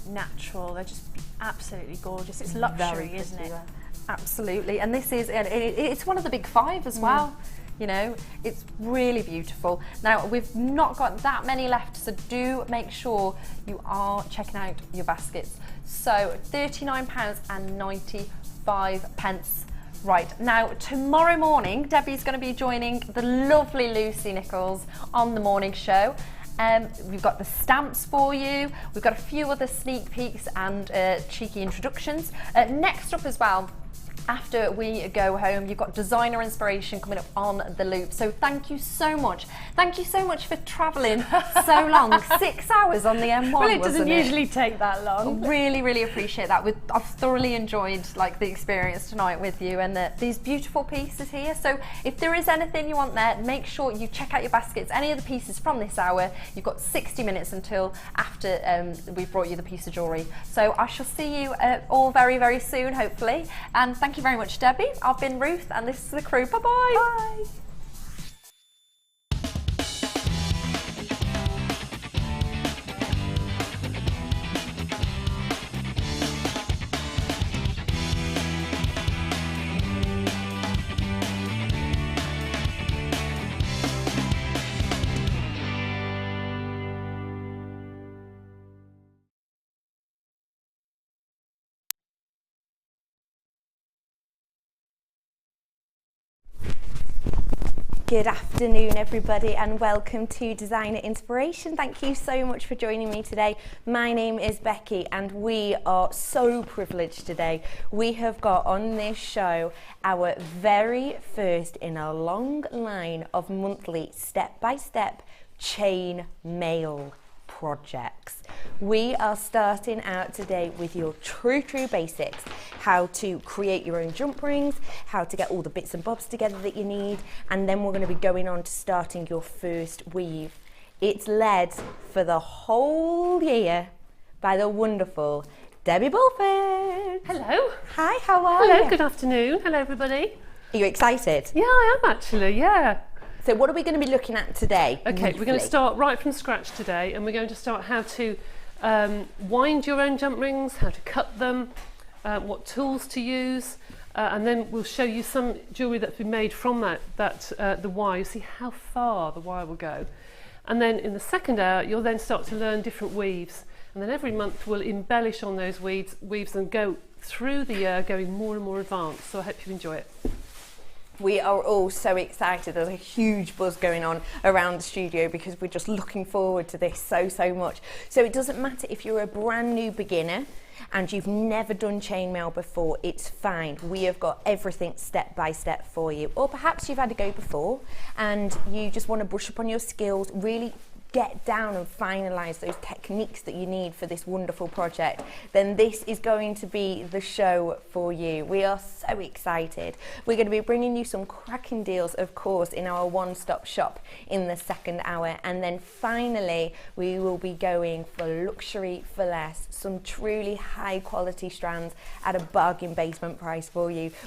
natural. They're just absolutely gorgeous. It's luxury, Very isn't pretty it? there. Absolutely, and this is, it's one of the big five as well. You know, it's really beautiful. Now, we've not got that many left, so do make sure you are checking out your baskets. So £39.95. Right, now tomorrow morning, Debbie's going to be joining the lovely Lucy Nichols on the morning show. We've got the stamps for you. We've got a few other sneak peeks and cheeky introductions. Next up as well, after we go home, you've got designer inspiration coming up on the loop. So thank you so much. Thank you so much for travelling so long. 6 hours on the M1. Well, it doesn't wasn't it? usually take that long. Really, really appreciate that. I've thoroughly enjoyed like the experience tonight with you and these beautiful pieces here. So if there is anything you want there, make sure you check out your baskets. Any of the pieces from this hour, you've got 60 minutes until after we've brought you the piece of jewellery. So I shall see you all very, very soon, hopefully. And thank you very much, Debbie. I've been Ruth, and this is the crew. Bye-bye. Bye. Good afternoon, everybody, and welcome to Designer Inspiration. Thank you so much for joining me today. My name is Becky, and we are so privileged today. We have got on this show our very first in a long line of monthly step-by-step chain mail projects. We are starting out today with your true basics, how to create your own jump rings, how to get all the bits and bobs together that you need, and then we're going to be going on to starting your first weave. It's led for the whole year by the wonderful Debbie Bulford. Hello. Hi, how are you? Hello, good afternoon. Hello, everybody. Are you excited? Yeah, I am actually, yeah. So what are we going to be looking at today? Okay, we're going to start right from scratch today, and we're going to start how to wind your own jump rings, how to cut them, what tools to use, and then we'll show you some jewellery that's been made from the wire. You see how far the wire will go. And then in the second hour, you'll then start to learn different weaves. And then every month we'll embellish on those weaves and go through the year going more and more advanced. So I hope you enjoy it. We are all so excited. There's a huge buzz going on around the studio because we're just looking forward to this so much. So it doesn't matter if you're a brand new beginner and you've never done chainmail before, it's fine. We have got everything step by step for you. Or perhaps you've had a go before and you just want to brush up on your skills, really get down and finalise those techniques that you need for this wonderful project, then this is going to be the show for you. We are so excited. We're going to be bringing you some cracking deals, of course, in our one-stop shop in the second hour, and then finally we will be going for luxury for less, some truly high quality strands at a bargain basement price for you.